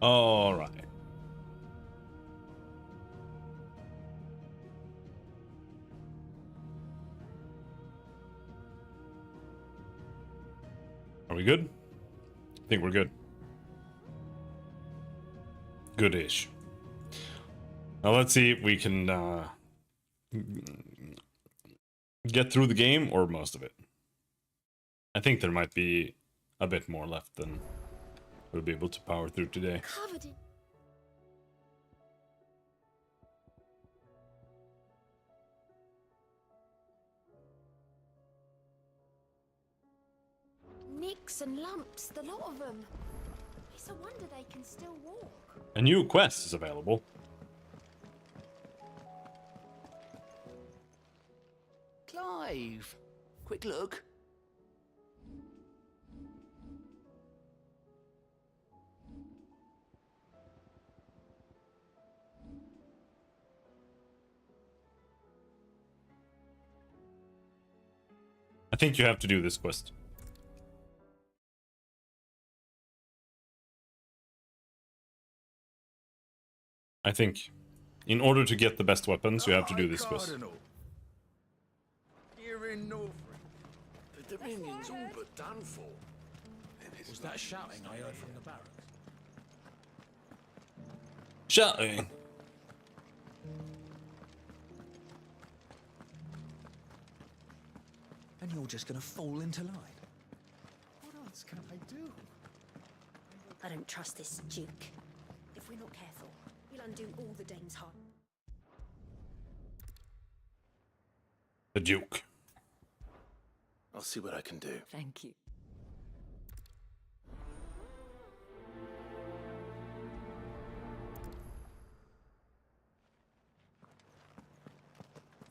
All right. Are we good? I think we're good. Good-ish. Now let's see if we can get through the game or most of it. I think there might be a bit more left than we'll be able to power through today. Covered in nicks and lumps, the lot of them. It's a wonder they can still walk. A new quest is available. Clive, quick look. I think you have to do this quest. I think in order to get the best weapons, you have to do this quest. Here in Norfolk, the Dominion's all but done for. Was that shouting I heard from the barracks? Shouting. And you're just gonna fall into line. What else can I do? I don't trust this Duke. If we're not careful, he'll undo all the Dane's heart. The Duke. I'll see what I can do. Thank you.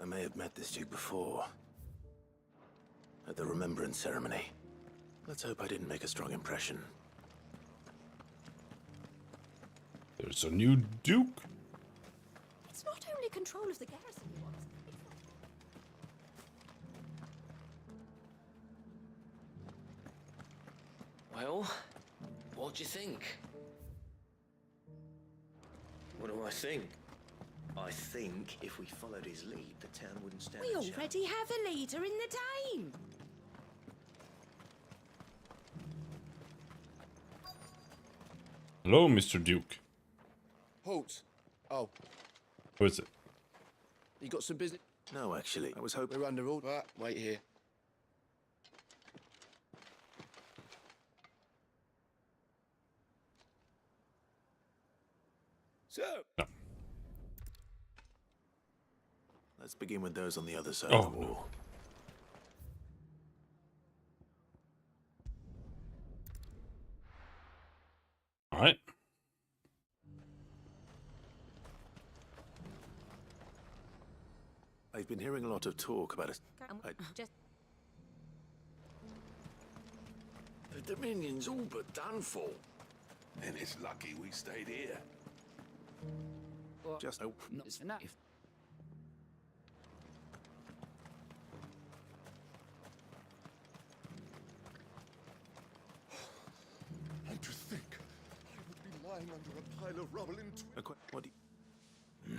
I may have met this Duke before. At the Remembrance Ceremony. Let's hope I didn't make a strong impression. There's a new Duke. It's not only control of the garrison he wants. Well, what do you think? What do I think? I think if we followed his lead, the town wouldn't stand We a chance. already have a leader in the Dane. Hello, Mr. Duke. Halt. Oh, Who is it? you got some business? No, actually, I was hoping... We're under order. Right, wait here. So... No. Let's begin with those on the other side Oh, of the no. wall. All right. I've been hearing a lot of talk about it. Just The Dominion's all but done for. And it's lucky we stayed here. Just oh, Not enough. And to think, I would be lying under a pile of rubble in... what do you...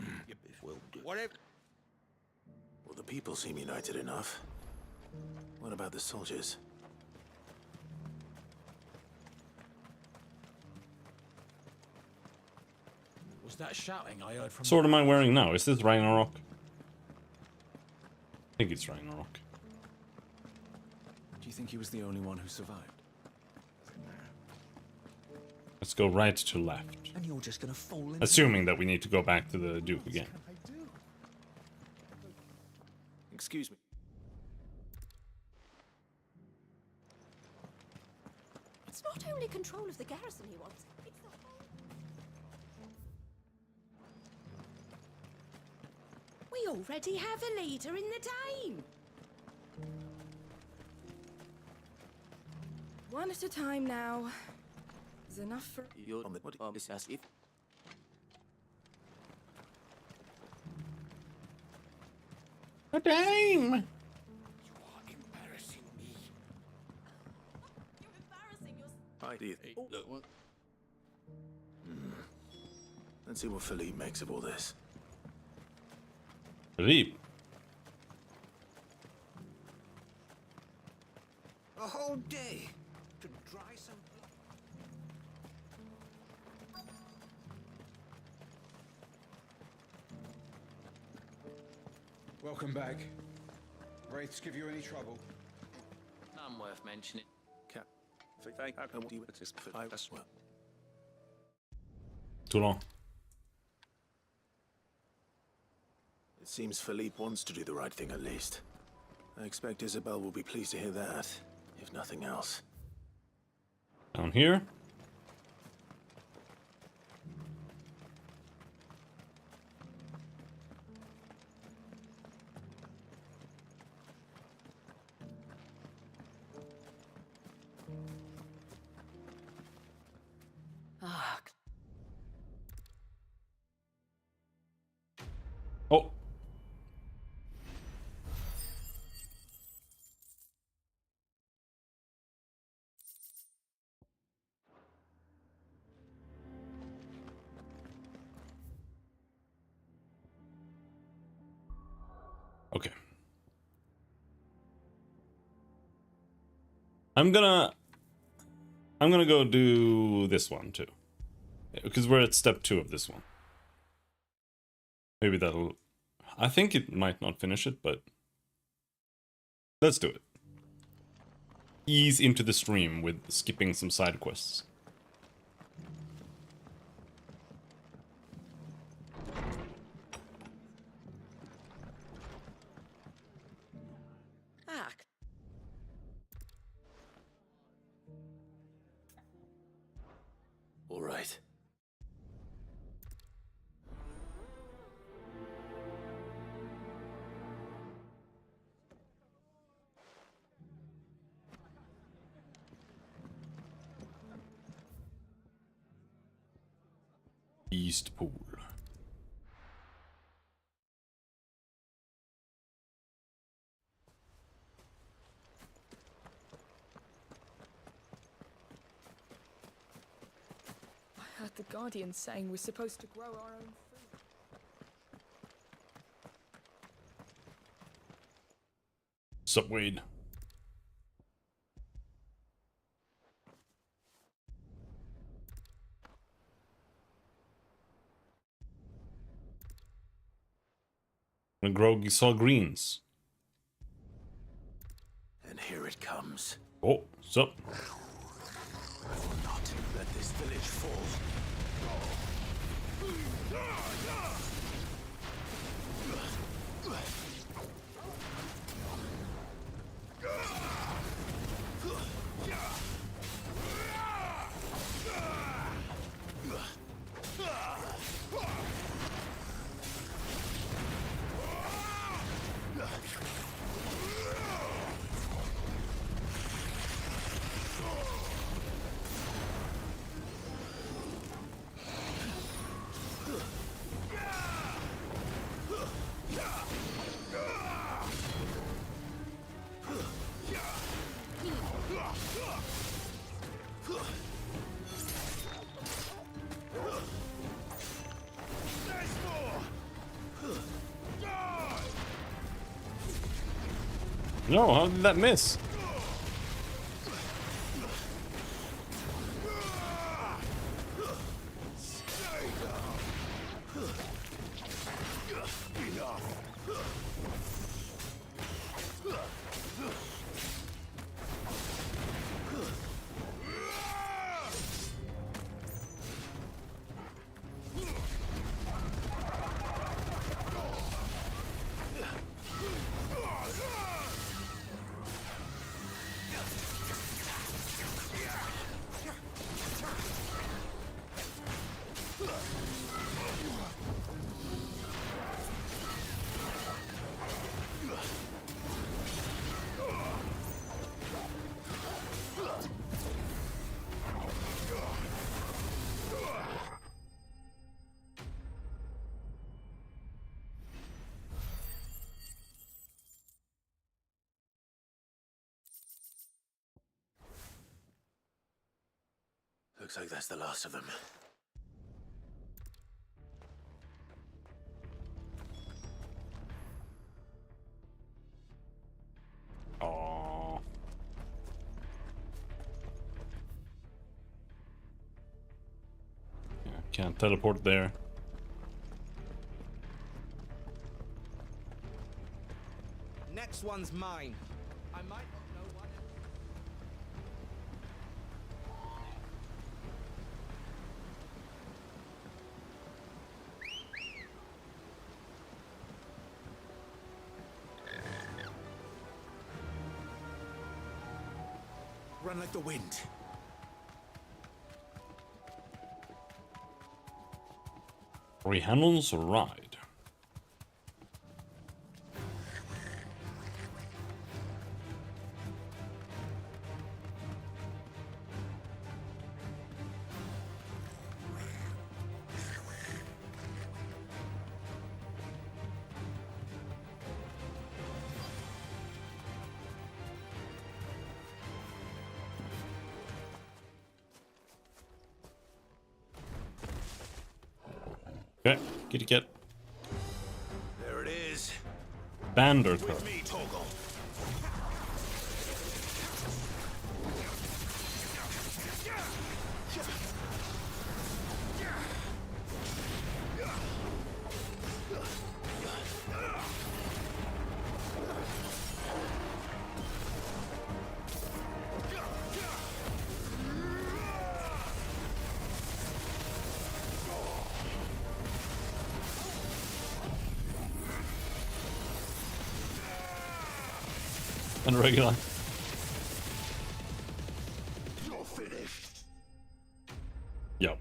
We'll do. Whatever. Well, the people seem united enough. What about the soldiers? Was that shouting I heard from? So what am I wearing now? Is this Ragnarok? I think it's Ragnarok. Do you think he was the only one who survived? Let's go right to left. And you're just gonna fall into... Assuming that we need to go back to the Duke again. I do. Excuse me. it's not only control of the garrison he wants. It's the whole... We already have a leader in the Dane. One at a time now. There's enough for... You're On the- what- this as if A dame! You are embarrassing me. You're embarrassing yourself. I do. look. Let's see what Philippe makes of all this. Philippe. A whole day to dry some blood. Welcome back. Wraiths give you any trouble? None worth mentioning. Cap. Well. Too long. It seems Philippe wants to do the right thing at least. I expect Isabel will be pleased to hear that, if nothing else. Down here. Ah, Oh. Okay. I'm gonna go do this one too. Because we're at step 2 of this one. Maybe that'll... I think it might not finish it, but... let's do it. Ease into the stream with skipping some side quests. Ah, All right. East Pool. I heard the Guardian saying we're supposed to grow our own food. Sup, Wade? And grow saw greens. And here it comes. Oh, sup? I will not let this village fall. No, how did that miss? Looks like that's the last of them. Can't teleport there. Next one's mine. I might not know what. Run like the wind. Rihannon's Ride. Okay, kitty cat. There it is. Bandercurve. With me, Toggle. And regular. You're finished. Yep.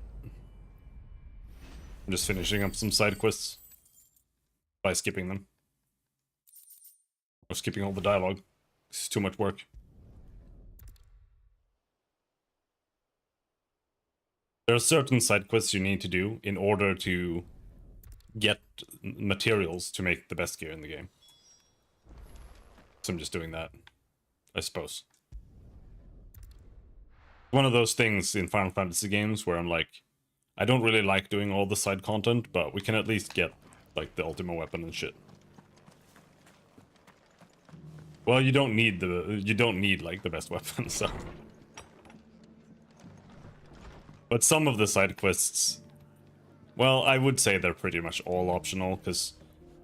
I'm just finishing up some side quests by skipping them. Or skipping all the dialogue. This is too much work. There are certain side quests you need to do in order to get materials to make the best gear in the game. So I'm just doing that, I suppose. One of those things in Final Fantasy games where I'm like, I don't really like doing all the side content, but we can at least get, like, the ultimate weapon and shit. Well, you don't need, like, the best weapon, so... But some of the side quests... Well, I would say they're pretty much all optional, because...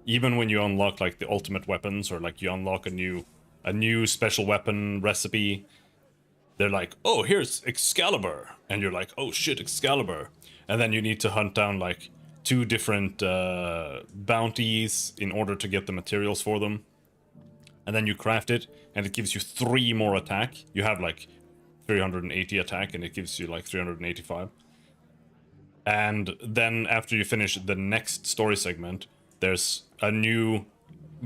Even when you unlock, like, the ultimate weapons, or, like, you unlock a new special weapon recipe, they're like, oh, here's Excalibur. And you're like, oh, shit, Excalibur. And then you need to hunt down, like, 2 different bounties in order to get the materials for them. And then you craft it, and it gives you 3 more attack. You have, like, 380 attack, and it gives you, like, 385. And then after you finish the next story segment, there's a new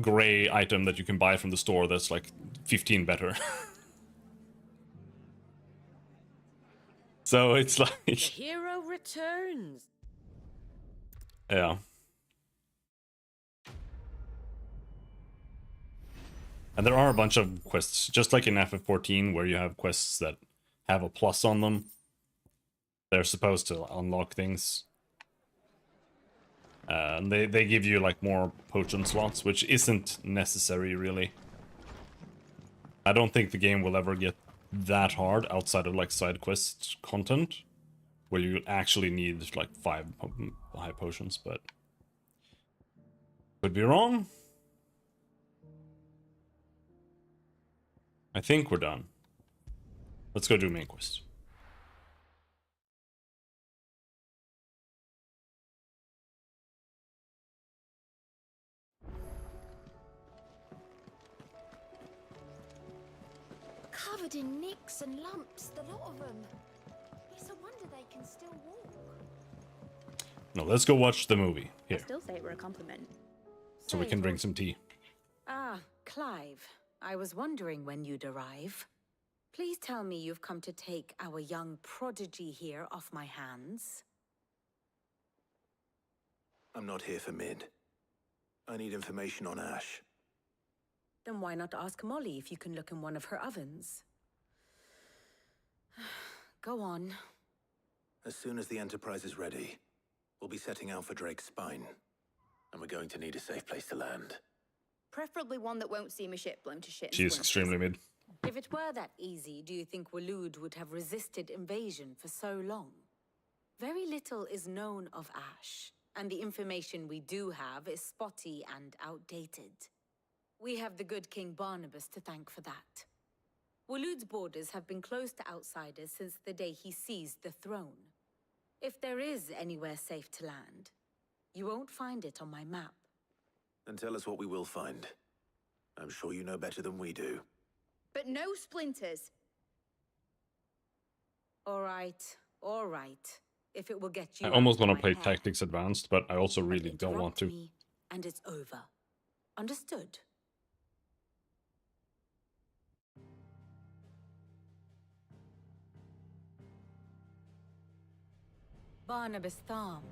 gray item that you can buy from the store that's like 15 better. So it's like... The hero returns. Yeah. And there are a bunch of quests, just like in FF14, where you have quests that have a plus on them. They're supposed to unlock things. And they give you like more potion slots, which isn't necessary really. I don't think the game will ever get that hard outside of like side quest content, where you actually need like 5 high potions, but could be wrong. I think we're done. Let's go do main quest. Covered in nicks and lumps, the lot of them. It's a wonder they can still walk. No, let's go watch the movie. I Here, still say we're a compliment. so we can drink some tea. Ah, Clive. I was wondering when you'd arrive. Please tell me you've come to take our young prodigy here off my hands. I'm not here for Mid. I need information on Ash. Then why not ask Molly if you can look in one of her ovens? Go on. As soon as the Enterprise is ready, we'll be setting out for Drake's Spine. And we're going to need a safe place to land. Preferably one that won't see my ship blown to shit. She is extremely mid. If it were that easy, do you think Waloed would have resisted invasion for so long? Very little is known of Ash, and the information we do have is spotty and outdated. We have the good King Barnabas to thank for that. Waloed's borders have been closed to outsiders since the day he seized the throne. If there is anywhere safe to land, you won't find it on my map. Then tell us what we will find. I'm sure you know better than we do. But no splinters. All right, all right. If it will get you I almost out of want to my play hair. Tactics Advanced, but I also really don't want to. Interrupt me, and it's over. Understood? Barnabas Tharm,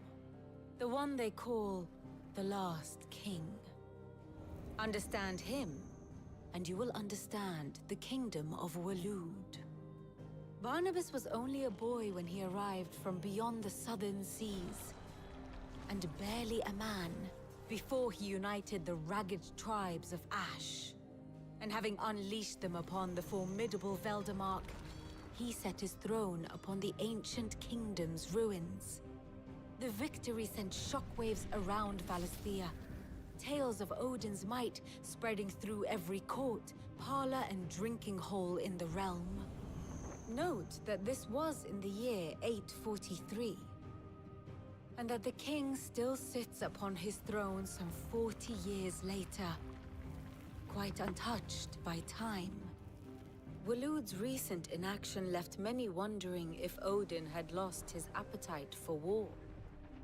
the one they call the Last King. Understand him, and you will understand the kingdom of Waloed. Barnabas was only a boy when he arrived from beyond the southern seas, and barely a man before he united the ragged tribes of Ash. And having unleashed them upon the formidable Veldemark, he set his throne upon the ancient kingdom's ruins. The victory sent shockwaves around Valisthea, tales of Odin's might spreading through every court, parlor, and drinking hole in the realm. Note that this was in the year 843, and that the king still sits upon his throne some 40 years later, quite untouched by time. Waloed's recent inaction left many wondering if Odin had lost his appetite for war.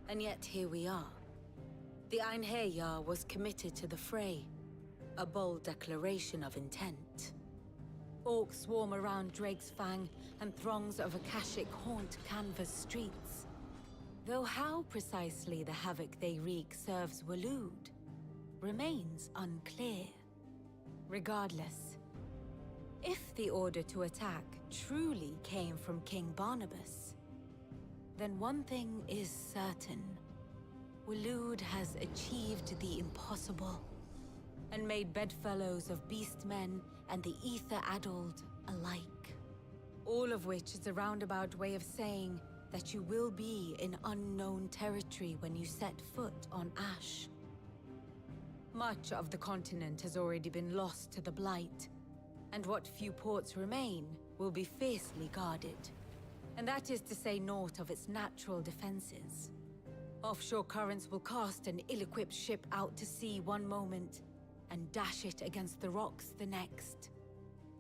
And yet here we are. The Einherjar was committed to the fray, a bold declaration of intent. Orcs swarm around Drake's Fang, and throngs of Akashic haunt Canvas streets. Though how precisely the havoc they wreak serves Waloed remains unclear. Regardless, if the order to attack truly came from King Barnabas, then one thing is certain. Waloed has achieved the impossible, and made bedfellows of beastmen and the ether-addled alike. All of which is a roundabout way of saying that you will be in unknown territory when you set foot on Ash. Much of the continent has already been lost to the Blight, and what few ports remain will be fiercely guarded. And that is to say naught of its natural defenses. Offshore currents will cast an ill-equipped ship out to sea one moment, and dash it against the rocks the next.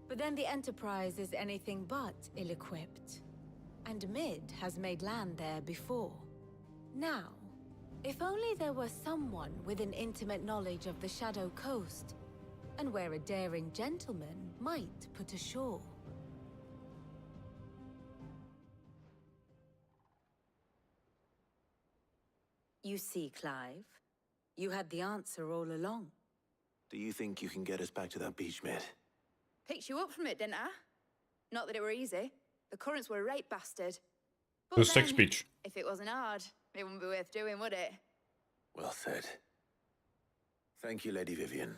But then the Enterprise is anything but ill-equipped, and Mid has made land there before. Now, if only there were someone with an intimate knowledge of the Shadow Coast, and where a daring gentleman might put ashore. You see, Clive, you had the answer all along. Do you think you can get us back to that beach, Mid? Picked you up from it, didn't I? Not that it were easy. The currents were a right bastard. But Who's Sex then, Beach? if it wasn't hard, it wouldn't be worth doing, would it? Well said. Thank you, Lady Vivian.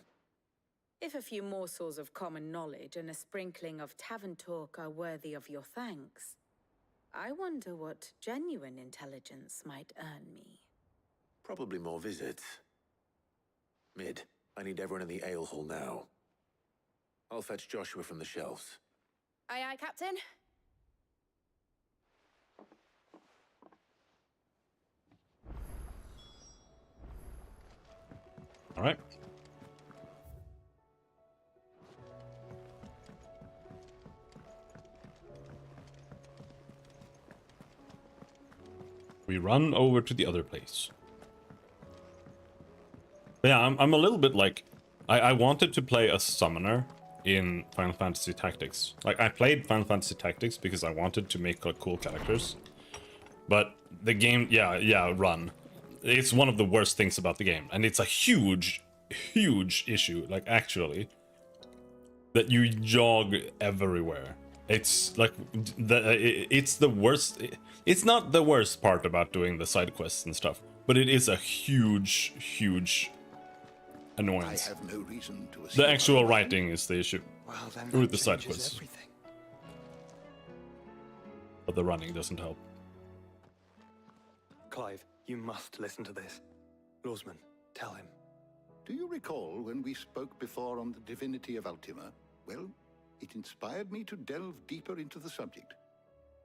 If a few morsels of common knowledge and a sprinkling of tavern talk are worthy of your thanks, I wonder what genuine intelligence might earn me. Probably more visits. Mid, I need everyone in the ale hall now. I'll fetch Joshua from the shelves. Aye, aye, Captain. All right. We run over to the other place. But yeah, I'm a little bit like... I wanted to play a summoner in Final Fantasy Tactics. Like, I played Final Fantasy Tactics because I wanted to make cool characters. But the game... Yeah, run. It's one of the worst things about the game. And it's a huge, huge issue, like, actually. That you jog everywhere. It's like... It's the worst... It's not the worst part about doing the side quests and stuff. But it is a huge, huge... annoyance. I have no reason to assume The actual writing is the issue. Well, then With that the side changes quests. everything. But the running doesn't help. Clive, you must listen to this. Lawsman, tell him. Do you recall when we spoke before on the divinity of Ultima? Well, it inspired me to delve deeper into the subject.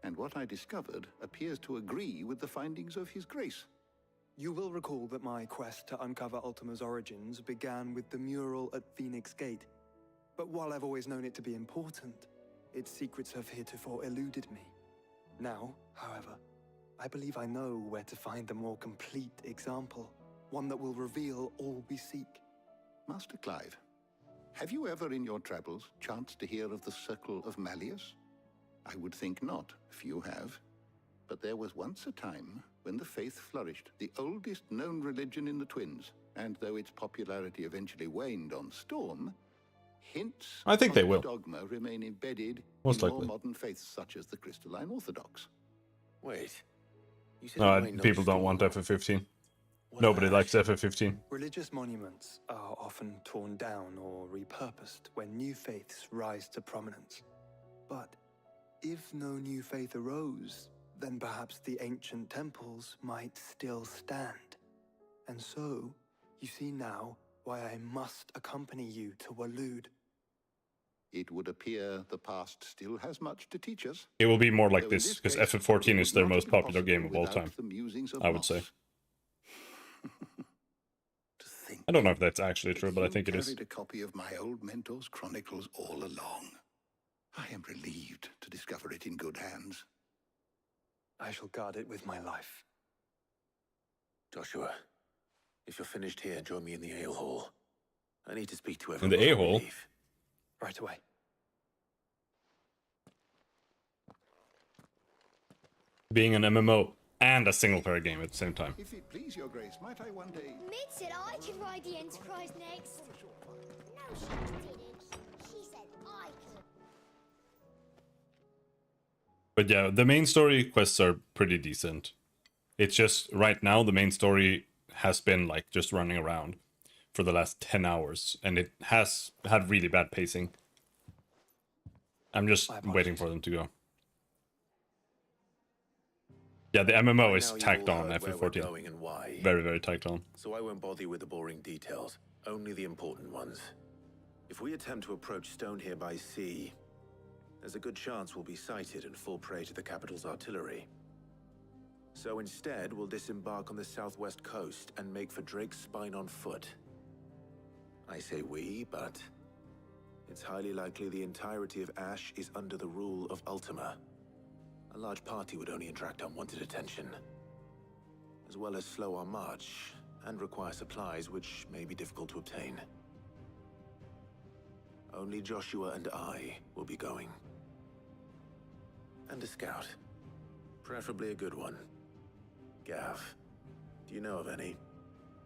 And what I discovered appears to agree with the findings of His Grace. You will recall that my quest to uncover Ultima's origins began with the mural at Phoenix Gate. But while I've always known it to be important, its secrets have heretofore eluded me. Now, however, I believe I know where to find the more complete example, one that will reveal all we seek. Master Clive, have you ever in your travels chanced to hear of the Circle of Malleus? I would think not, if you have. But there was once a time when the faith flourished, the oldest known religion in the Twins, and though its popularity eventually waned on Storm, hints I think of they its will. dogma remain embedded Most in likely. more modern faiths such as the Crystalline Orthodox. Wait. You said No, you ain't no people don't want Storm. FF15. What Nobody ash? likes FF15. Religious monuments are often torn down or repurposed when new faiths rise to prominence. But if no new faith arose, then perhaps the ancient temples might still stand. And so, you see now why I must accompany you to Waloed. It would appear the past still has much to teach us. It will be more like Though in this, because case, FF14 it is would their not most have been popular game of all possible time, without the musings of I would Moss. say. To think I don't know if that's actually that true, but I you think it is. carried a copy of my old mentor's chronicles all along. I am relieved to discover it in good hands. I shall guard it with my life. Joshua, if you're finished here, join me in the ale hall. I need to speak to In everyone. the before we A-hole? leave. Right away. Being an MMO and a single-player game at the same time. If it please your grace, might I one day... Mid said I could ride the Enterprise next. No, she didn't. She said I could. But yeah, the main story quests are pretty decent. It's just, right now, the main story has been, like, just running around for the last 10 hours. And it has had really bad pacing. I'm just waiting for them to go. Yeah, the MMO By is now you've tacked all on heard where we're FF14. going and why. Very, very tacked on. So I won't bother you with the boring details, only the important ones. If we attempt to approach Stone here by sea, there's a good chance we'll be sighted and fall prey to the capital's artillery. So instead, we'll disembark on the southwest coast and make for Drake's Spine on foot. I say we, but it's highly likely the entirety of Ash is under the rule of Ultima. A large party would only attract unwanted attention, as well as slow our march and require supplies which may be difficult to obtain. Only Joshua and I will be going. And a scout. Preferably a good one. Gav, do you know of any?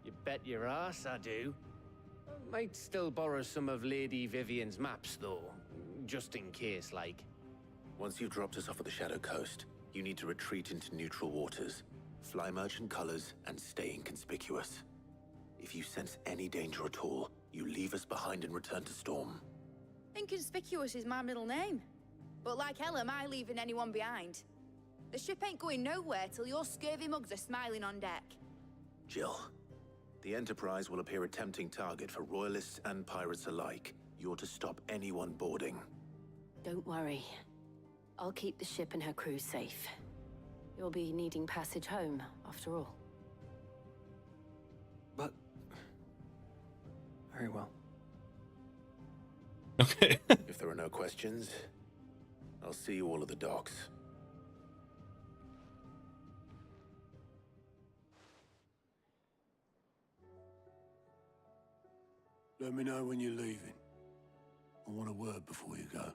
You bet your ass I do. Might still borrow some of Lady Vivian's maps, though, just in case, like. Once you've dropped us off at the Shadow Coast, you need to retreat into neutral waters, fly merchant colors, and stay inconspicuous. If you sense any danger at all, you leave us behind and return to Storm. Inconspicuous is my middle name. But like hell am I leaving anyone behind. The ship ain't going nowhere till your scurvy mugs are smiling on deck. Jill, the Enterprise will appear a tempting target for royalists and pirates alike. You're to stop anyone boarding. Don't worry. I'll keep the ship and her crew safe. You'll be needing passage home, after all. But... very well. Okay. If there are no questions, I'll see you all at the docks. Let me know when you're leaving. I want a word before you go.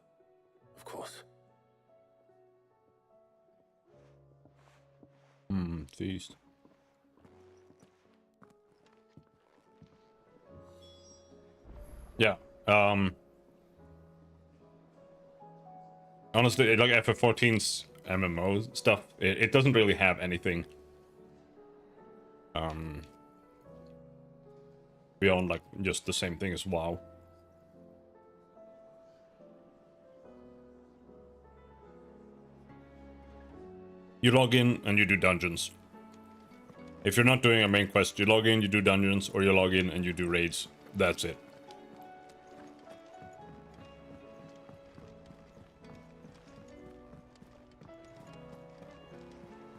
Of course. Feast. Yeah. Honestly, like FF14's MMO stuff, it doesn't really have anything beyond like just the same thing as WoW. You log in and you do dungeons. If you're not doing a main quest, you log in, you do dungeons, or you log in and you do raids. That's it.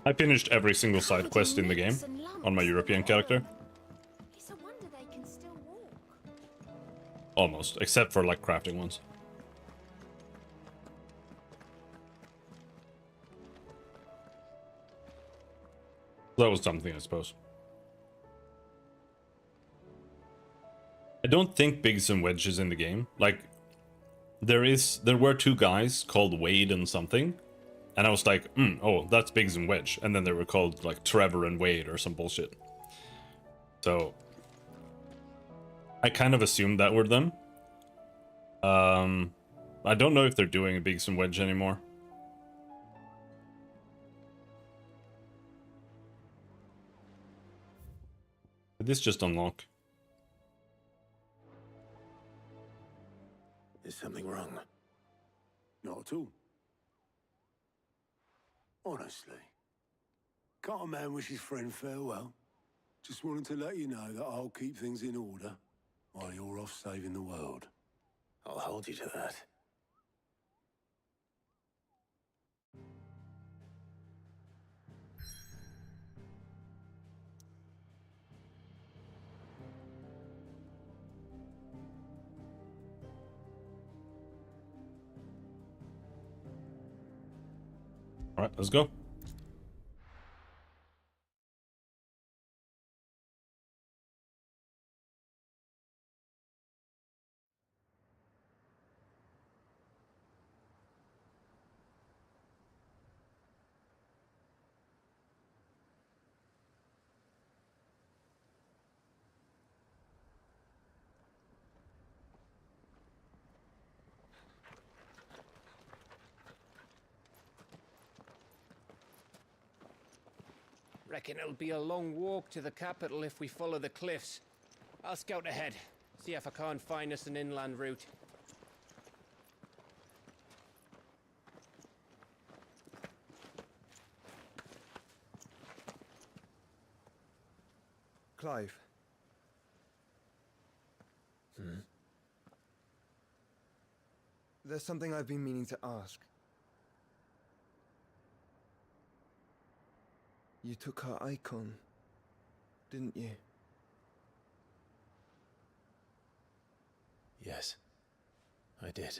I finished every single side quest in the game on my European character. It's a wonder they can still walk. Almost, except for like crafting ones. That was something, I suppose. I don't think Biggs and Wedge is in the game. Like, there were two guys called Wade and something. And I was like, oh, that's Biggs and Wedge. And then they were called like Trevor and Wade or some bullshit. So I kind of assumed that were them. I don't know if they're doing a Biggs and Wedge anymore. Did this just unlock? Is something wrong? Not at all. Honestly. Can't a man wish his friend farewell? Just wanted to let you know that I'll keep things in order while you're off saving the world. I'll hold you to that. Alright, let's go. Reckon it'll be a long walk to the capital if we follow the cliffs. I'll scout ahead, see if I can't find us an inland route. Clive. There's something I've been meaning to ask. You took her icon, didn't you? Yes, I did.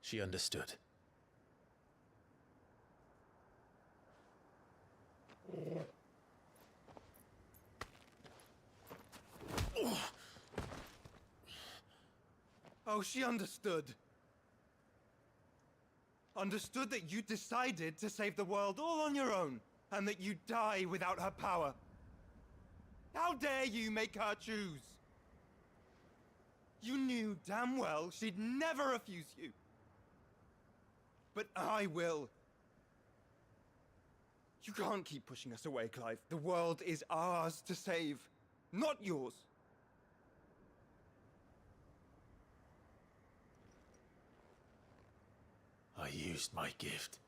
She understood. Oh, she understood. Understood that you decided to save the world all on your own, and that you'd die without her power. How dare you make her choose? You knew damn well she'd never refuse you. But I will. You can't keep pushing us away, Clive. The world is ours to save, not yours. I used my gift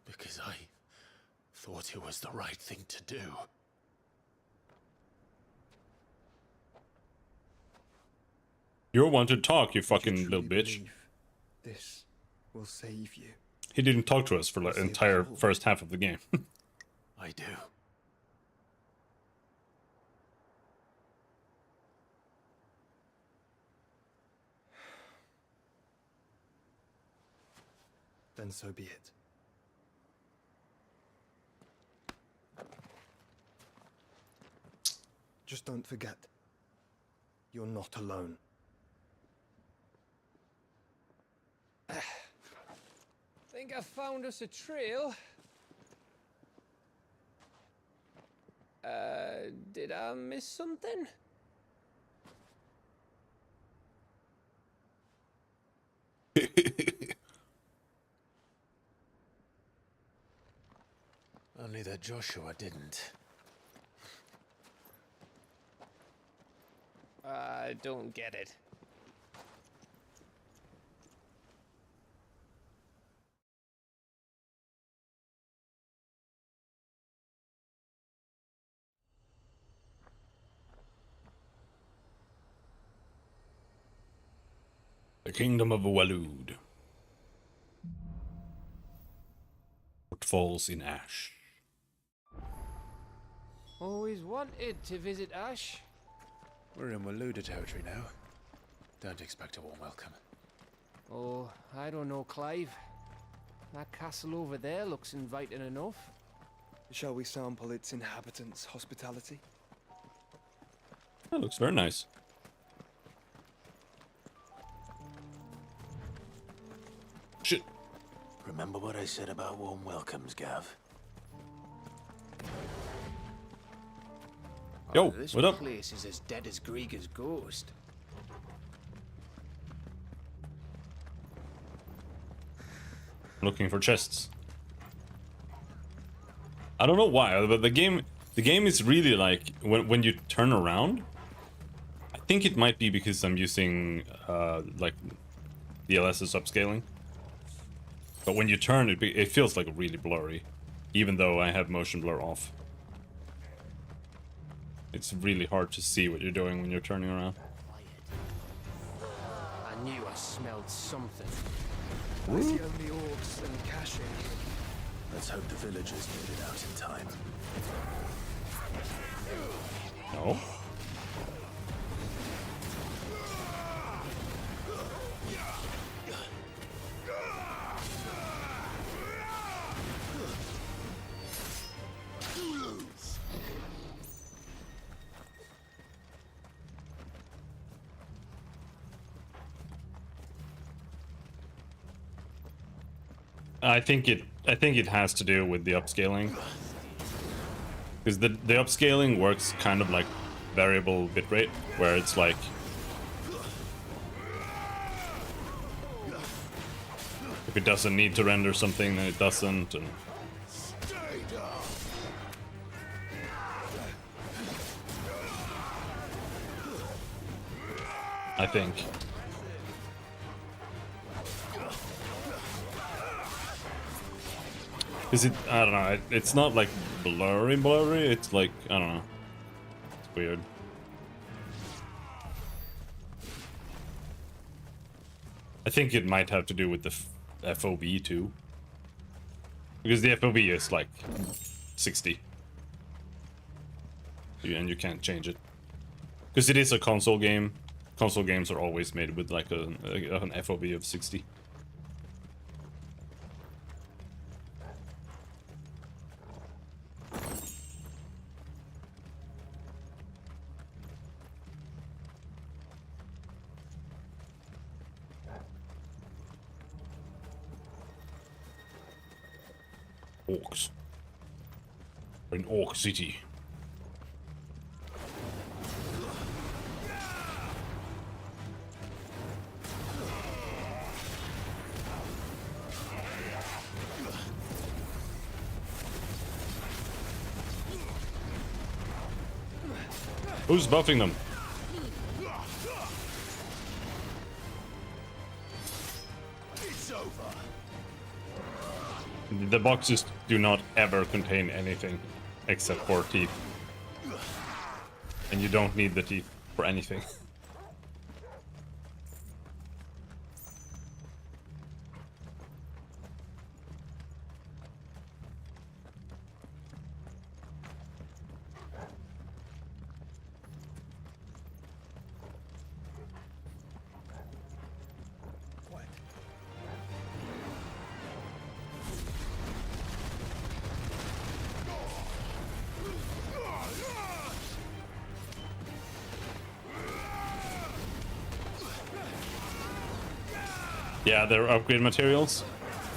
because I thought it was the right thing to do. You're one to talk, you fucking little bitch. This will save you. He didn't talk to us for the entire first half of the game. I do. Then so be it. Just don't forget, you're not alone. Think I found us a trail. Did I miss something? Only that Joshua didn't. I don't get it. The Kingdom of Waloed. What falls in ash. Always wanted to visit Ash. We're in Waluda territory now. Don't expect a warm welcome. Oh, I don't know, Clive. That castle over there looks inviting enough. Shall we sample its inhabitants' hospitality? That looks very nice. Shit. Remember what I said about warm welcomes, Gav? Yo, This what up? place is as dead as Grieger's ghost. Looking for chests. I don't know why, but the game is really like when you turn around. I think it might be because I'm using like DLSS upscaling. But when you turn it feels like really blurry, even though I have motion blur off. It's really hard to see what you're doing when you're turning around. I knew I smelled something. I see only orcs and cache. Let's hope the villagers made it out in time. No. I think it has to do with the upscaling, because the upscaling works kind of like variable bitrate, where it's like if it doesn't need to render something, then it doesn't. And I think. Is it? I don't know. It's not like blurry. It's like, I don't know. It's weird. I think it might have to do with the FOV too, because the FOV is like 60, and you can't change it because it is a console game. Console games are always made with like an FOV of 60. Orcs. We're in Orc City. Who's buffing them? It's over. The boxes do not ever contain anything except for teeth. And you don't need the teeth for anything. Yeah, they're upgrade materials,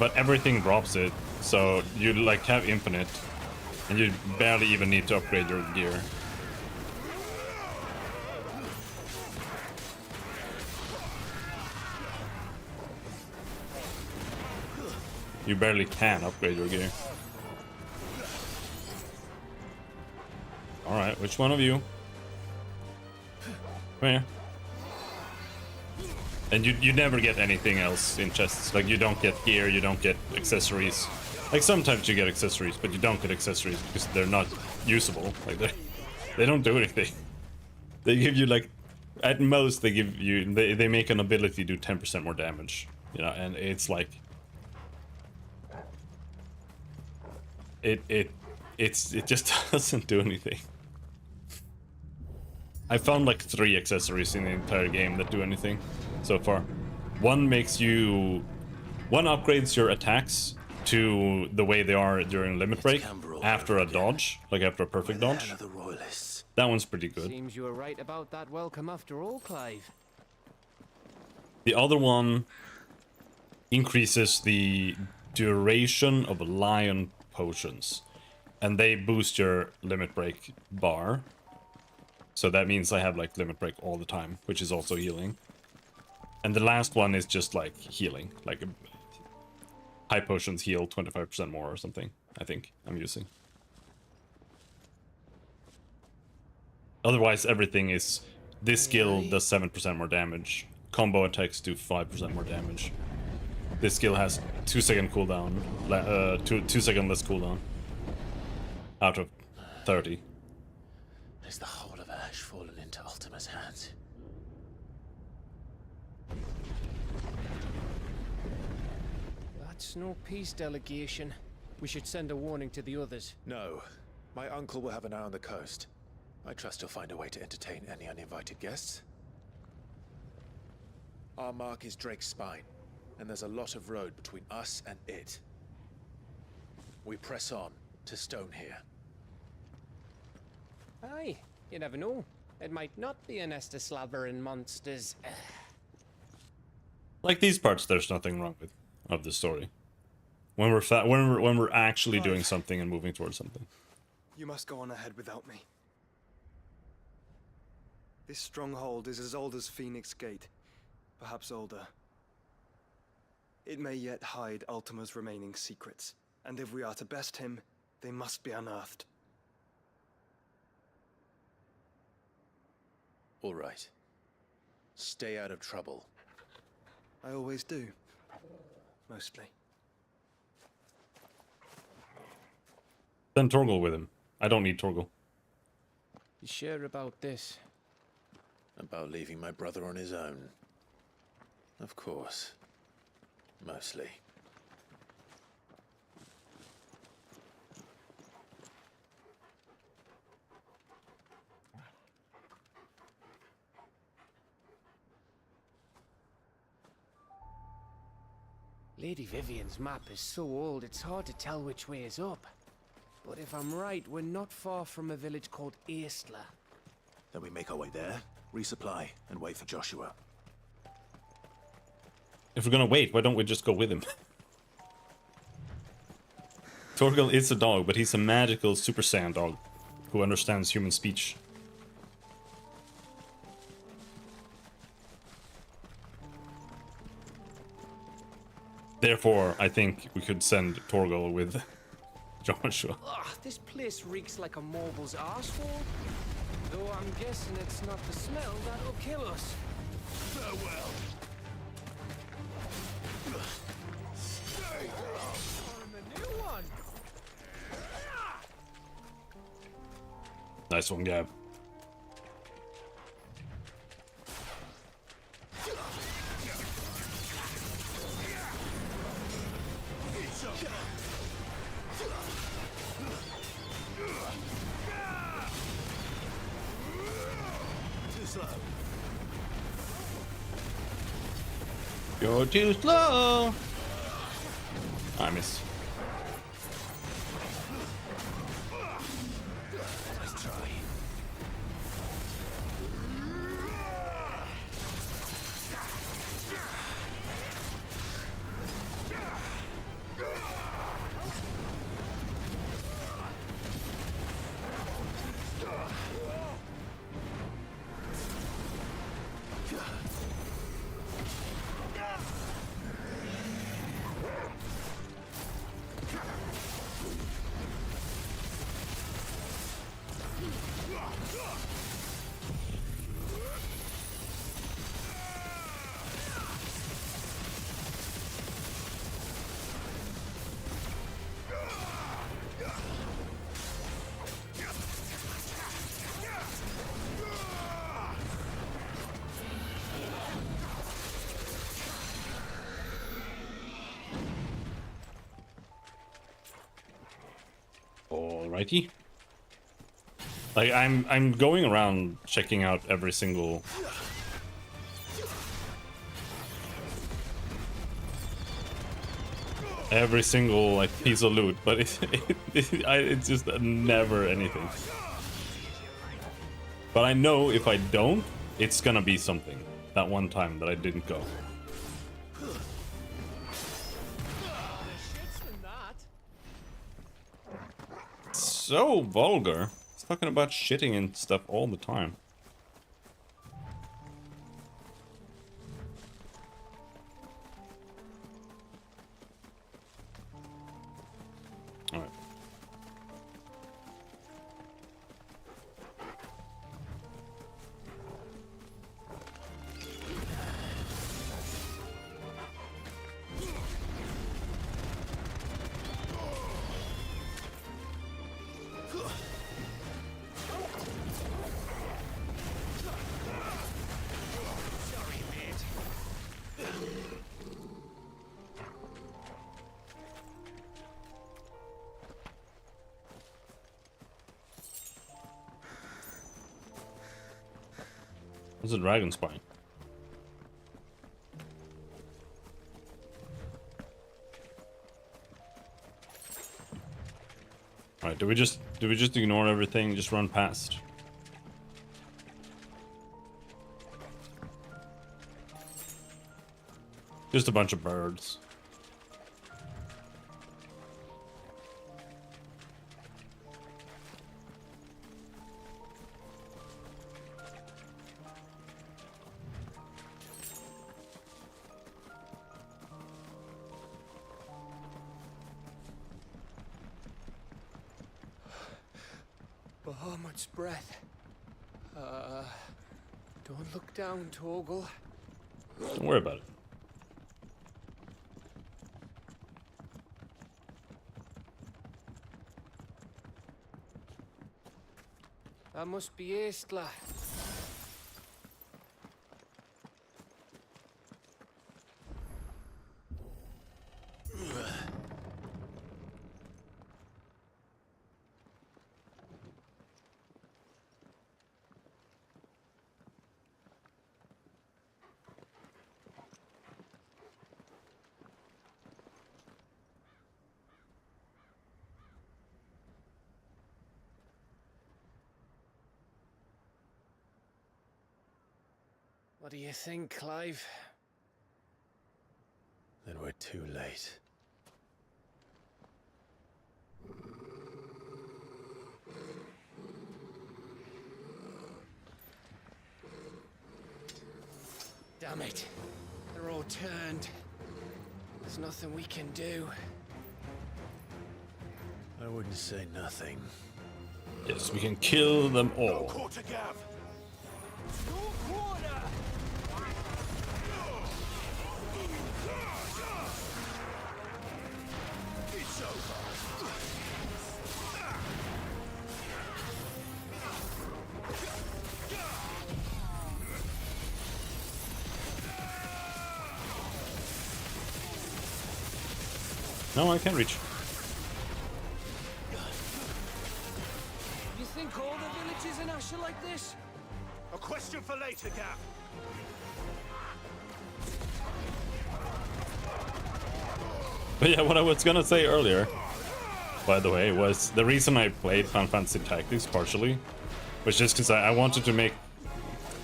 but everything drops it, so you like have infinite, and you barely even need to upgrade your gear. You barely can upgrade your gear. Alright, which one of you? Come here. And you never get anything else in chests. Like, you don't get gear, you don't get accessories. Like, sometimes you get accessories, but you don't get accessories because they're not usable. Like, they don't do anything. They give you, like, At most, they give you they make an ability do 10% more damage, you know, and it's like it just doesn't do anything. I found like 3 accessories in the entire game that do anything so far. One upgrades your attacks to the way they are during limit break after a dodge, like after a perfect dodge. That one's pretty good. Seems you were right about that welcome after all, Clive. The other one increases the duration of lion potions, and they boost your limit break bar. So that means I have like limit break all the time, which is also healing. And the last one is just like healing, like high potions heal 25% more or something, I think I'm using. Otherwise, everything is, this skill does 7% more damage. Combo attacks do 5% more damage. This skill has 2-second cooldown, 2-second less cooldown. Out of 30. Is the whole of Ash fallen into Ultima's hands? That's no peace delegation. We should send a warning to the others. No. My uncle will have an eye on the coast. I trust he'll find a way to entertain any uninvited guests. Our mark is Drake's Spine, and there's a lot of road between us and it. We press on to Stonehere. Aye, you never know. It might not be a nest of slabbering monsters. Like these parts, there's nothing wrong with of the story. When we're actually doing something and moving towards something. You must go on ahead without me. This stronghold is as old as Phoenix Gate, perhaps older. It may yet hide Ultima's remaining secrets, and if we are to best him, they must be unearthed. All right. Stay out of trouble. I always do. Mostly. Send Torgal with him. I don't need Torgal. You sure about this? About leaving my brother on his own. Of course. Mostly. Lady Vivian's map is so old it's hard to tell which way is up. But if I'm right, we're not far from a village called Aistla. Then we make our way there, resupply, and wait for Joshua. If we're gonna wait, why don't we just go with him? Torgal is a dog, but he's a magical Super Saiyan dog who understands human speech. Therefore, I think we could send Torgal with Joshua. Ugh, this place reeks like a morble's arsehole. Though I'm guessing it's not the smell that'll kill us. Farewell. I'm a new one. Nice one, Gab. You're too slow. I miss. Nice try. Alrighty. Like I'm going around checking out every single like piece of loot, but it's just never anything. But I know if I don't, it's gonna be something. That one time that I didn't go. So vulgar. It's talking about shitting and stuff all the time. All right. What's a dragon spine? Alright, do we just ignore everything, just run past? Just a bunch of birds. Bahamut's breath. Don't look down, Torgal. Don't worry about it. That must be Aistla. What do you think, Clive? Then we're too late. Damn it. They're all turned. There's nothing we can do. I wouldn't say nothing. Yes, we can kill them all. No, I can't reach. You think all the villages in Ash are like this? A question for later, Gav. But yeah, what I was gonna say earlier, by the way, was the reason I played Final Fantasy Tactics partially was just because I wanted to make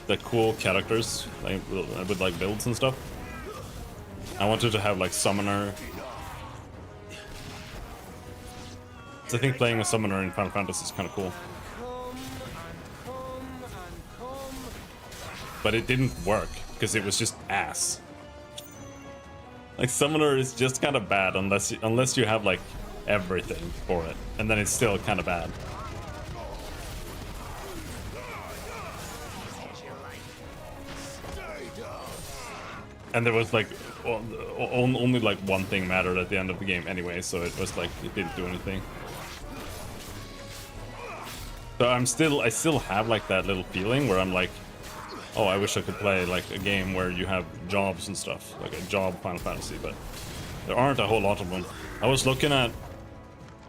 the cool characters like with like builds and stuff. I wanted to have like summoner. So I think playing a summoner in Final Fantasy is kind of cool. But it didn't work because it was just ass. Like summoner is just kind of bad unless you have like everything for it, and then it's still kind of bad. And there was like only like one thing mattered at the end of the game anyway, so it was like it didn't do anything. So I still have like that little feeling where I'm like, oh, I wish I could play like a game where you have jobs and stuff, like a job Final Fantasy, but there aren't a whole lot of them. I was looking at...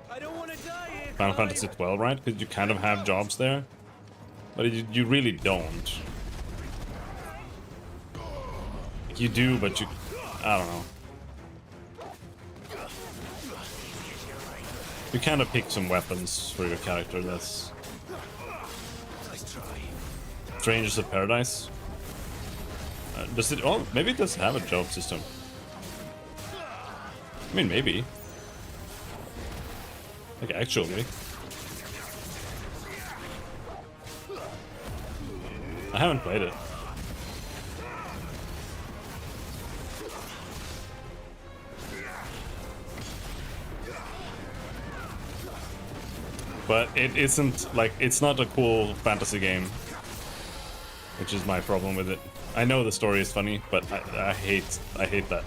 I don't want to die here, Final Fantasy 12, right? Because you kind of have jobs there, but you really don't. You do, but you, I don't know. You kind of pick some weapons for your character. That's Strangers of Paradise. Does it? Oh, maybe it does have a job system. I mean, maybe. Like, actually. I haven't played it. But it isn't, like, it's not a cool fantasy game. Which is my problem with it. I know the story is funny, but I hate that.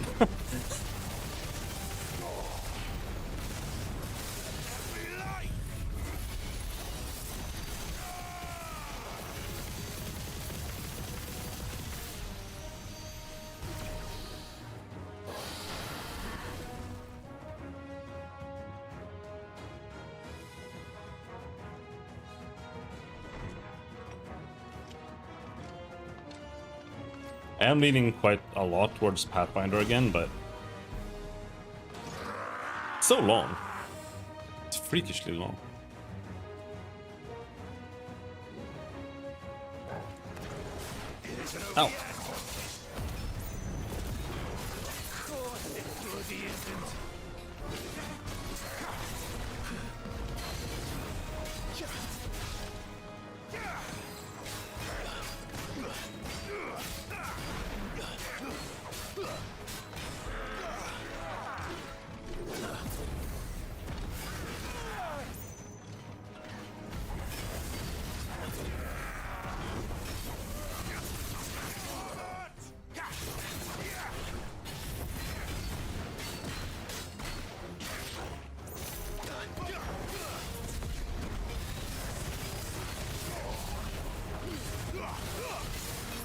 I am leaning quite a lot towards Pathfinder again, but it's so long. It's freakishly long. Ow.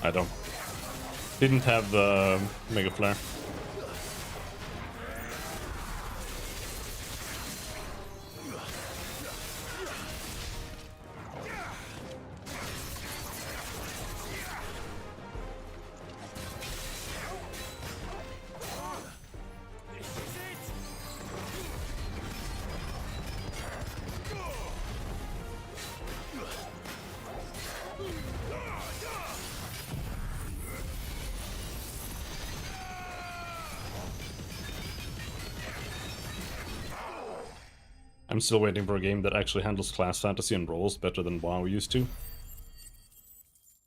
I didn't have the Mega Flare. I'm still waiting for a game that actually handles class fantasy and roles better than WoW used to.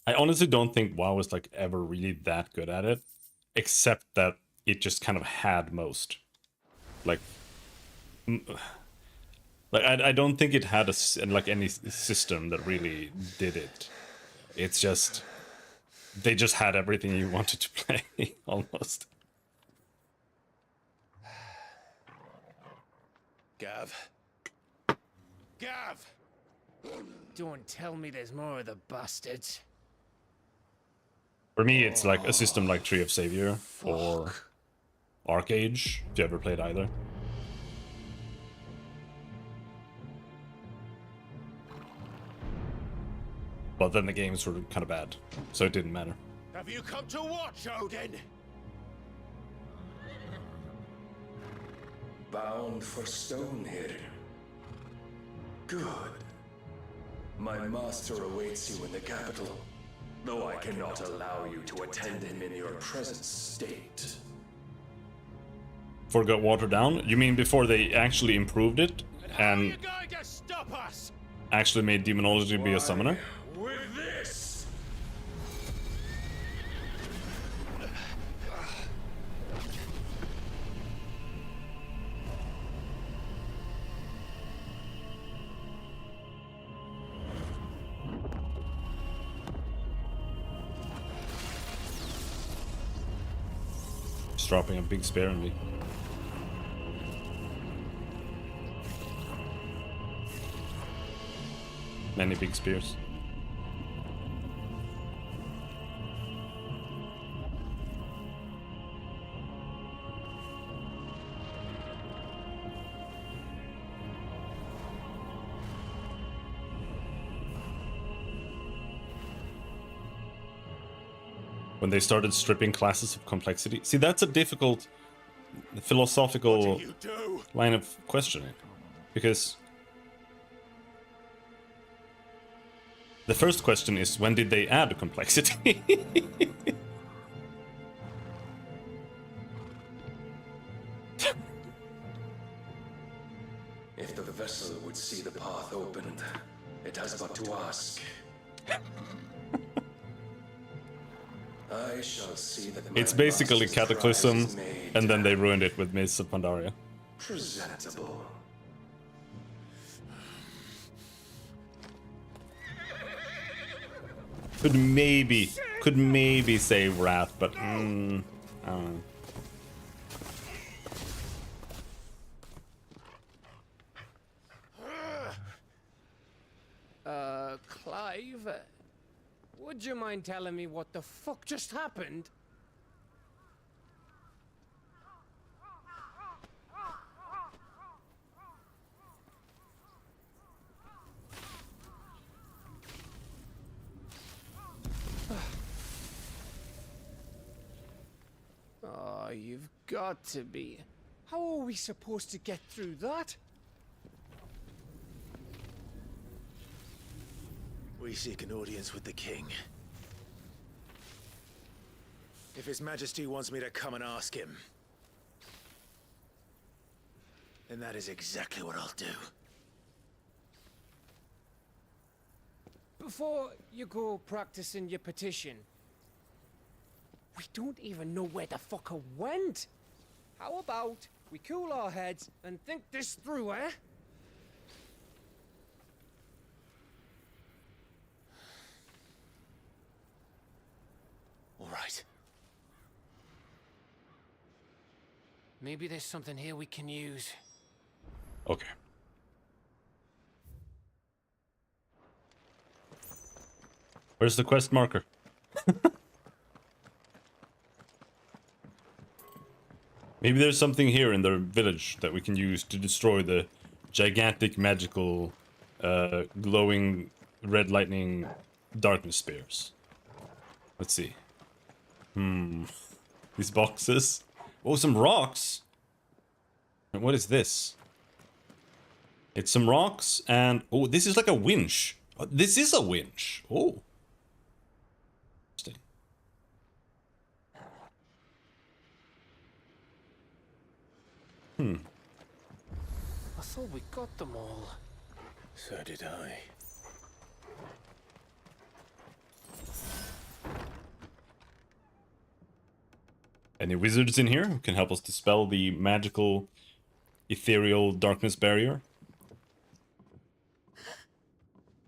I honestly don't think WoW was like ever really that good at it, except that it just kind of had most. Like I don't think it had like any system that really did it. It's just they just had everything you wanted to play almost. Gav. Gav! Don't tell me there's more of the bastards. For me, it's like a system like Tree of Savior or Arcage, if you ever played either. But then the games were kind of bad, so it didn't matter. Have you come to watch, Odin? Bound for Stonehill. Good. My master awaits you in the capital, though I cannot allow you to attend him in your present state. For got watered down? You mean before they actually improved it and Going to stop us? actually made demonology be a summoner? With this! Just dropping a big spear on me. Many big spears. when they started stripping classes of complexity. See, that's a difficult philosophical line of questioning, because the first question is, when did they add complexity? If the vessel would see the path opened, it has but to ask. I shall see that my It's basically master's prize Cataclysm, is made and then they ruined it with Mists of Pandaria. presentable. Could maybe say Wrath, but I don't know. Clive, would you mind telling me what the fuck just happened? Oh, you've got to be. How are we supposed to get through that? We seek an audience with the king. If His Majesty wants me to come and ask him, then that is exactly what I'll do. Before you go practicing your petition, we don't even know where the fucker went. How about we cool our heads and think this through, eh? All right. Maybe there's something here we can use. Okay. Where's the quest marker? Maybe there's something here in the village that we can use to destroy the gigantic magical glowing red lightning darkness spears. Let's see. These boxes. Oh, some rocks. And what is this? It's some rocks and... Oh, this is like a winch. Oh, this is a winch. Oh. Interesting. I thought we got them all. So did I. Any wizards in here who can help us dispel the magical, ethereal darkness barrier?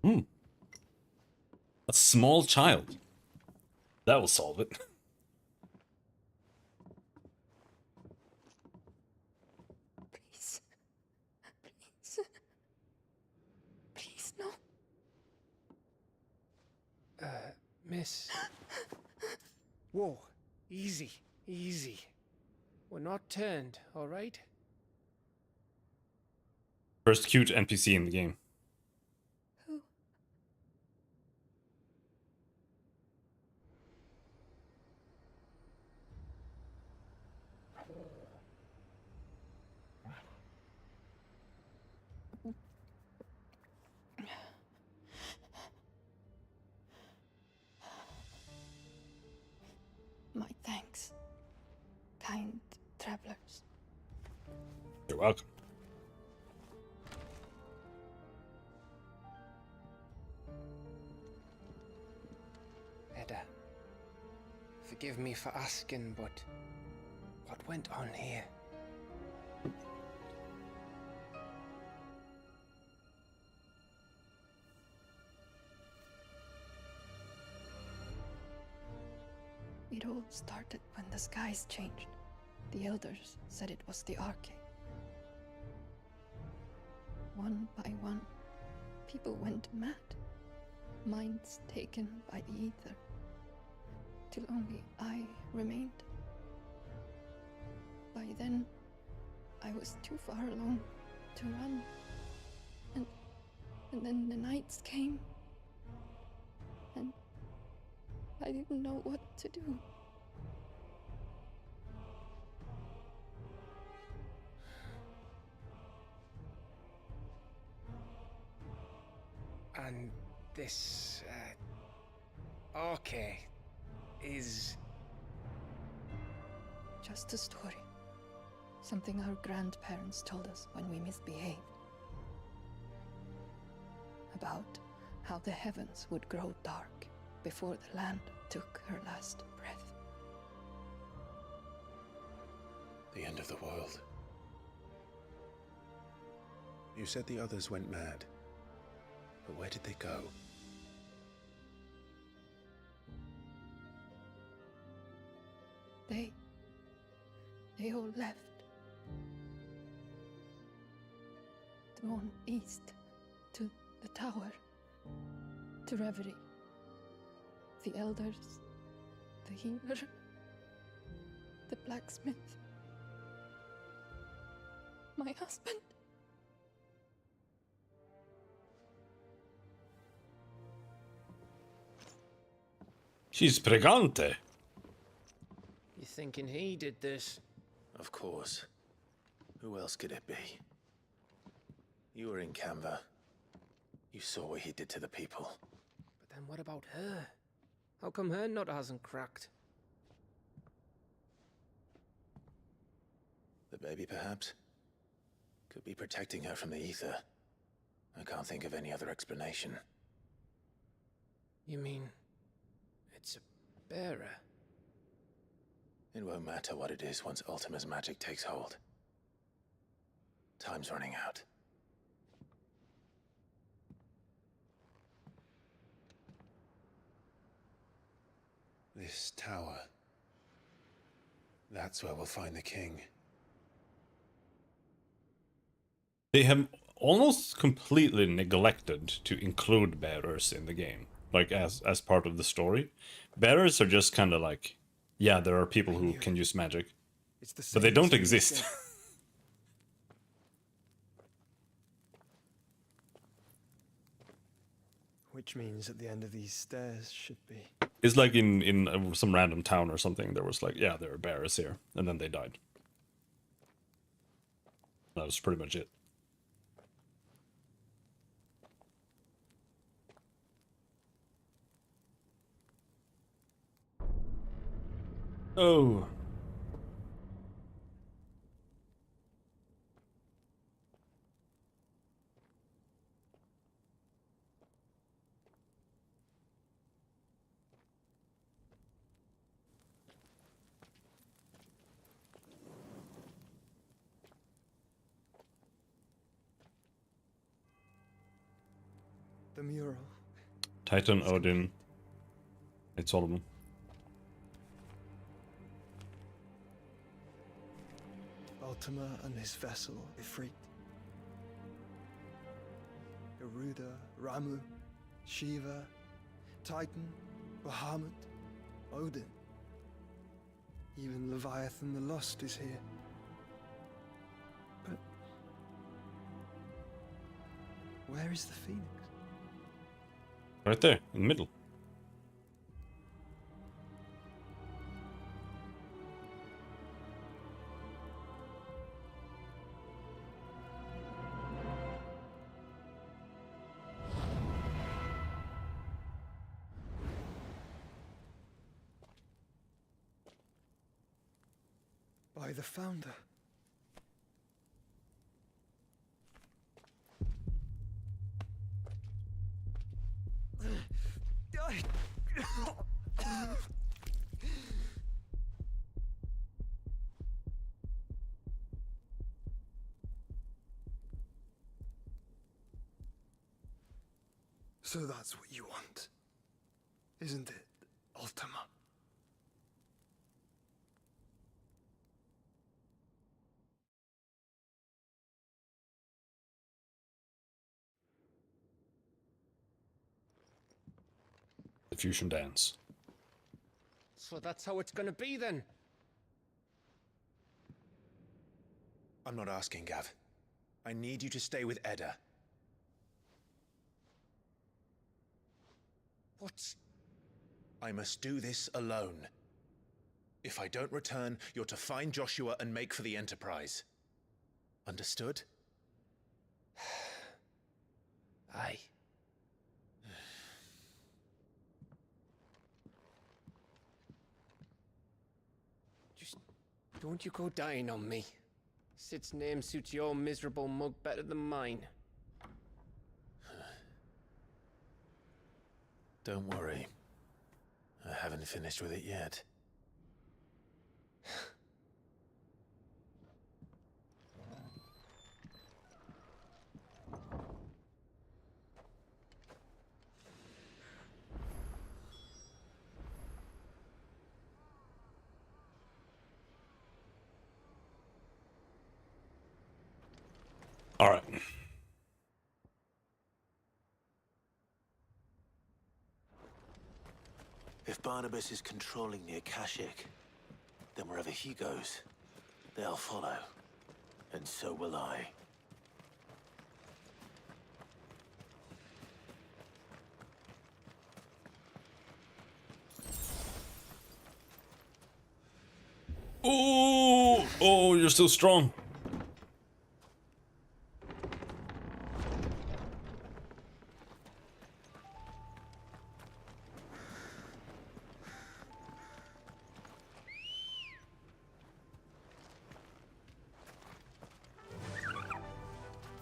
A small child. That will solve it. Please. Please. Please, no. Miss. Whoa, easy, easy. We're not turned, all right? First cute NPC in the game. Who? My thanks, kind travelers. You're welcome. Edda, forgive me for asking, but what went on here? It all started when the skies changed. The elders said it was the Arcade. One by one, people went mad. Minds taken by the ether. Till only I remained. By then, I was too far along to run. And then the nights came. I didn't know what to do. And this, okay, is... Just a story. Something our grandparents told us when we misbehaved. About how the heavens would grow dark before the land took her last breath. The end of the world. You said the others went mad. But where did they go? They all left. Drawn east to the tower, to Reverie. The elders, the healer, the blacksmith, my husband. She's pregante. You thinking he did this? Of course. Who else could it be? You were in Canva. You saw what he did to the people. But then what about her? How come her nut hasn't cracked? The baby, perhaps? Could be protecting her from the ether. I can't think of any other explanation. You mean... it's a bearer? It won't matter what it is once Ultima's magic takes hold. Time's running out. This tower. That's where we'll find the king. They have almost completely neglected to include bearers in the game, like as part of the story. Bearers are just kind of like, yeah, there are people who can use magic, but they don't exist. Which means at the end of these stairs should be... It's like in some random town or something, there was like, yeah, there are bearers here, and then they died. That was pretty much it. Oh. The mural. Titan, Odin. It's all of them. Ultima and his vessel, Ifrit. Garuda, Ramu, Shiva, Titan, Bahamut, Odin. Even Leviathan the Lost is here. But where is the Phoenix? Right there, in the middle. By the founder. So that's what you want, isn't it, Ultima? The fusion dance. So that's how it's gonna be then? I'm not asking, Gav. I need you to stay with Edda. What's... I must do this alone. If I don't return, you're to find Joshua and make for the Enterprise. Understood? Aye. Just don't you go dying on me. Sid's name suits your miserable mug better than mine. Don't worry. I haven't finished with it yet. All right. If Barnabas is controlling the Akashic, then wherever he goes, they'll follow. And so will I. Oh, oh, you're so strong.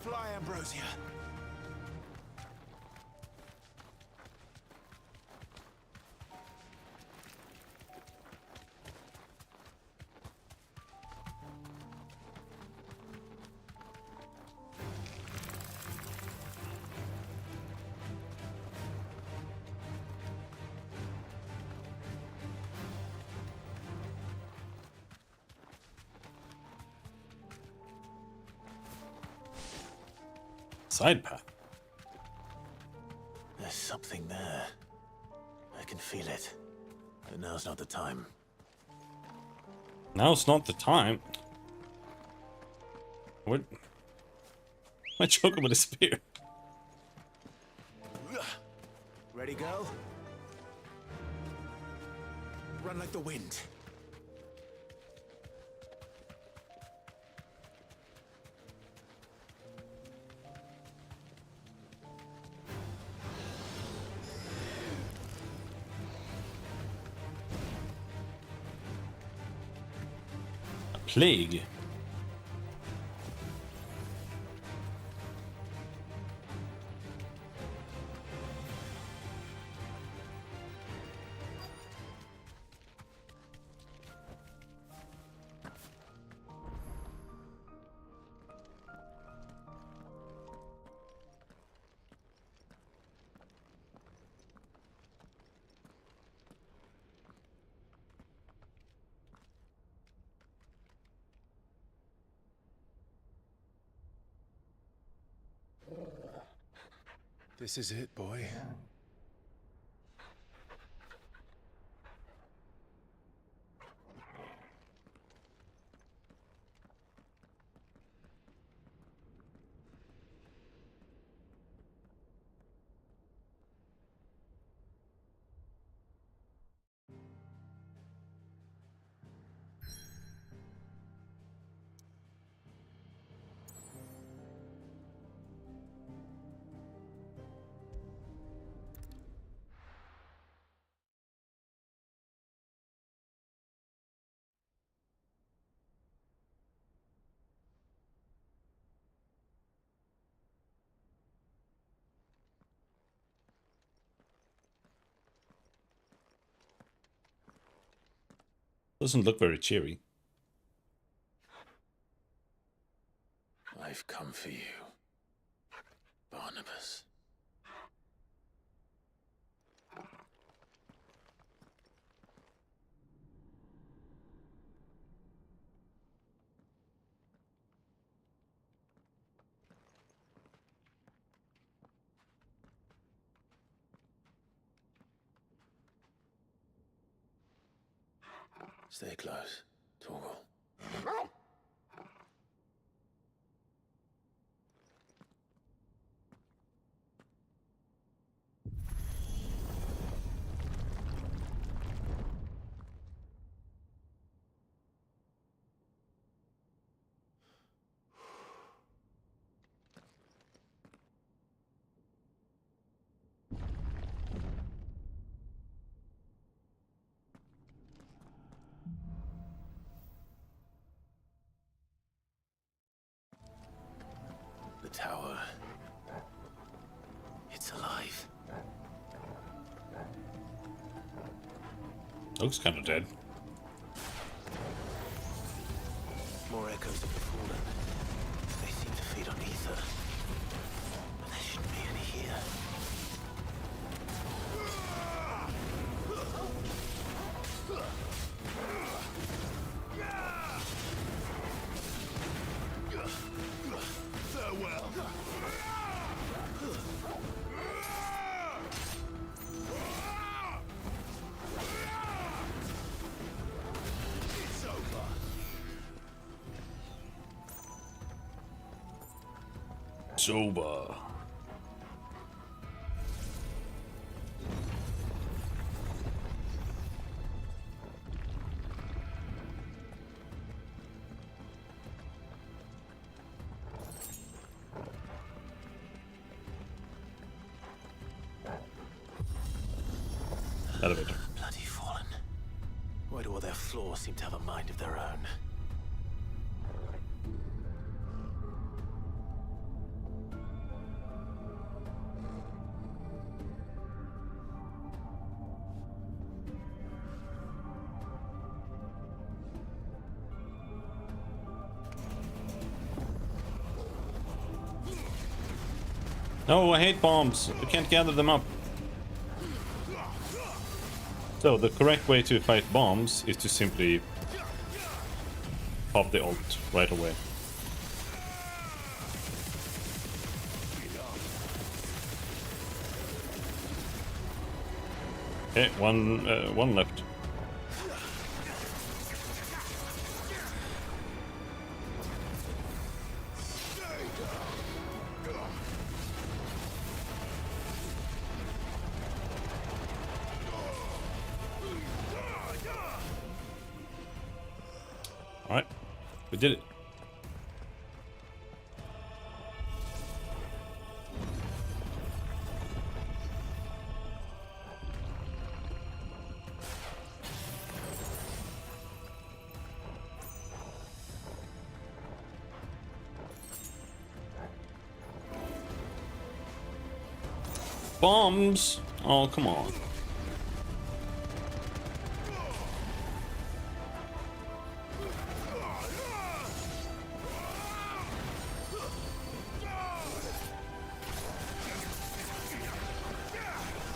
Fly, Ambrosia. Side path. There's something there. I can feel it. But now's not the time. Now's not the time. What? My chocobo disappeared. Ready, go? Run like the wind. Plague. This is it, boy. Doesn't look very cheery. I've come for you, Barnabas. Stay close, Torgal. tower. It's alive. Looks kind of dead. More echoes of the fallen. They seem to feed on ether. But there shouldn't be any here. Farewell. It's over. Sober. Elevator. Bloody fallen. Why do all their flaws seem to have a mind of their own? No, I hate bombs. I can't gather them up. So the correct way to fight bombs is to simply pop the ult right away. Okay, one left. Alright, we did it. Bombs? Oh, come on.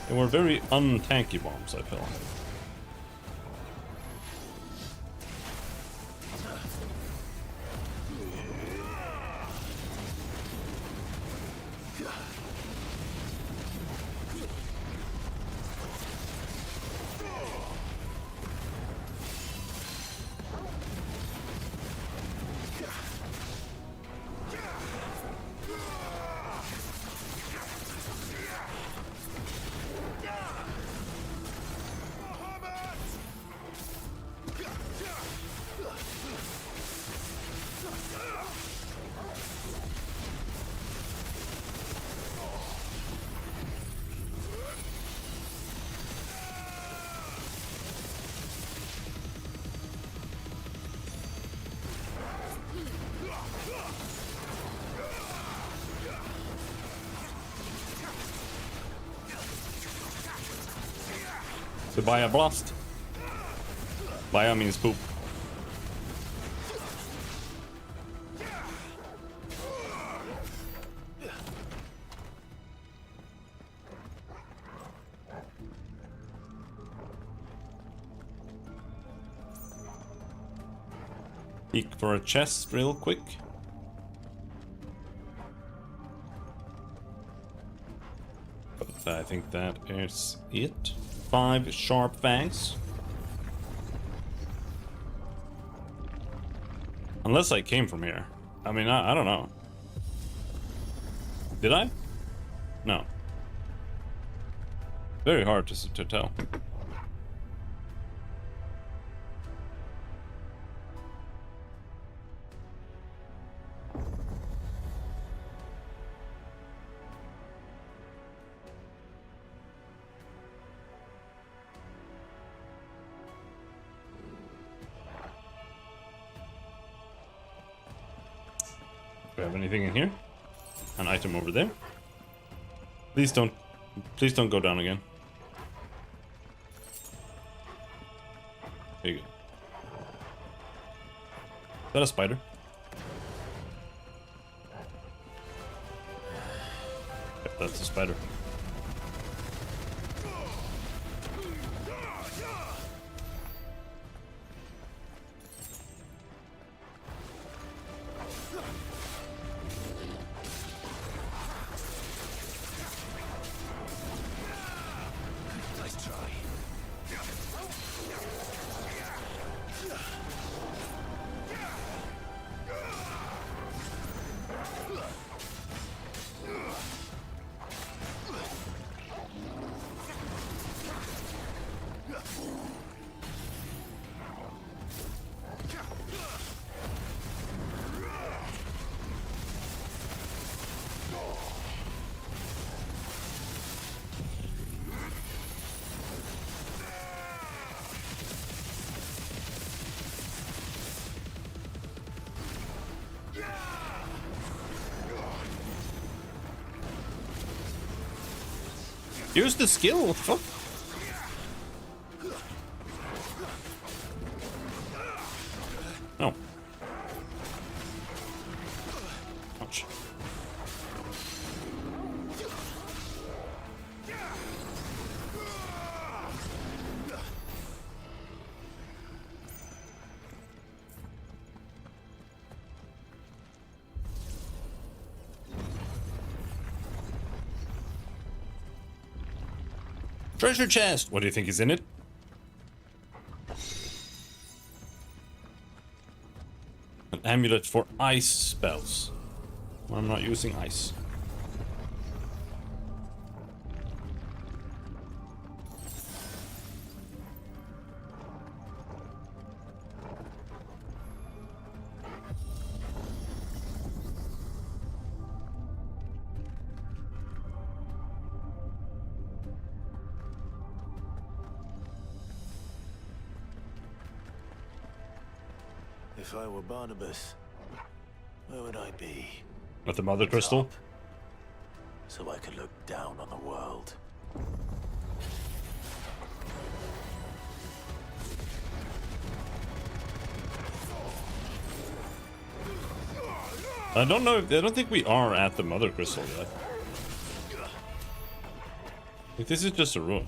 They were very untanky bombs, I feel. So Baya blast. Baya means poop. Peek for a chest real quick. But I think that is it. 5 sharp fangs. Unless I came from here. I mean, I don't know. Did I? No. Very hard to tell. Do we have anything in here? an item over there. Please don't go down again. There you go. Is that a spider? Yep, that's a spider. Use the skill, what the fuck? Oh. Ouch. Treasure chest! What do you think is in it? An amulet for ice spells. Well, I'm not using ice. If I were Barnabas, where would I be? With the mother crystal? So I could look down on the world. I don't know if I don't think we are at the mother crystal yet. Like, this is just a ruin.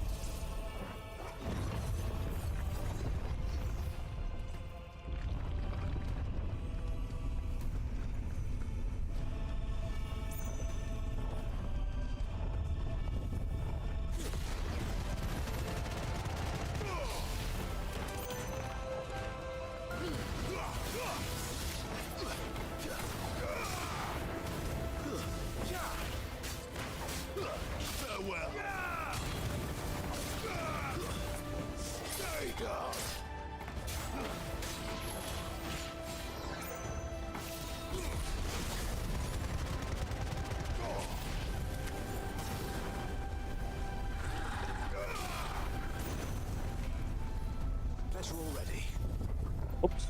Oops.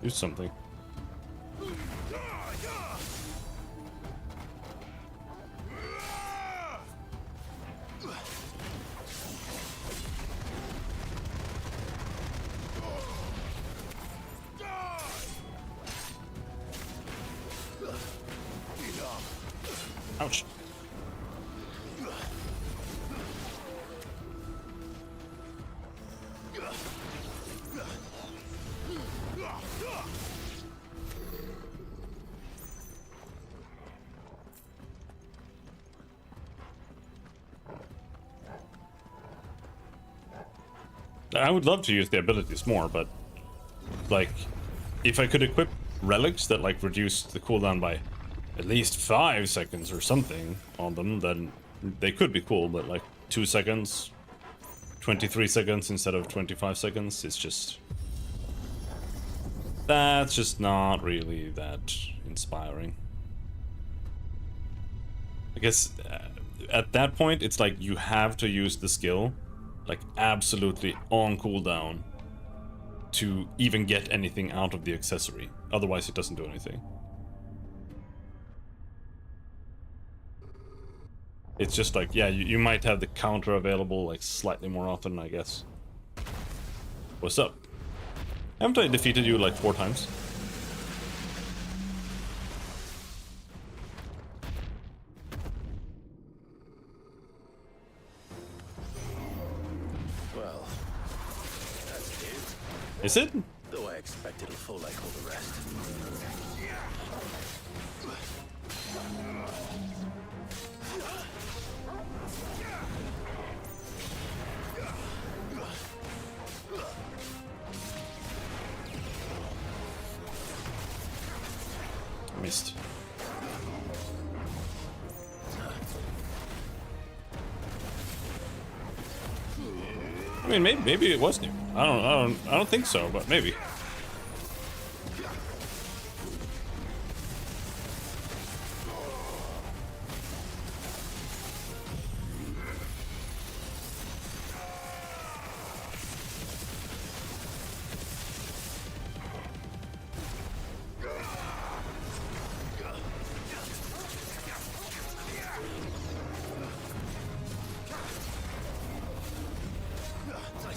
Do something. Ouch. I would love to use the abilities more, but like, if I could equip relics that like reduce the cooldown by at least 5 seconds or something on them, then they could be cool, but like 2 seconds, 23 seconds instead of 25 seconds, it's just... that's just not really that inspiring. I guess at that point, it's like you have to use the skill like absolutely on cooldown to even get anything out of the accessory. Otherwise it doesn't do anything. It's just like, yeah, you might have the counter available like slightly more often, I guess. What's up? Haven't I defeated you like 4 times? Well, that's new. Is it? Though I expect it'll fall like all the rest. Missed. I mean, maybe it was new. I don't think so, but maybe.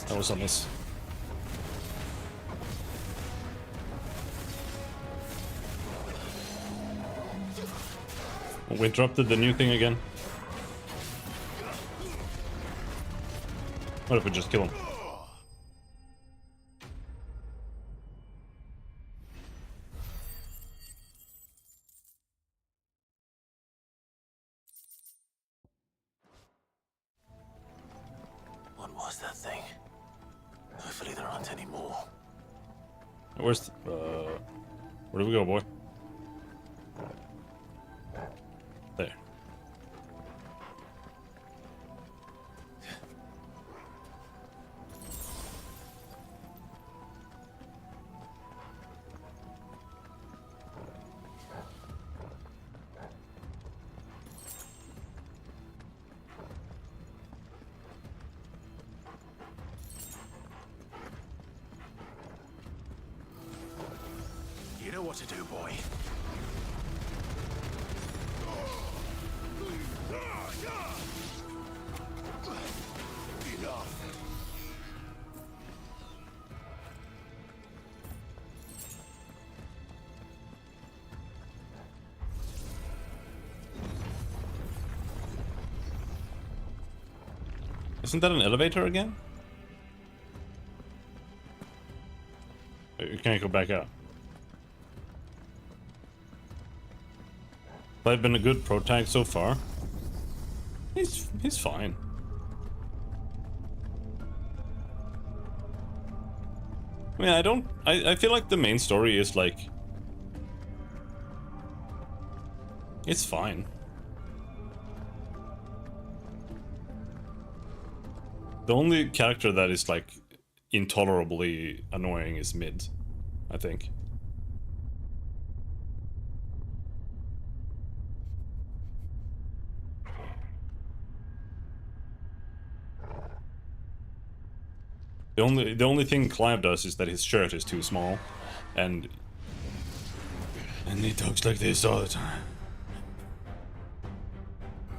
That was a miss. We interrupted the new thing again. What if we just kill him? What was that thing? Hopefully there aren't any more. Where's where do we go, boy? There. You know what to do, boy. Isn't that an elevator again? You can't go back out. I've been a good pro tag so far. He's fine. I mean, I feel like the main story is like, it's fine. The only character that is like intolerably annoying is Mid, I think. The only thing Clive does is that his shirt is too small, and he talks like this all the time.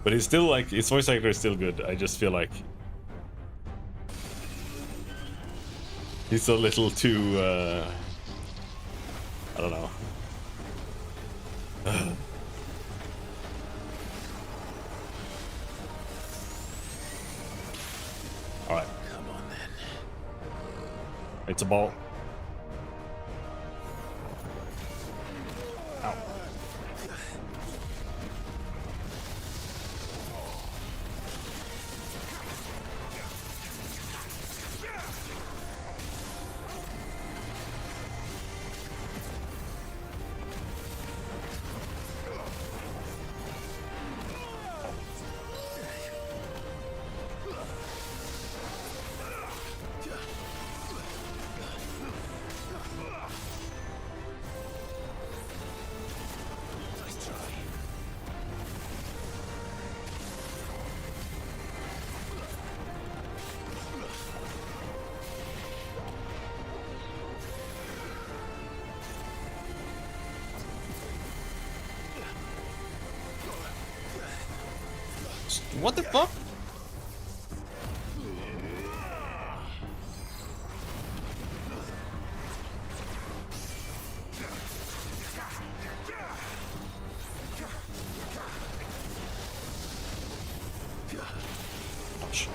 But he's still like, his voice actor is still good. I just feel like he's a little too I don't know. All right. Come on then. It's a ball. Ow. What the fuck? Ouch.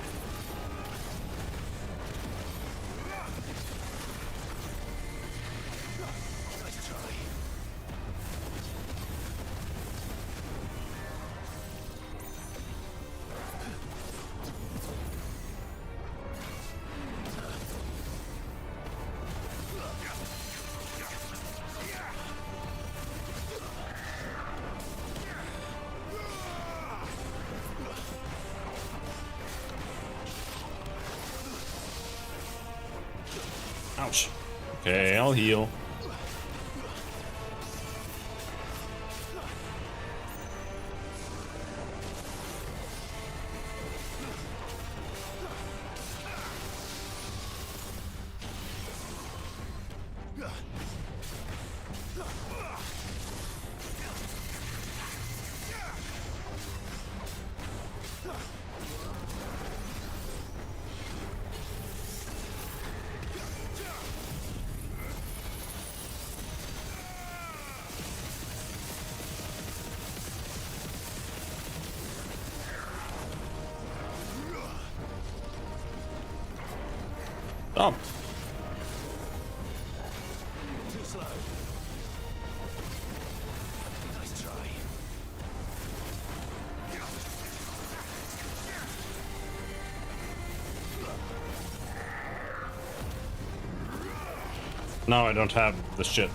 Ouch. Okay, I'll heal. Oh. Too slow. Nice try. Now I don't have the shit.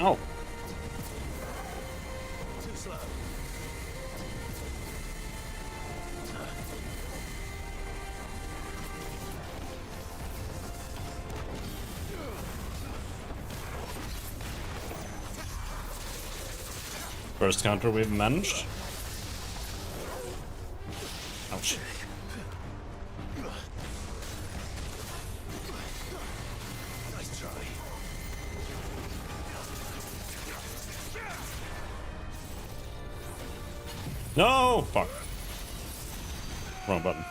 Oh. Too slow. First counter we've managed. Ouch. Nice try. No! Fuck. Wrong button.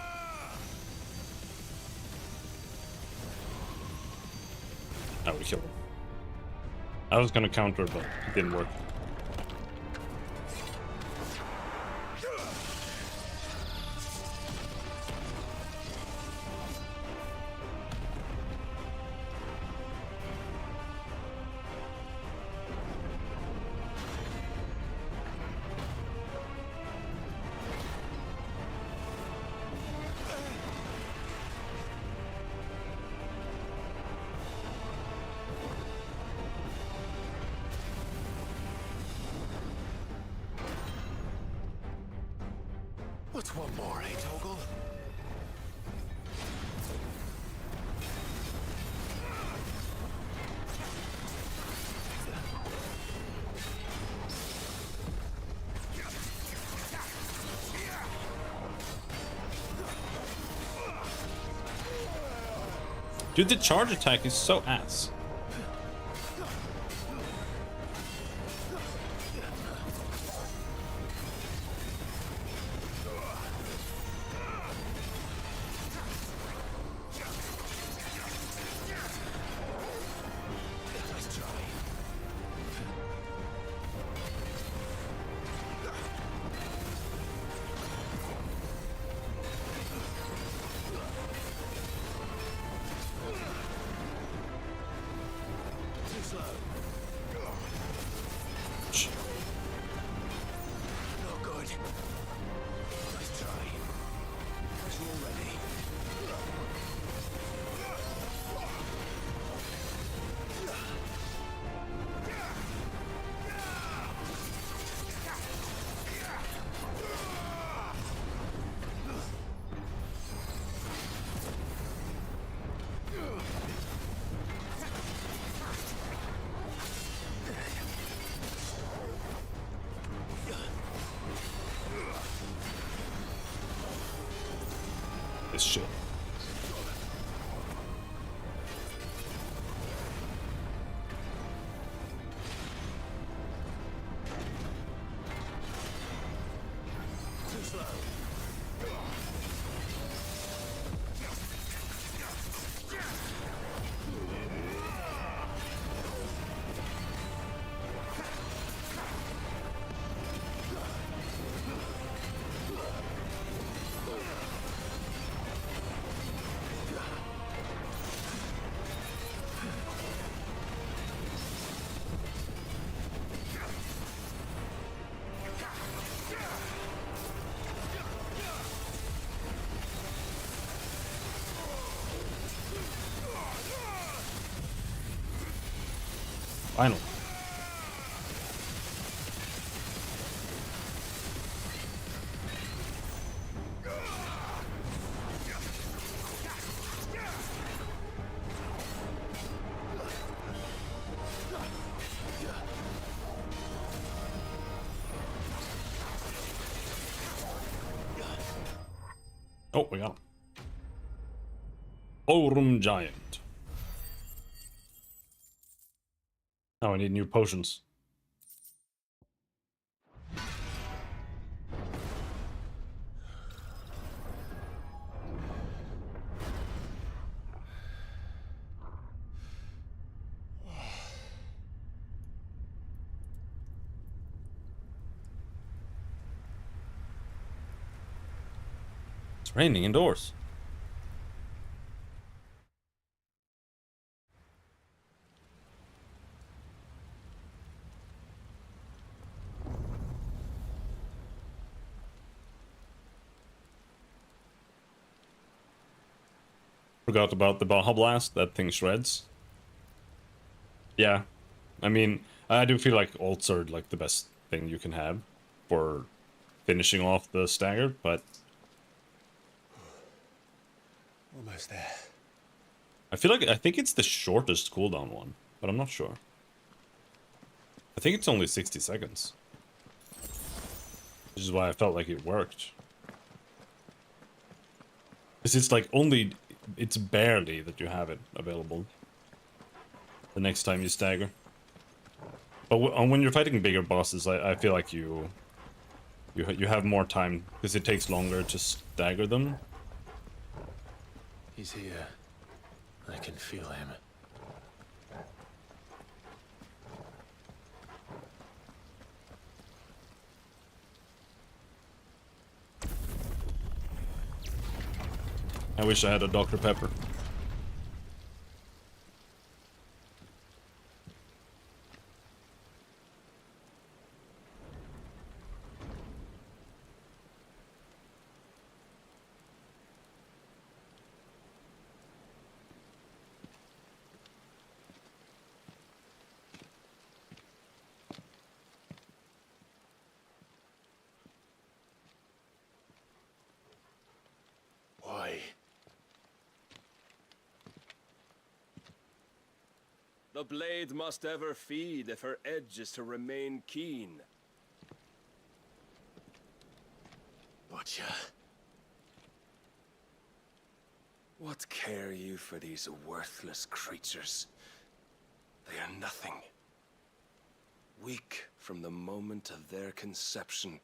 Oh, we killed him. I was gonna counter, but it didn't work. What's one more, eh, Toggle? Dude, the charge attack is so ass. this shit. Too slow. Finally. Oh, we got him. Ballroom Giant. Now I need new potions. It's raining indoors. Forgot about the Baja Blast. That thing shreds. Yeah. I mean, I do feel like ults are like the best thing you can have for finishing off the stagger, but Almost there. I think it's the shortest cooldown one, but I'm not sure. I think it's only 60 seconds. Which is why I felt like it worked. Because it's like it's barely that you have it available the next time you stagger. But when you're fighting bigger bosses, I feel like you have more time because it takes longer to stagger them. He's here. I can feel him. I wish I had a Dr. Pepper. Why? The blade must ever feed if her edge is to remain keen. Butcher. What care you for these worthless creatures? They are nothing. Weak from the moment of their conception,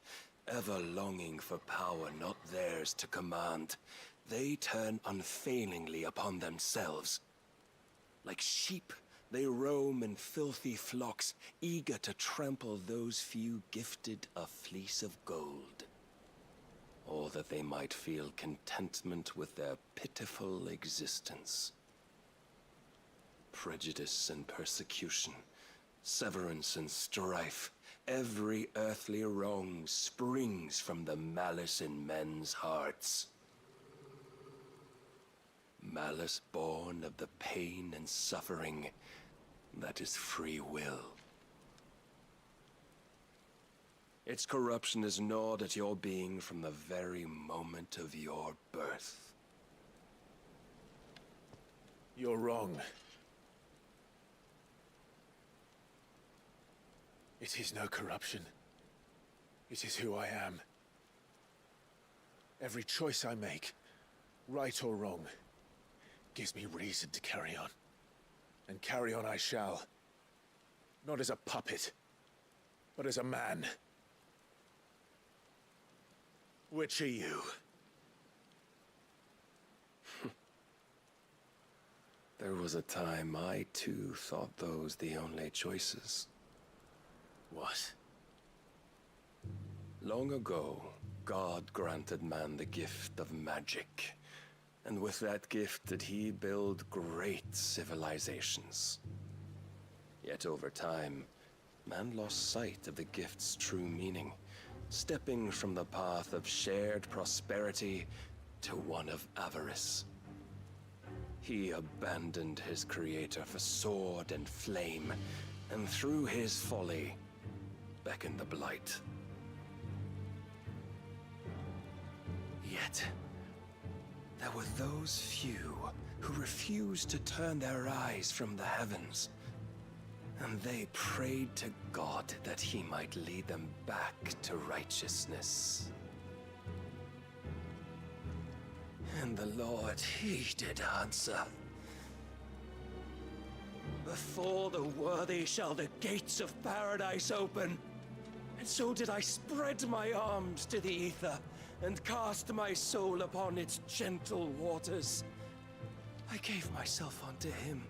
ever longing for power not theirs to command, they turn unfailingly upon themselves. Like sheep, they roam in filthy flocks, eager to trample those few gifted a fleece of gold. Or that they might feel contentment with their pitiful existence. Prejudice and persecution, severance and strife, every earthly wrong springs from the malice in men's hearts. Malice born of the pain and suffering that is free will. Its corruption is gnawed at your being from the very moment of your birth. You're wrong. It is no corruption. It is who I am. Every choice I make, right or wrong, gives me reason to carry on. And carry on I shall. Not as a puppet, but as a man. Which are you? There was a time I too thought those the only choices. What? Long ago, God granted man the gift of magic. And with that gift did he build great civilizations. Yet over time, man lost sight of the gift's true meaning, stepping from the path of shared prosperity to one of avarice. He abandoned his creator for sword and flame, and through his folly, beckoned the blight. Yet, there were those few who refused to turn their eyes from the heavens, and they prayed to God that he might lead them back to righteousness. And the Lord, he did answer. Before the worthy shall the gates of paradise open. And so did I spread my arms to the ether, and cast my soul upon its gentle waters. I gave myself unto him.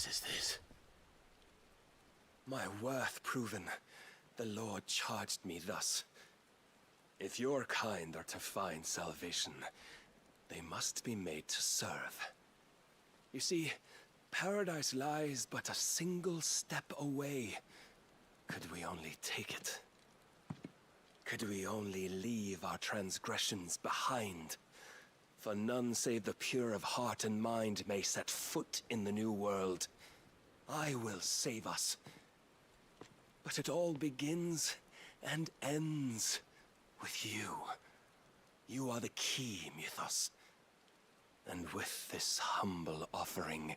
Is this? My worth proven, the Lord charged me thus. If your kind are to find salvation, they must be made to serve. You see, paradise lies but a single step away. Could we only take it? Could we only leave our transgressions behind? For none save the pure of heart and mind may set foot in the new world. I will save us. But it all begins and ends with you. You are the key, Mythos. And with this humble offering,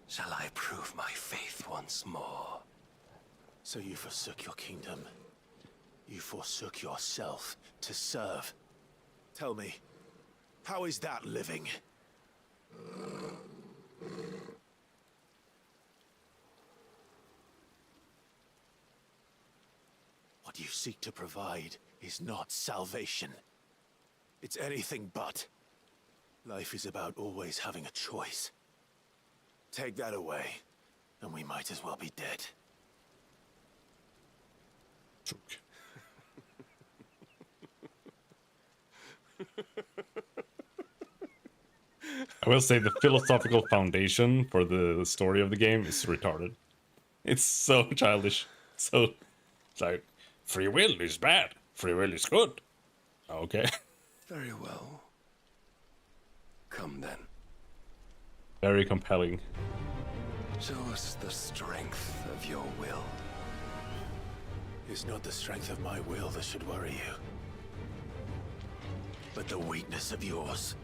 shall I prove my faith once more. So you forsook your kingdom. You forsook yourself to serve. Tell me, how is that living? What you seek to provide is not salvation. It's anything but. Life is about always having a choice. Take that away, and we might as well be dead. I will say the philosophical foundation for the story of the game is retarded. It's so childish. So, it's like, free will is bad. Free will is good. Okay. Very well. Come then. Very compelling. Show us the strength of your will. It's not the strength of my will that should worry you, but the weakness of yours.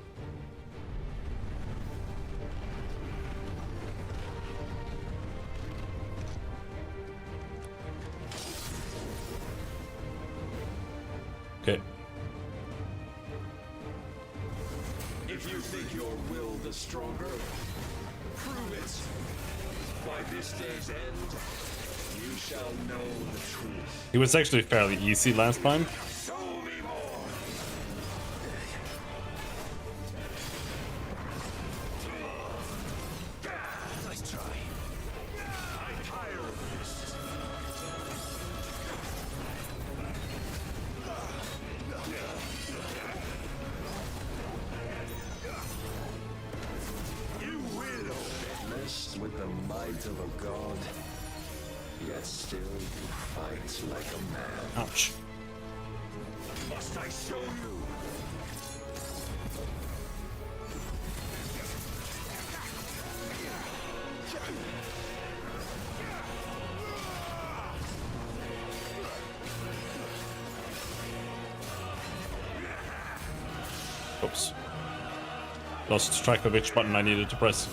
Okay. If you think your will the stronger, prove it. By this day's end, you shall know the truth. It was actually fairly easy last time. Show me more. Nice try. I'm tired of this. You will mess with the might of a god, yet still you fight like a man. Ouch. Must I show you? Oops. Lost track of which button I needed to press.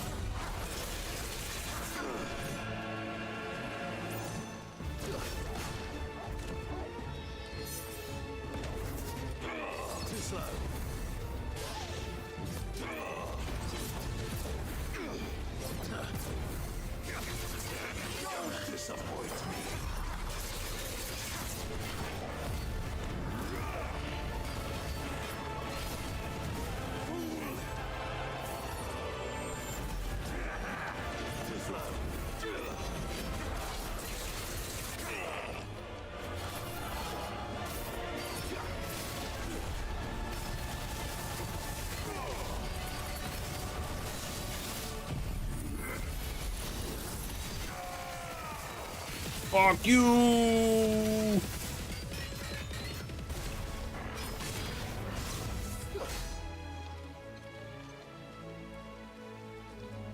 Fuck you!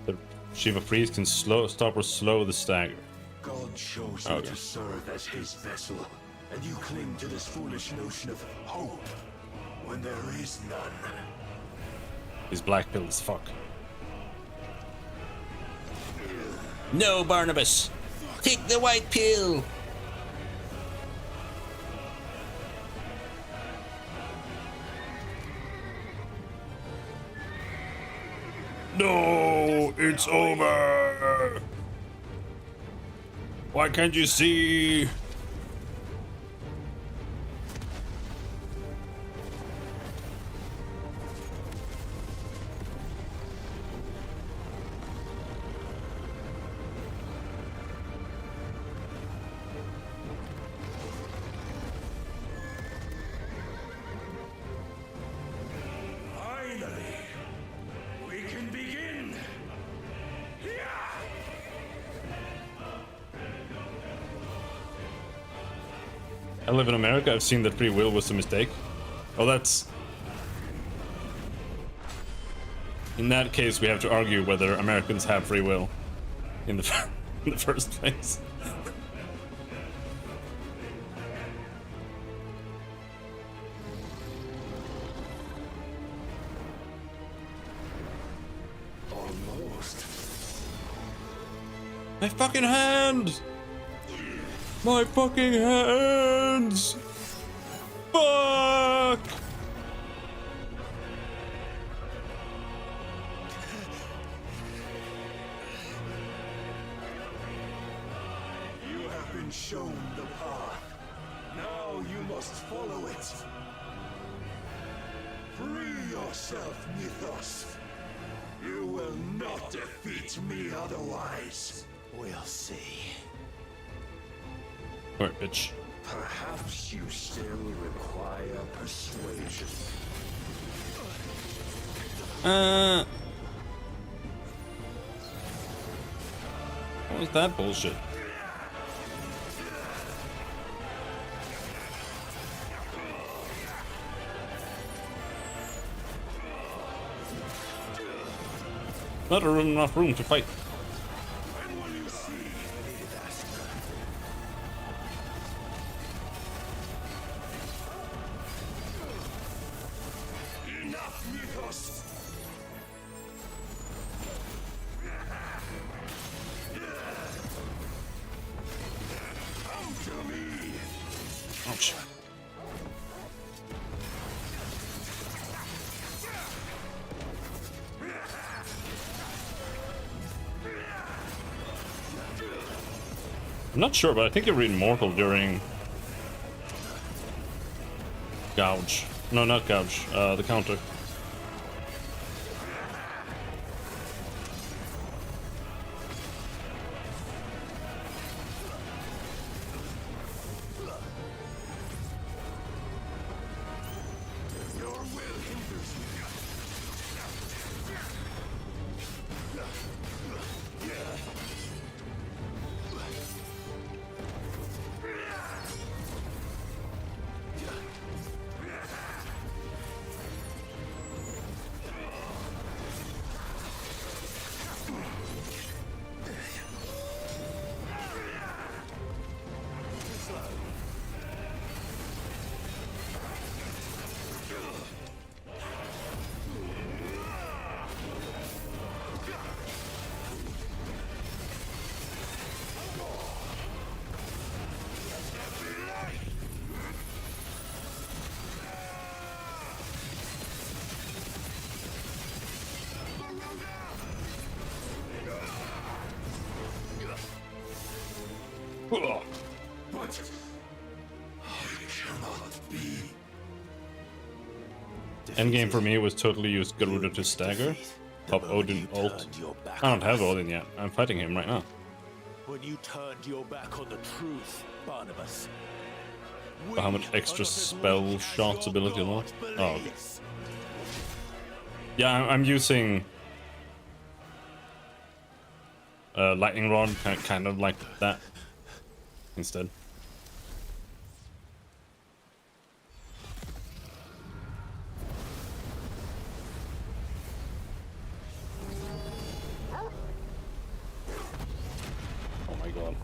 The Shiva Priest can stop or slow the stagger. God chose you to serve as his vessel, and you cling to this foolish notion of hope when there is none. He's black pilled as fuck. No, Barnabas! Take the white pill! No, it's over! Why can't you see? Finally, we can begin. I live in America, I've seen that free will was a mistake. Oh, that's... In that case, we have to argue whether Americans have free will in the, in the first place. Almost. My fucking hand! My fucking hands! Fuck! You have been shown the path. Now you must follow it. Free yourself, Mythos. You will not defeat me otherwise. We'll see. Alright, bitch. Perhaps you still require persuasion. What was that bullshit? Not enough room to fight. Enough, Mythos! Come to me! Ouch. I'm not sure, but I think you were immortal during Gouge. No, not Gouge. The counter. Your will hinders me. Endgame for me was totally use Garuda to stagger. Pop Odin ult. I don't have Odin yet. I'm fighting him right now. When you turned your back on the truth, Barnabas. How much extra spell shots ability and all? Oh, okay. Yeah, I'm using lightning rod, kind of like that instead. Oh my god.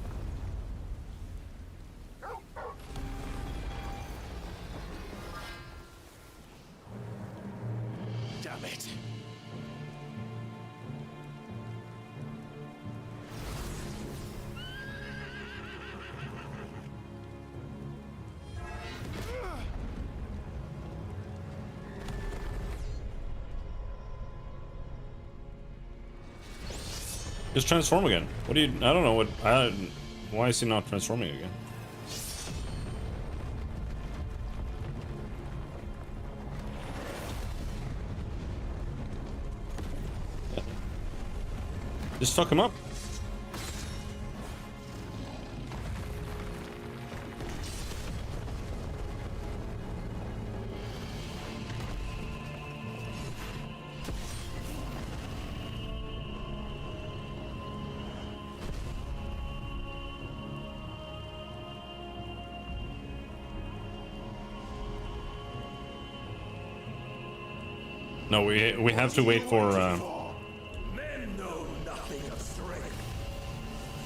Damn it. Just transform again. What do you? I don't know what. Why is he not transforming again? Just fuck him up. No, we have to wait for.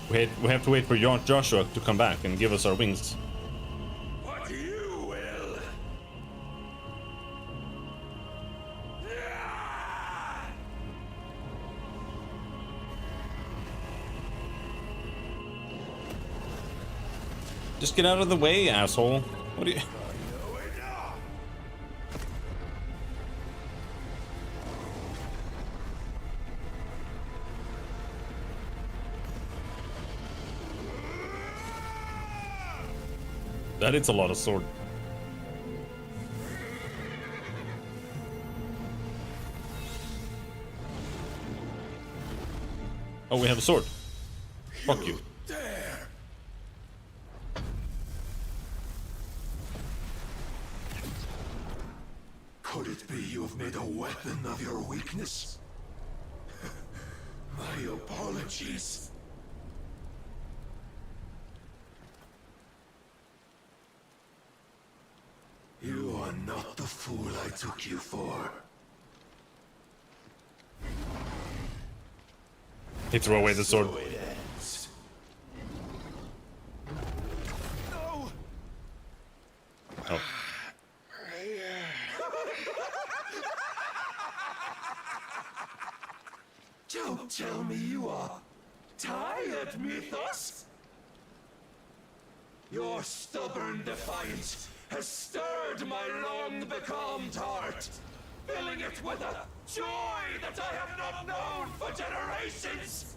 We have to wait for Joshua to come back and give us our wings. What you will. Just get out of the way, asshole. What do you? That is a lot of sword. Oh, we have a sword. Fuck you. There. Could it be you have made a weapon of your weakness? My apologies. You are not the fool I took you for. He threw away the sword. So it ends. No. Oh. Don't tell me you are tired, Mythos. Your stubborn defiance has stirred my long-becalmed heart, filling it with a joy that I have not known for generations.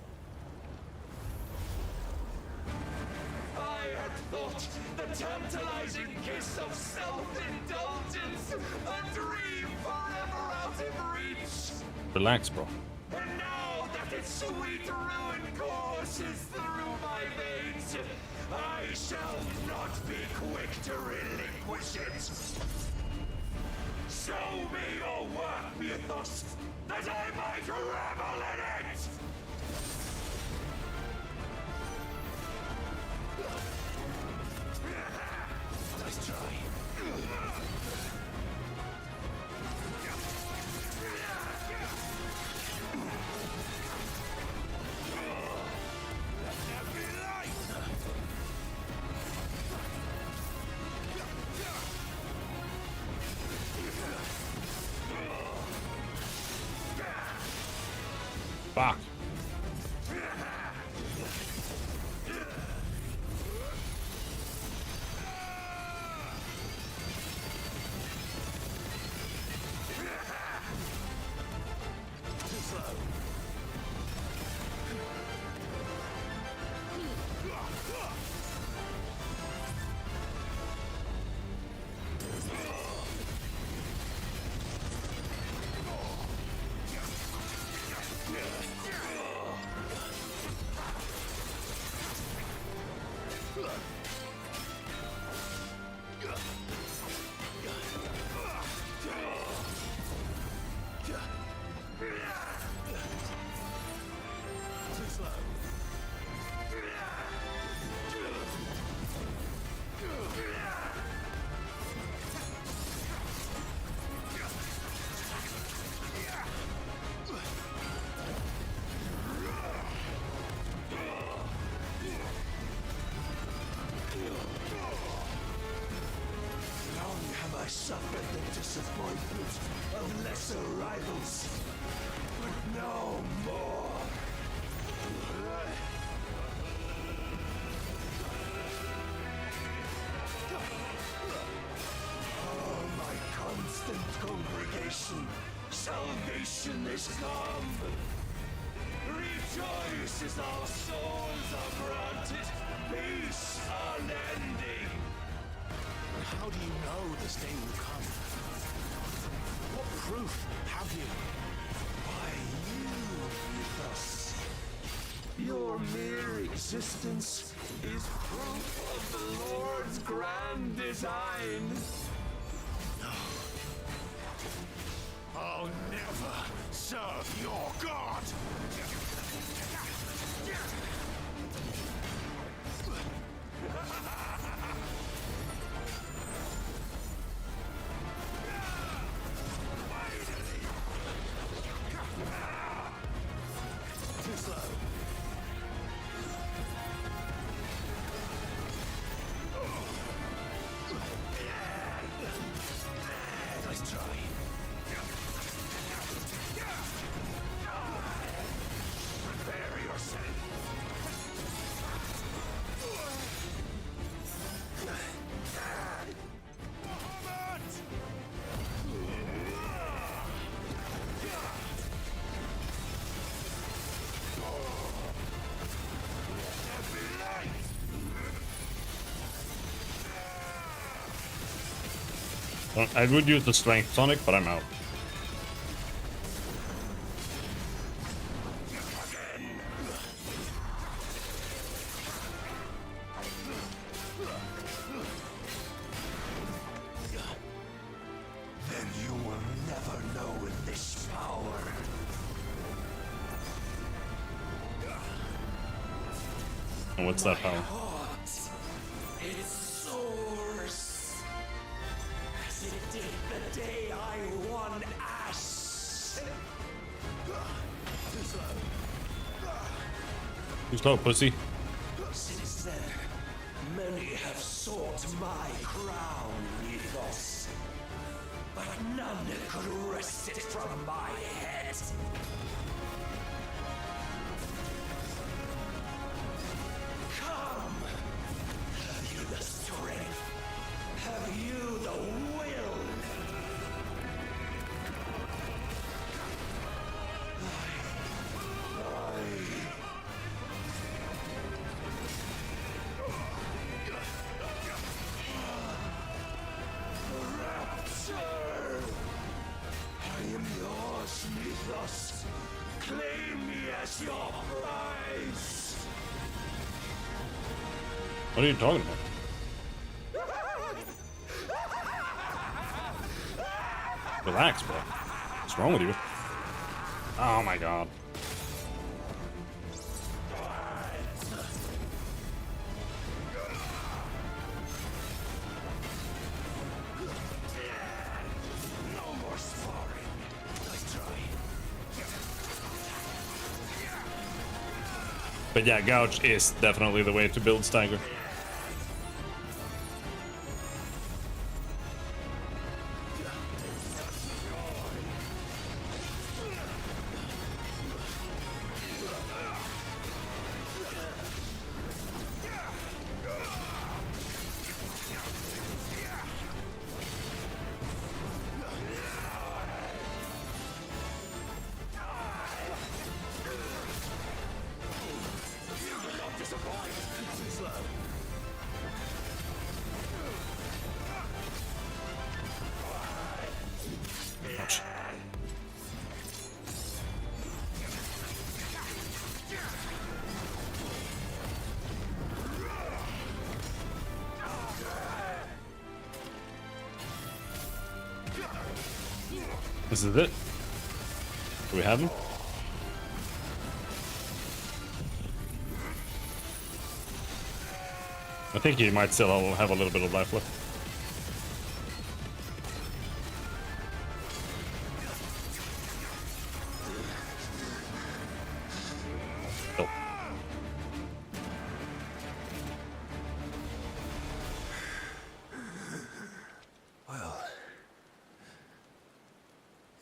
I had thought the tantalizing kiss of self-indulgence a dream forever out of reach. Relax, bro. And now that its sweet ruin courses through my veins, I shall not be quick to relinquish it. Show me your work, Mythos, that I might revel in it! Nice try. Fuck. disappointment of lesser rivals, but no more. Oh, my constant congregation, salvation is come. Rejoice as our souls are granted peace unending. But how do you know this day will come? What proof have you? Why, you with us. Your mere existence is proof of the Lord's grand design. I'll never serve your god! Too slow. Nice try. Prepare yourself. Well, I would use the strength tonic, but I'm out. Then you will never know this power. And what's that power? It soars as it did the day I won Ash. Too slow. Too slow, pussy. Since then, many have sought my crown, Mythos, but none could wrest it from my head. Come! Have you the strength? Have you the will? Rapture! I am yours, Mythos. Claim me as your prize. What are you talking about? Relax, bro. What's wrong with you? Oh my god. No more sparring. Nice try. But yeah, Gouge is definitely the way to build Stagger. This is it. Do we have him? I think he might still have a little bit of life left. Oh. Well,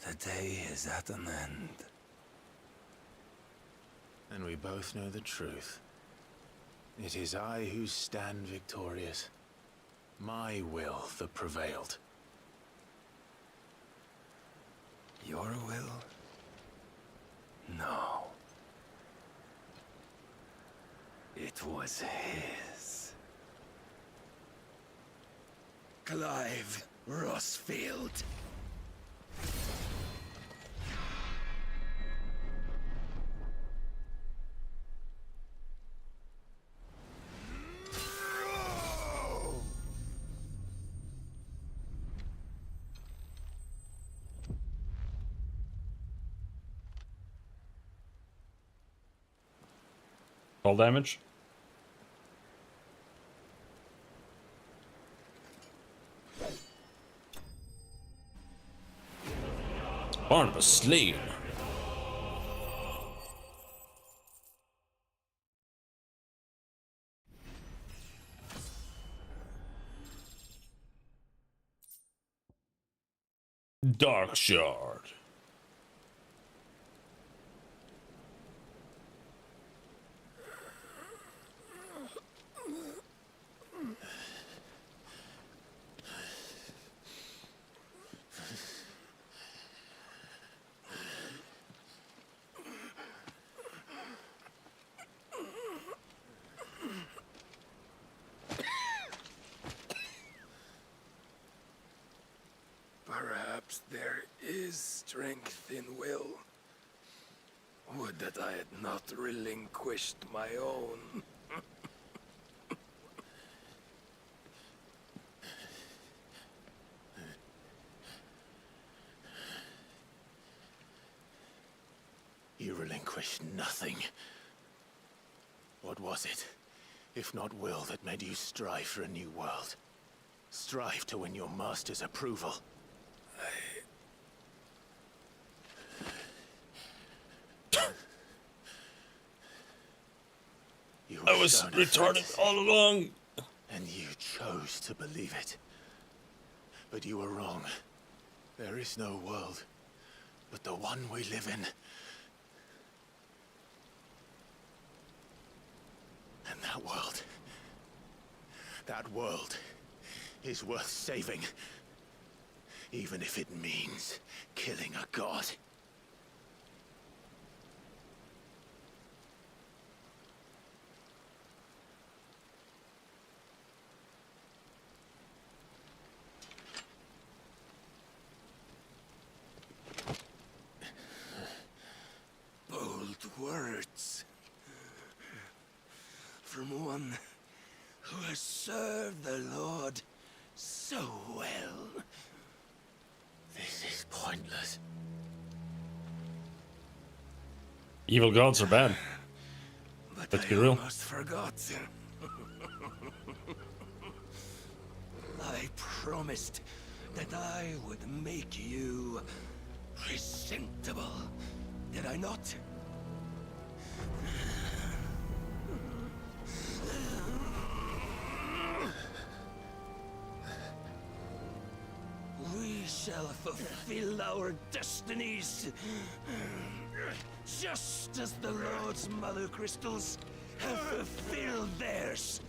The day is at an end. And we both know the truth. It is I who stand victorious. My will that prevailed. Your will? No. It was his. Clive Rossfield. Fall damage. Barnabas slain. Dark Shard. Perhaps there is strength in will. Would that I had not relinquished my own. You relinquished nothing. What was it, if not will, that made you strive for a new world? Strive to win your master's approval? I was retarded all along. And you chose to believe it. But you were wrong. There is no world but the one we live in. And that world is worth saving. Even if it means killing a god. Bold words. From one who has served the Lord so well. This is pointless. Evil gods are bad. Let's be real. Almost forgot. I promised that I would make you presentable. Did I not? We shall fulfill our destinies, just as the Lord's Mother Crystals have fulfilled theirs.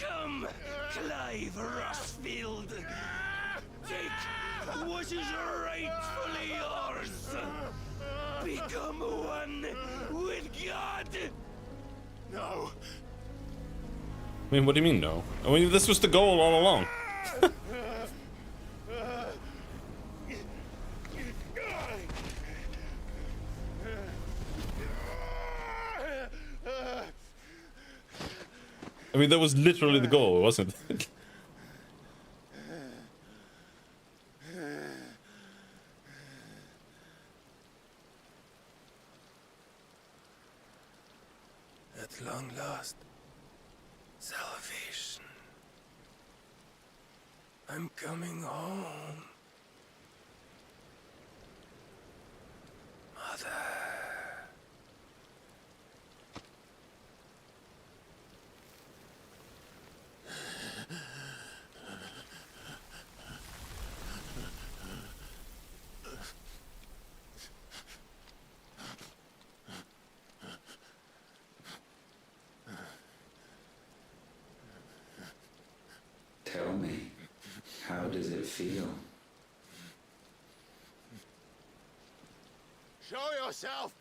Come, Clive Rossfield. Take what is rightfully yours. Become one with God. No. I mean, what do you mean, no? I mean, this was the goal all along. I mean, that was literally the goal, wasn't it? At long last, salvation. I'm coming home. Mother. it feel? Show yourself!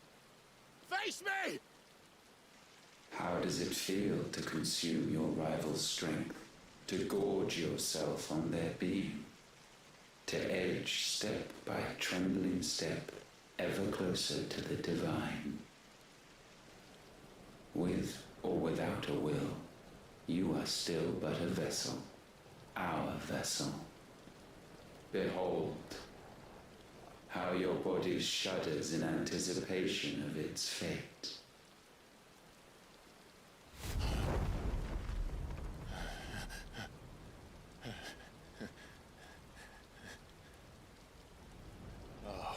Face me! How does it feel to consume your rival's strength, to gorge yourself on their beam, to edge step by trembling step ever closer to the divine? With or without a will, you are still but a vessel, our vessel. Behold, how your body shudders in anticipation of its fate. Oh,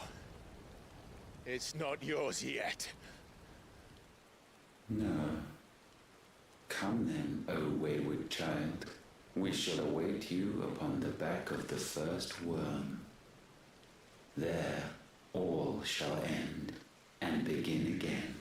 it's not yours yet. No. Come then, O wayward child. We shall await you upon the back of the first worm. There all shall end and begin again.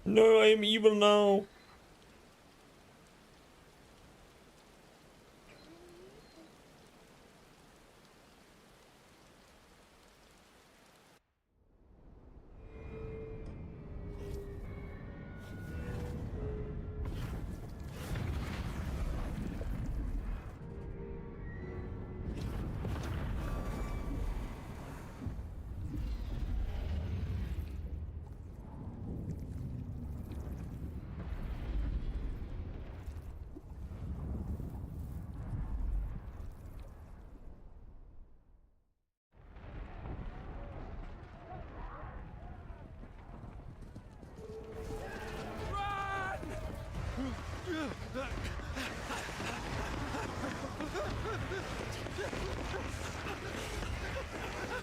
No, I am evil now.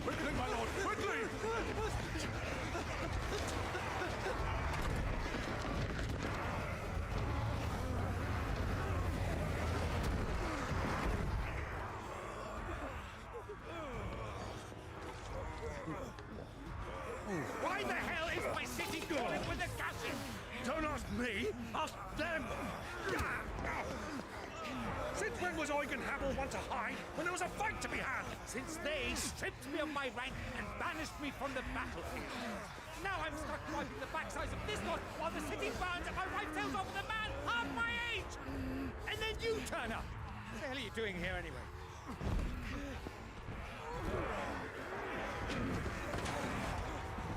Quickly, my lord, quickly! Why the hell is my city going with a castle? Don't ask me, ask them! Since when was Eugen Habel want to hide when there was a fight to be had? Since they stripped me of my rank and banished me from the battlefield. Now I'm stuck wiping the backsides of this lot while the city burns and my wife tells off with a man half my age! And then you turn up! What the hell are you doing here anyway?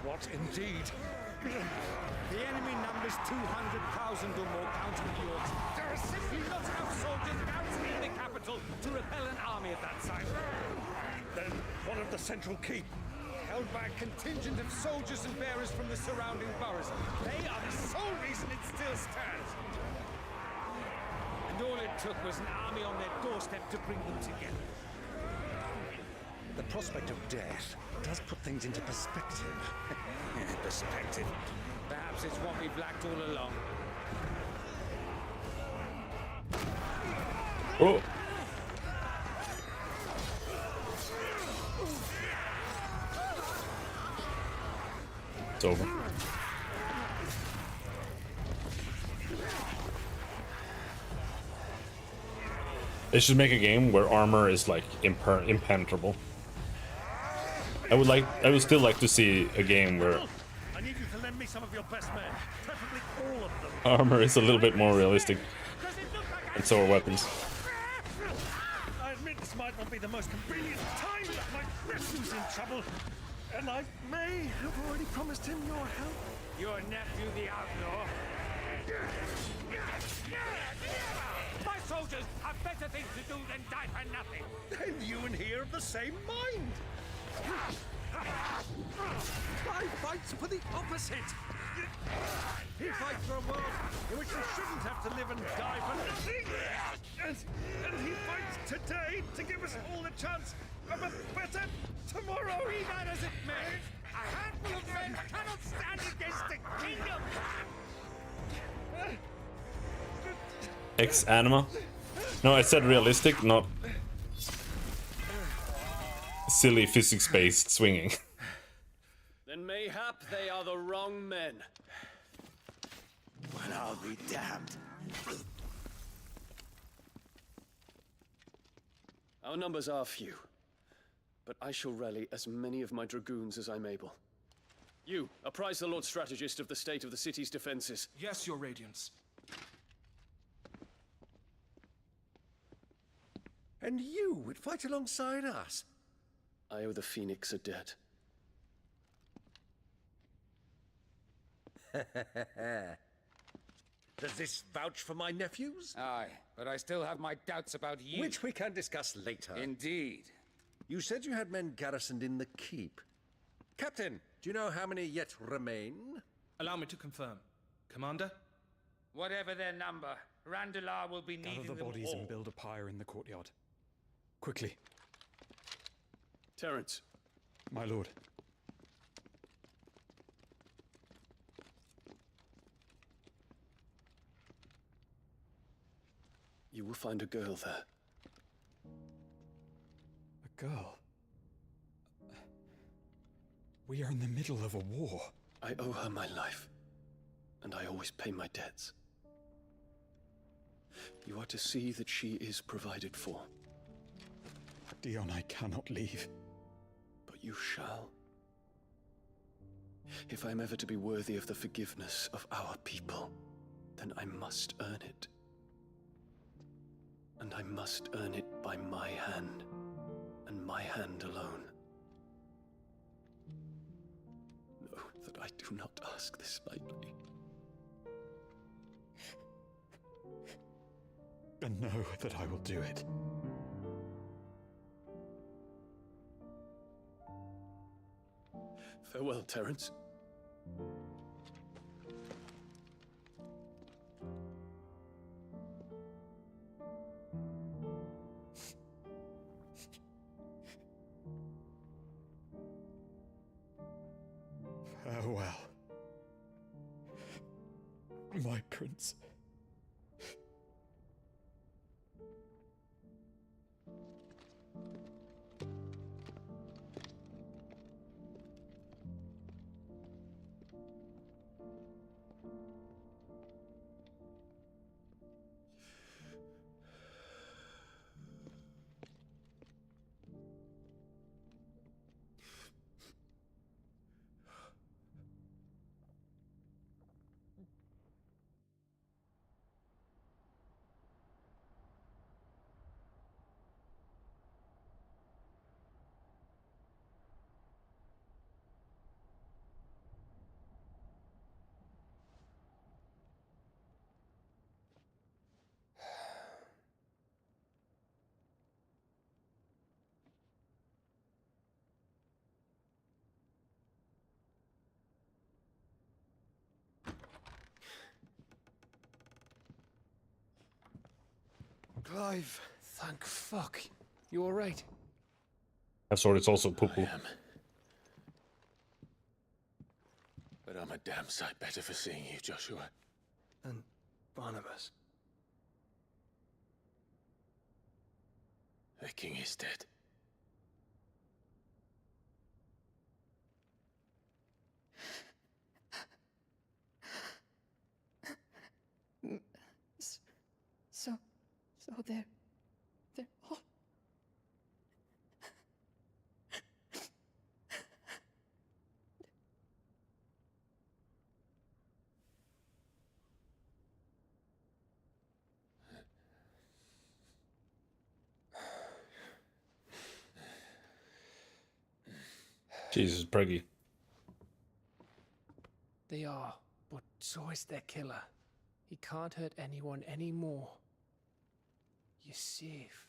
What indeed? The enemy numbers 200,000 or more, counting the Yorks. There are simply not enough soldiers garrisoning the capital to repel an army of that size. Then what of the central keep? Held by a contingent of soldiers and bearers from the surrounding boroughs. They are the sole reason it still stands. And all it took was an army on their doorstep to bring them together. The prospect of death does put things into perspective. Perspective. Perhaps it's what we've lacked all along. Oh. It's over. They should make a game where armor is like impenetrable. I would still like to see a game where I need you to lend me some of your best men, preferably all of them. armor is a little bit more realistic, and so are weapons. I admit this might not be the most convenient time, but my nephew's in trouble, and I may have already promised him your help. Your nephew, the outlaw? My soldiers have better things to do than die for nothing. Then you and he are of the same mind. I fight for the opposite. He fights for a world in which they shouldn't have to live and die for nothing. And he fights today to give us all a chance of a better tomorrow. Be that as it may, a handful of men cannot stand against the kingdom. Ex anima? No, I said realistic, not silly physics-based swinging. Then mayhap they are the wrong men. Well, I'll be damned. Our numbers are few, but I shall rally as many of my dragoons as I'm able. You, apprise the Lord Strategist of the state of the city's defenses. Yes, Your Radiance. And you would fight alongside us? I owe the Phoenix a debt. Does this vouch for my nephews? Aye, but I still have my doubts about you. Which we can discuss later. Indeed. You said you had men garrisoned in the keep. Captain, do you know how many yet remain? Allow me to confirm. Commander? Whatever their number, Randalar will be needing Gather the them bodies all. and build a pyre in the courtyard. Quickly. Terence. My lord. You will find a girl there. A girl? We are in the middle of a war. I owe her my life, and I always pay my debts. You are to see that she is provided for. Dion, I cannot leave. But you shall. If I am ever to be worthy of the forgiveness of our people, then I must earn it. And I must earn it by my hand, and my hand alone. Know that I do not ask this lightly. And know that I will do it. Farewell, Terence. Farewell, my prince. Clive, thank fuck. You alright? That sword is also poo-poo. I am. But I'm a damn sight better for seeing you, Joshua. And Barnabas. The king is dead. So they're all... Jesus, Preggy. They are, but so is their killer. He can't hurt anyone anymore. You're safe.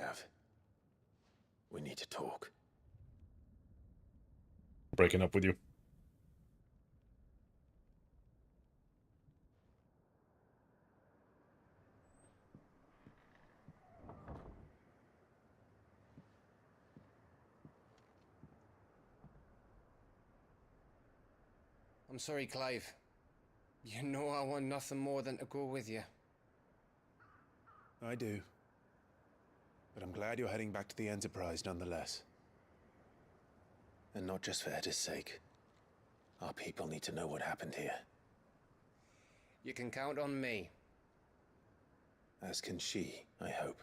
Gav. We need to talk. Breaking up with you. I'm sorry, Clive. You know I want nothing more than to go with you. I do. But I'm glad you're heading back to the Enterprise nonetheless. And not just for Edda's sake. Our people need to know what happened here. You can count on me. As can she, I hope.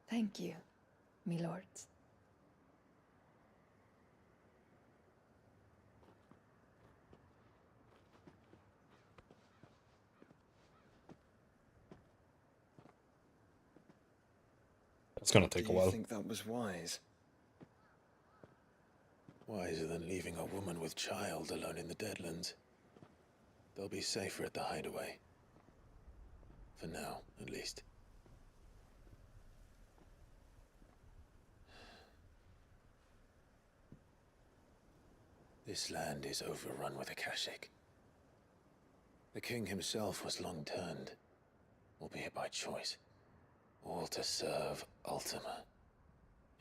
Thank you, me lords. It's gonna take a while. Do you think that was wise? Wiser than leaving a woman with child alone in the Deadlands. They'll be safer at the hideaway. For now, at least. This land is overrun with Akashic. The king himself was long turned, albeit by choice, all to serve Ultima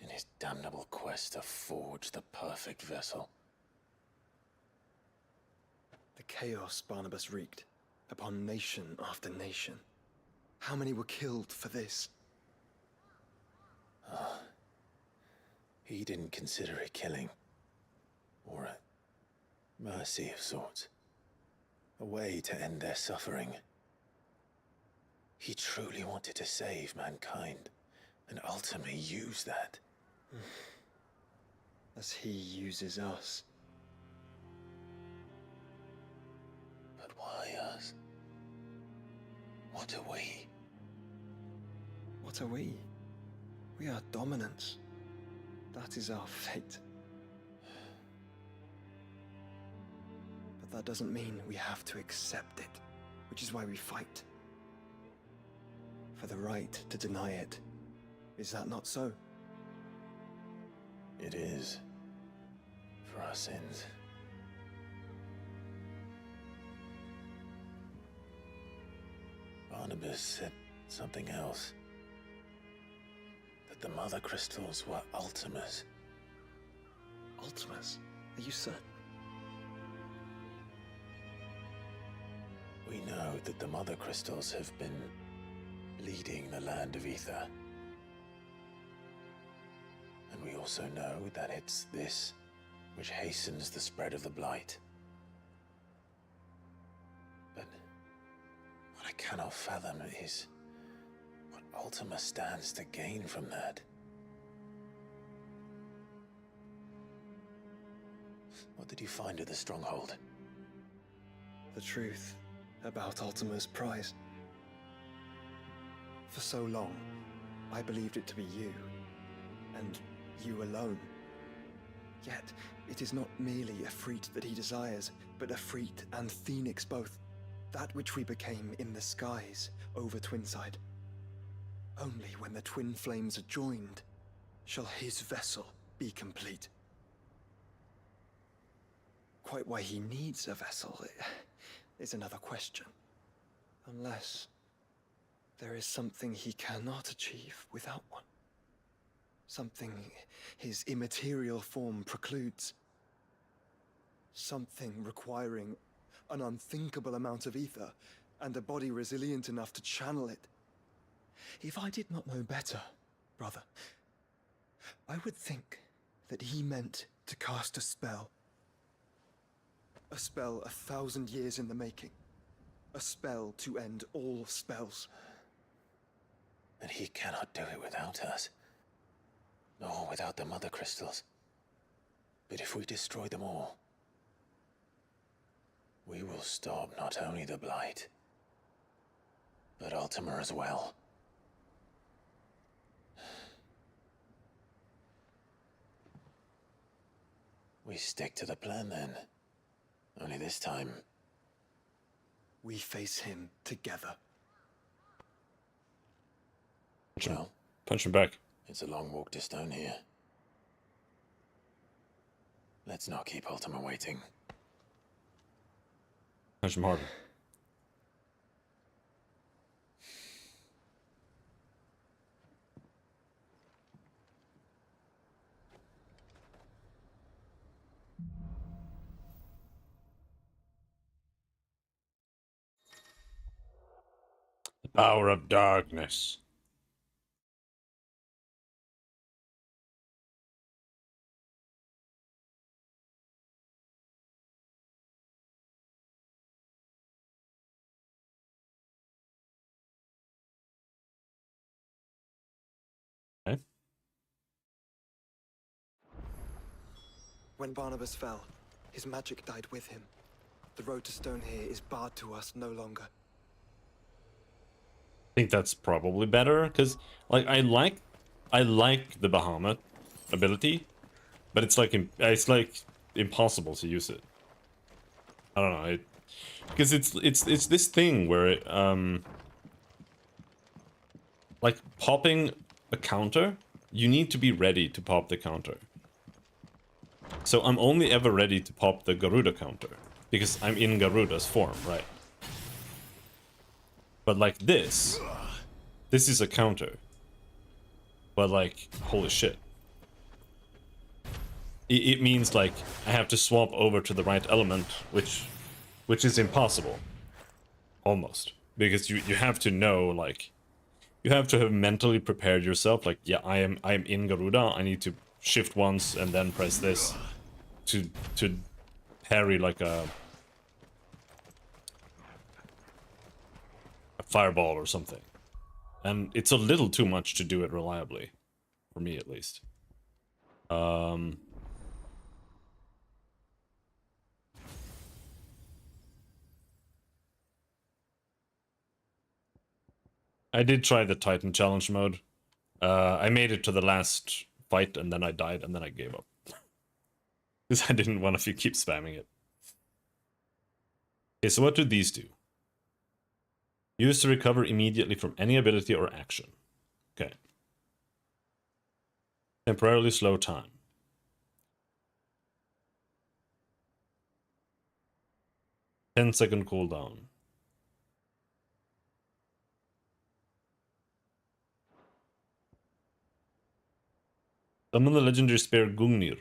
in his damnable quest to forge the perfect vessel. The chaos Barnabas wreaked upon nation after nation. How many were killed for this? He didn't consider it killing. Or a mercy of sorts. A way to end their suffering. He truly wanted to save mankind, and ultimately used that. As he uses us. But why us? What are we? What are we? We are dominance. That is our fate. But that doesn't mean we have to accept it, which is why we fight. For the right to deny it. Is that not so? It is. For our sins. Barnabas said something else. That the Mother Crystals were Ultimas. Ultimas? Are you certain? We know that the Mother Crystals have been leading the land of Ether. And we also know that it's this which hastens the spread of the Blight. But what I cannot fathom is what Ultima stands to gain from that. What did you find at the Stronghold? The truth about Ultima's prize. For so long, I believed it to be you, and you alone. Yet, it is not merely a Freet that he desires, but a Freet and Phoenix both. That which we became in the skies over Twinside. Only when the twin flames are joined, shall his vessel be complete. Quite why he needs a vessel is another question. Unless there is something he cannot achieve without one. Something his immaterial form precludes. Something requiring an unthinkable amount of ether and a body resilient enough to channel it. If I did not know better, brother, I would think that he meant to cast a spell. A spell 1,000 years in the making. A spell to end all spells. And he cannot do it without us. Nor without the Mother Crystals. But if we destroy them all, we will stop not only the Blight, but Ultima as well. We stick to the plan then. Only this time, we face him together. Well, punch him back. It's a long walk to Stone here. Let's not keep Ultima waiting. Punch him harder. The power of darkness. Okay. When Barnabas fell, his magic died with him. The road to Stone here is barred to us no longer. I think that's probably better, because like I like the Bahamut ability, but it's like impossible to use it. I don't know, because it's this thing where it, like popping a counter, you need to be ready to pop the counter. So I'm only ever ready to pop the Garuda counter because I'm in Garuda's form, right? But like this is a counter. But like, holy shit. It means like I have to swap over to the right element, which is impossible. Almost. Because you have to know, like, you have to have mentally prepared yourself, like, yeah, I am in Garuda, I need to shift once and then press this to parry like a fireball or something. And it's a little too much to do it reliably. For me, at least. I did try the Titan challenge mode. I made it to the last fight and then I died and then I gave up. Because I didn't want to keep spamming it. Okay, so what do these do? Use to recover immediately from any ability or action. Okay. Temporarily slow time. Ten-second cooldown. Summon the legendary spear Gungnir.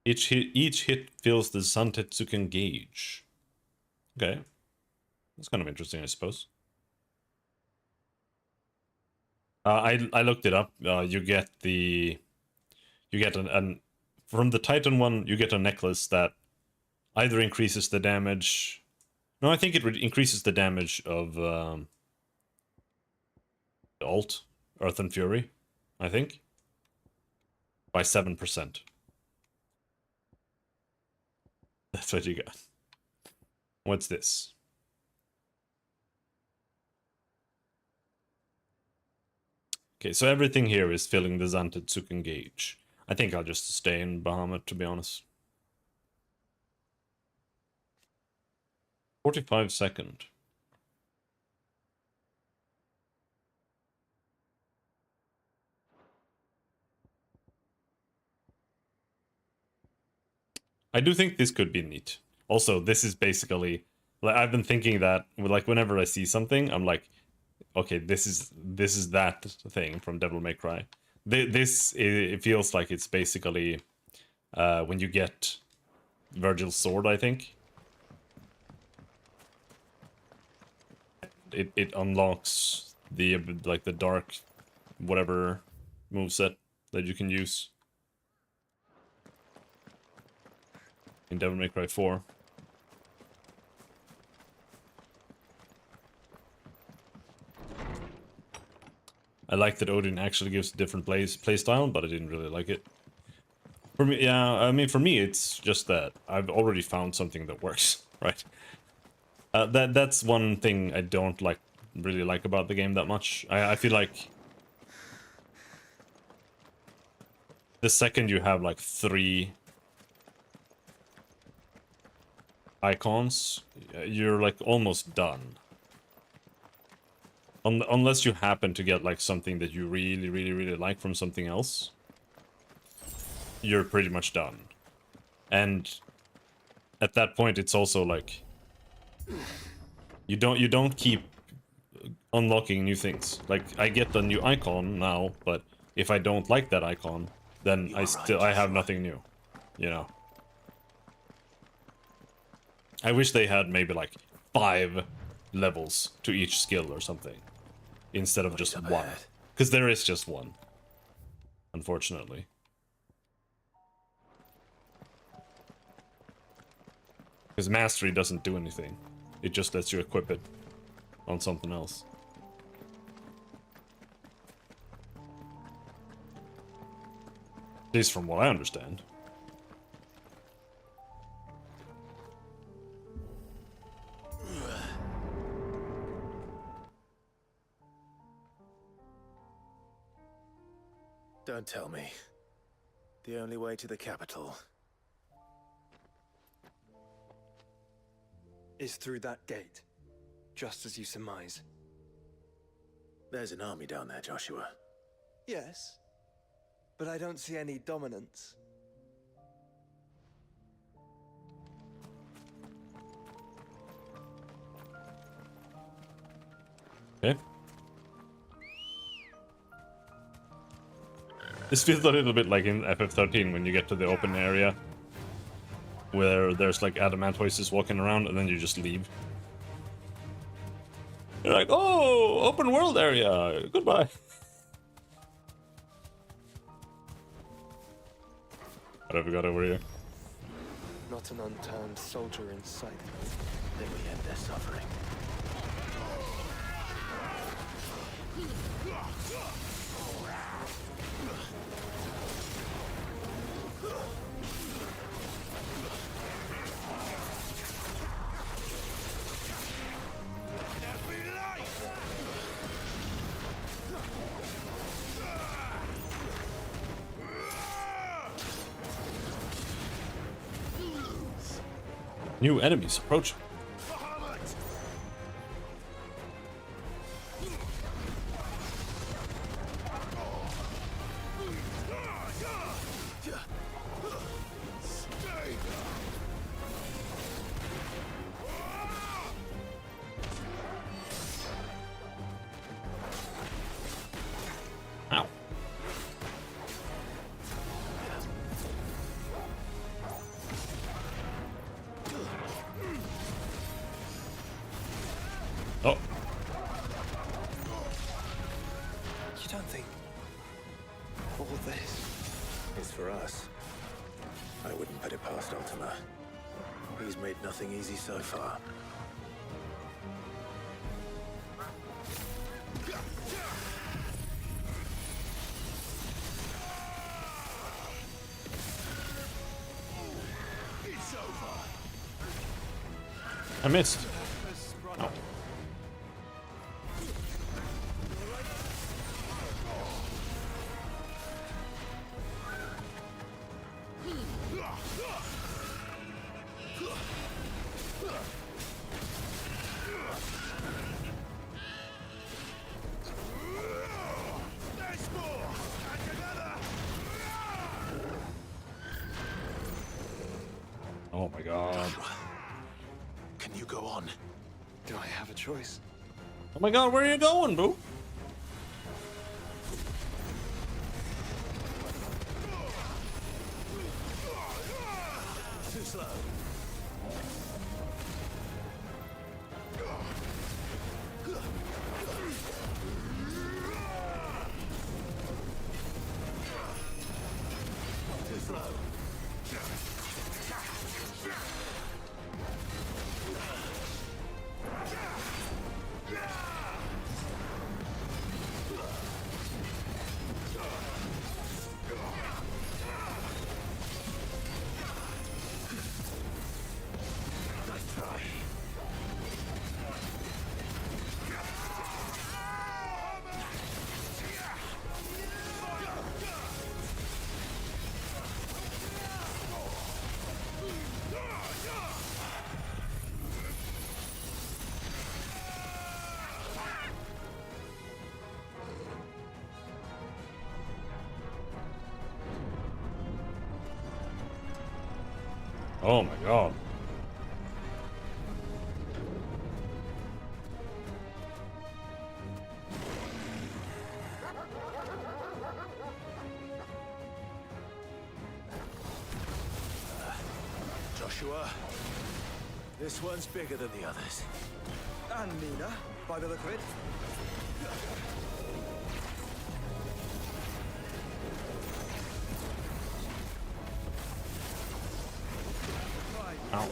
Each hit fills the Zantetsuken gauge. Okay. That's kind of interesting, I suppose. I looked it up. You get from the Titan one, you get a necklace that either increases the damage. No, I think it increases the damage of the ult, Earth and Fury, I think, by 7%. That's what you got. What's this? Okay, so everything here is filling the Zantetsuken gauge. I think I'll just stay in Bahamut, to be honest. 45 second. I do think this could be neat. Also, this is basically, like, I've been thinking that, like, whenever I see something, I'm like, okay, this is that thing from Devil May Cry. It feels like it's basically when you get Virgil's sword, I think. It unlocks the like the dark whatever moveset that you can use in Devil May Cry 4. I like that Odin actually gives a different playstyle, but I didn't really like it. For me, yeah, I mean, for me, it's just that I've already found something that works, right? That's one thing I don't really like about the game that much. I feel like the second you have like 3 icons, you're like almost done. Unless you happen to get like something that you really like from something else, you're pretty much done. And at that point, it's also like you don't keep unlocking new things. Like I get the new icon now, but if I don't like that icon, then I have nothing new, you know. I wish they had maybe like 5 levels to each skill or something, instead of just one. Because there is just one, unfortunately. Because mastery doesn't do anything. It just lets you equip it on something else. At least from what I understand. Don't tell me. The only way to the capital is through that gate, just as you surmise. There's an army down there, Joshua. Yes, but I don't see any dominance. Okay. This feels a little bit like in FF14 when you get to the open area where there's like adamant voices walking around and then you just leave. You're like, oh, open world area, goodbye. What have we got over here? Not an unturned soldier in sight. Then we end their suffering. New enemies approaching. Ow. Oh. You don't think all this is for us? I wouldn't put it past Ultima. He's made nothing easy so far. It's over. I missed. Oh. Oh my god. Can you go on? Do I have a choice? Oh my god, where are you going, boo? Too slow. Too slow. Oh my god. Joshua, this one's bigger than the others. And Mina, by the look of it. Ow.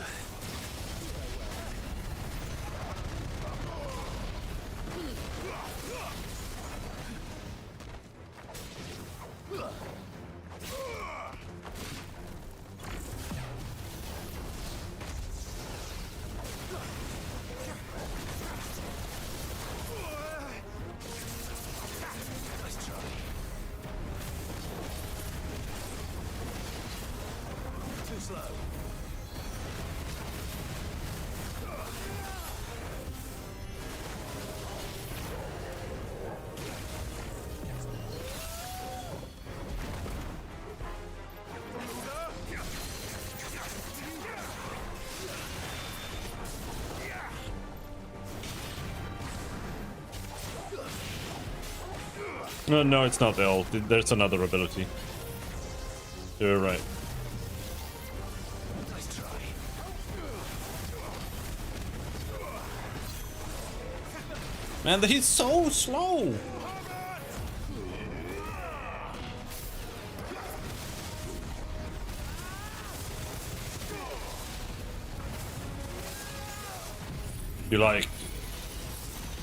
Too slow. No, no, it's not the ult. There's another ability. You're right. Nice try. Man, he's so slow.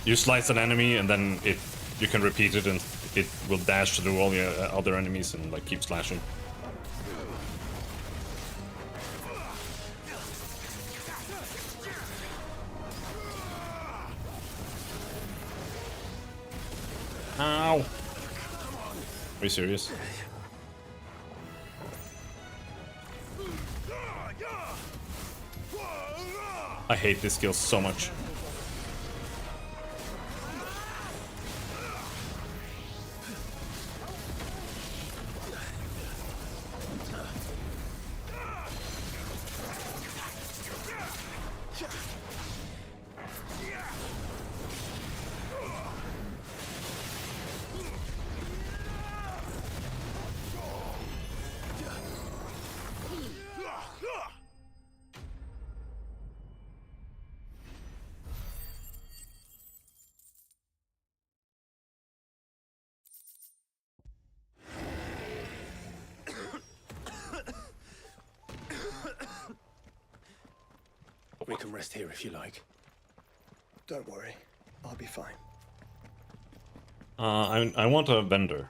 You slice an enemy and then you can repeat it and it will dash through all the other enemies and like keep slashing. Ow! Are you serious? I hate this skill so much. We can rest here if you like. Don't worry, I'll be fine. I want a vendor.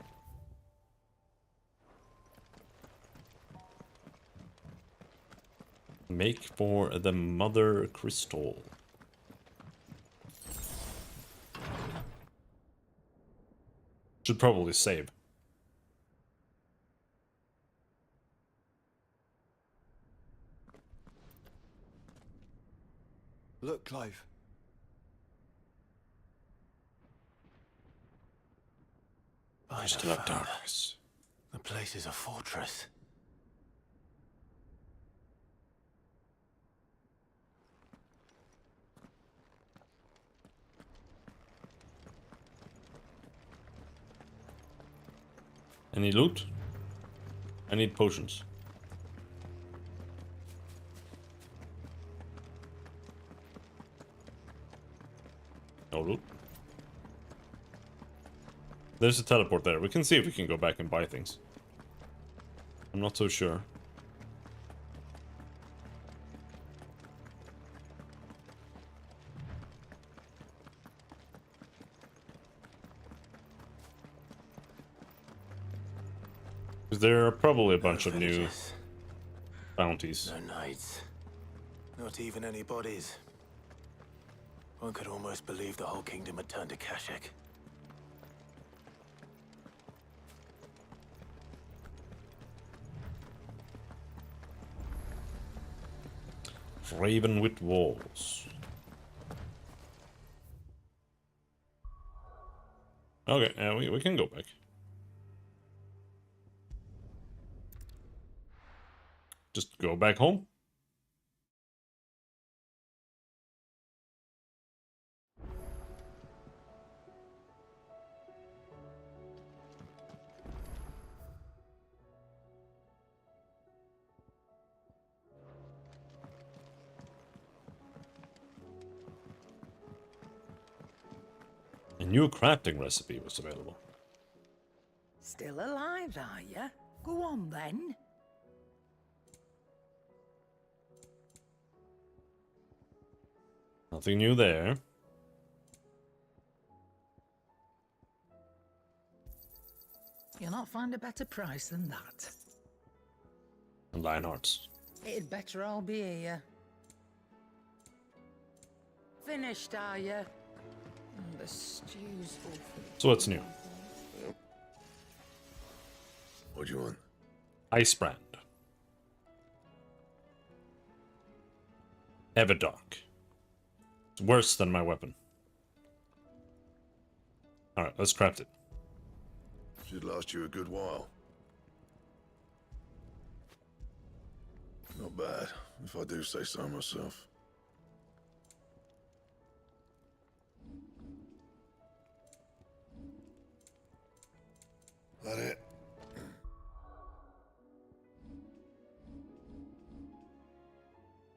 Make for the mother crystal. Should probably save. Look, Clive. By Still have darkness. The place is a fortress. Any loot? I need potions. No loot. There's a teleport there. We can see if we can go back and buy things. I'm not so sure. Because there are probably a bunch of new bounties. No knights. Not even any bodies. One could almost believe the whole kingdom had turned to Kashek. Raven with walls. Okay, we can go back. Just go back home. new crafting recipe was available. Still alive, are ya? Go on then. Nothing new there. You'll not find a better price than that. And Lionhearts. It'd better all be here. Finished, are ya? The stew's awful. So what's new? What do you want? Ice Brand. Everdark. It's worse than my weapon. Alright, let's craft it. Should last you a good while. Not bad, if I do say so myself. That it?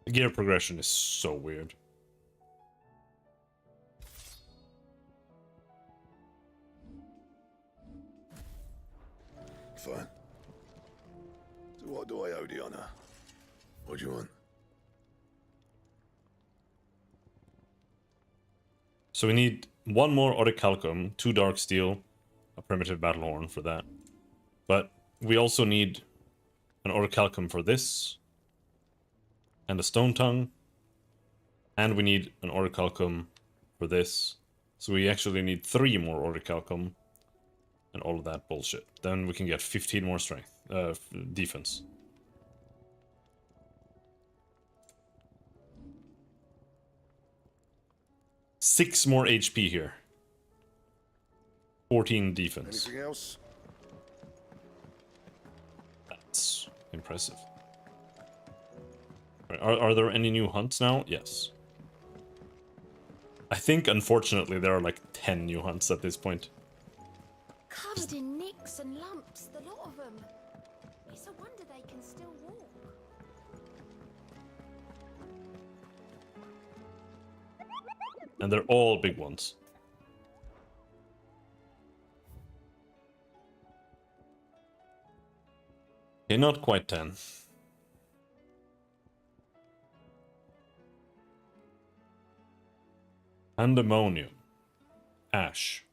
The gear progression is so weird. Fine. So what do I owe the honor? What do you want? So we need one more Orichalcum, 2 Dark Steel, a Primitive Battlehorn for that. But we also need an Orichalcum for this, and a Stone Tongue, and we need an Orichalcum for this. So we actually need 3 more Orichalcum, and all of that bullshit. Then we can get 15 more strength, defense. Six more HP here. 14 defense. Anything else? That's impressive. Right, are there any new hunts now? Yes. I think, unfortunately, there are like 10 new hunts at this point. Covered in nicks and lumps, the lot of them. It's a wonder they can still walk. And they're all big ones. Okay, not quite 10. Pandemonium. Ash.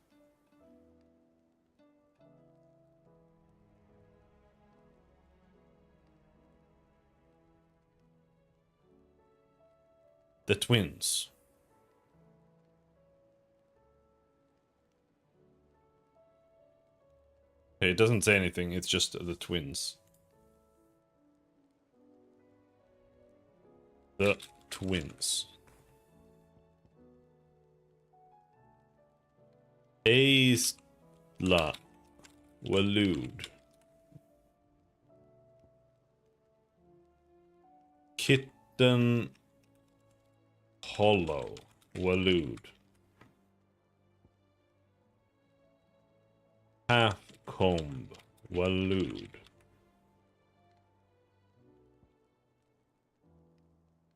The twins. Okay, it doesn't say anything, it's just the twins. The twins. Aisla Walud. Kitten Hollow Walud. Half-comb Walud.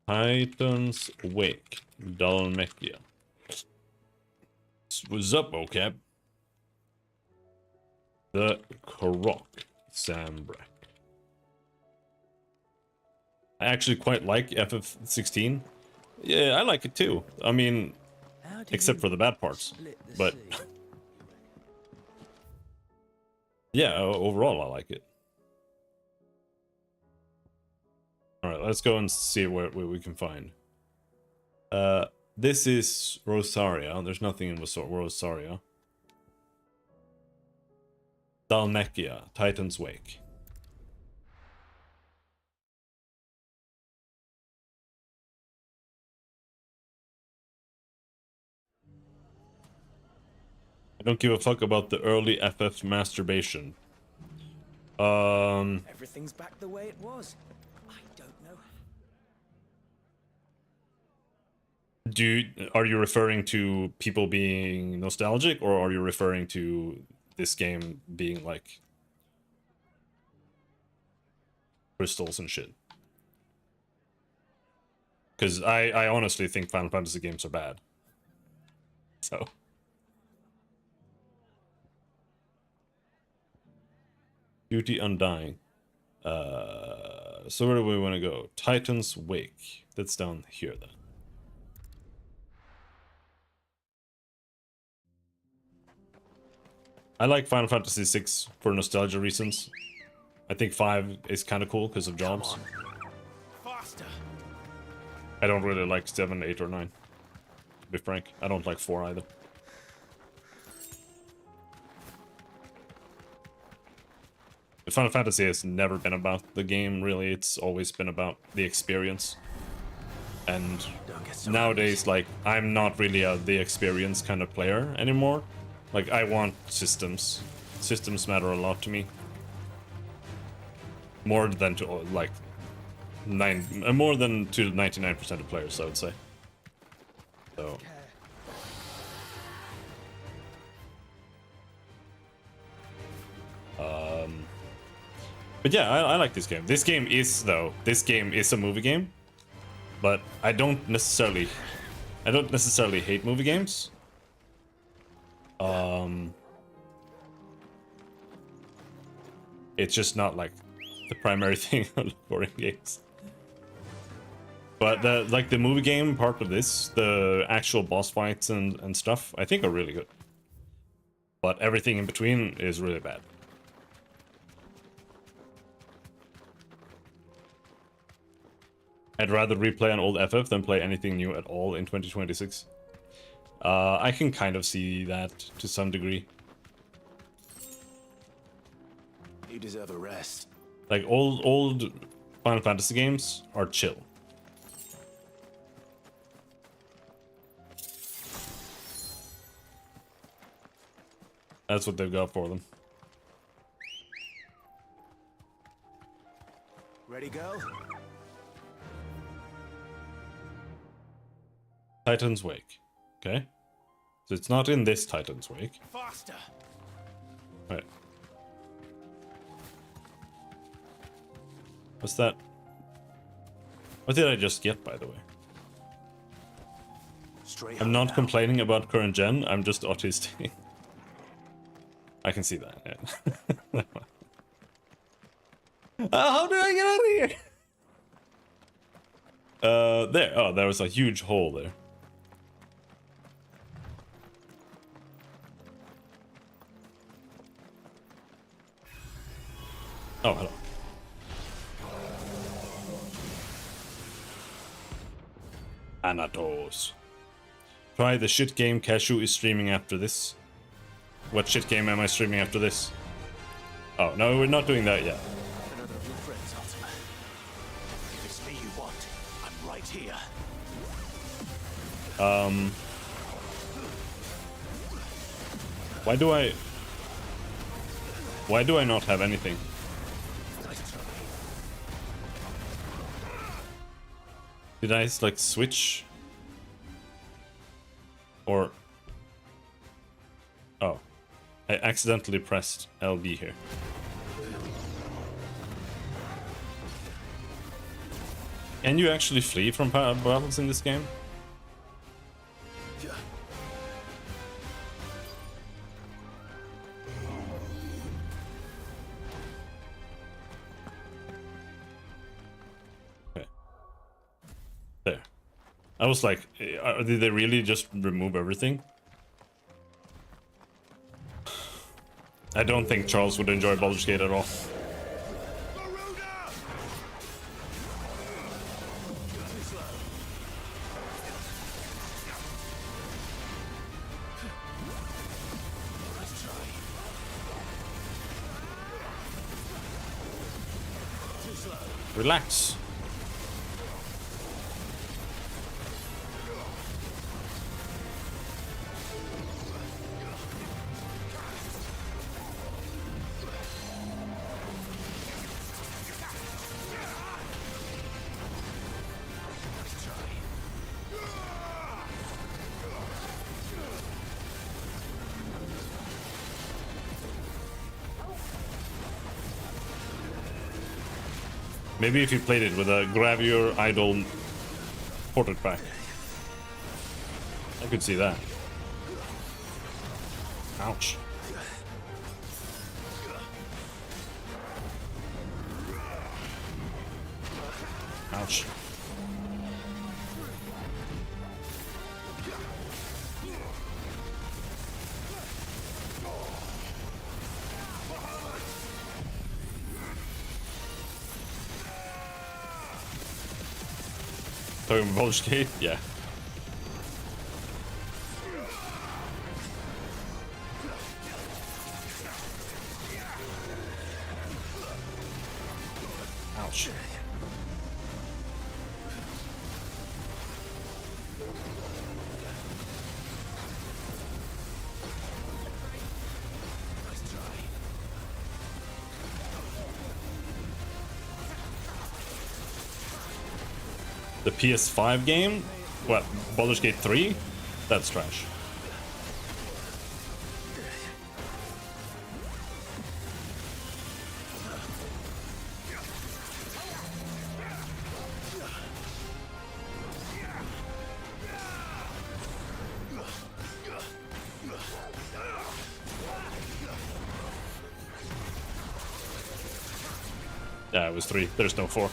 Titan's Wake Dalmekia. What's up, OCAP? The Korok Sambrek. I actually quite like FF16. Yeah, I like it too. I mean, except for the bad parts. But yeah, overall I like it. Alright, let's go and see what we can find. This is Rosaria. There's nothing in Rosaria. Dalmekia, Titan's Wake. I don't give a fuck about the early FF masturbation. Everything's back the way it was. I don't know. Are you referring to people being nostalgic, or are you referring to this game being like crystals and shit? Because I honestly think Final Fantasy games are bad. So Duty Undying. So where do we want to go? Titan's Wake. That's down here then. I like Final Fantasy VI for nostalgia reasons. I think 5 is kind of cool because of jobs. Faster. I don't really like 7, 8, or 9. To be frank, I don't like 4 either. Final Fantasy has never been about the game, really. It's always been about the experience. And nowadays, like, I'm not really the experience kind of player anymore. Like, I want systems. Systems matter a lot to me. More than to, like, more than to 99% of players, I would say. So... But yeah, I like this game. This game is a movie game, but I don't necessarily hate movie games. It's just not like the primary thing I look for in games. But the movie game part of this, the actual boss fights and stuff, I think are really good. But everything in between is really bad. I'd rather replay an old FF than play anything new at all in 2026. I can kind of see that to some degree. You deserve a rest. Like old Final Fantasy games are chill. That's what they've got for them. Ready, go? Titan's Wake. Okay. So it's not in this Titan's Wake. Faster. Right. What's that? What did I just get, by the way? I'm not complaining about current gen, I'm just autistic. I can see that, yeah. How do I get out of here? There. Oh, there was a huge hole there. Oh, hello. Anatos. Try the shit game Cashew is streaming after this. What shit game am I streaming after this? Oh, no, we're not doing that yet. Another of your friends, Ultima. If it's me you want, I'm right here. Why do I not have anything? Did I like switch? Or oh, I accidentally pressed LB here. Can you actually flee from battles in this game? There. I was like, did they really just remove everything? I don't think Charles would enjoy Baldur's Gate at all. Relax. Maybe if you played it with a Gravure Idol portrait pack. I could see that. Ouch. Ouch. Talking about Baldur's Gate? Yeah. Ouch. The PS5 game? What, Baldur's Gate 3? That's trash. Yeah, it was 3. There's no 4.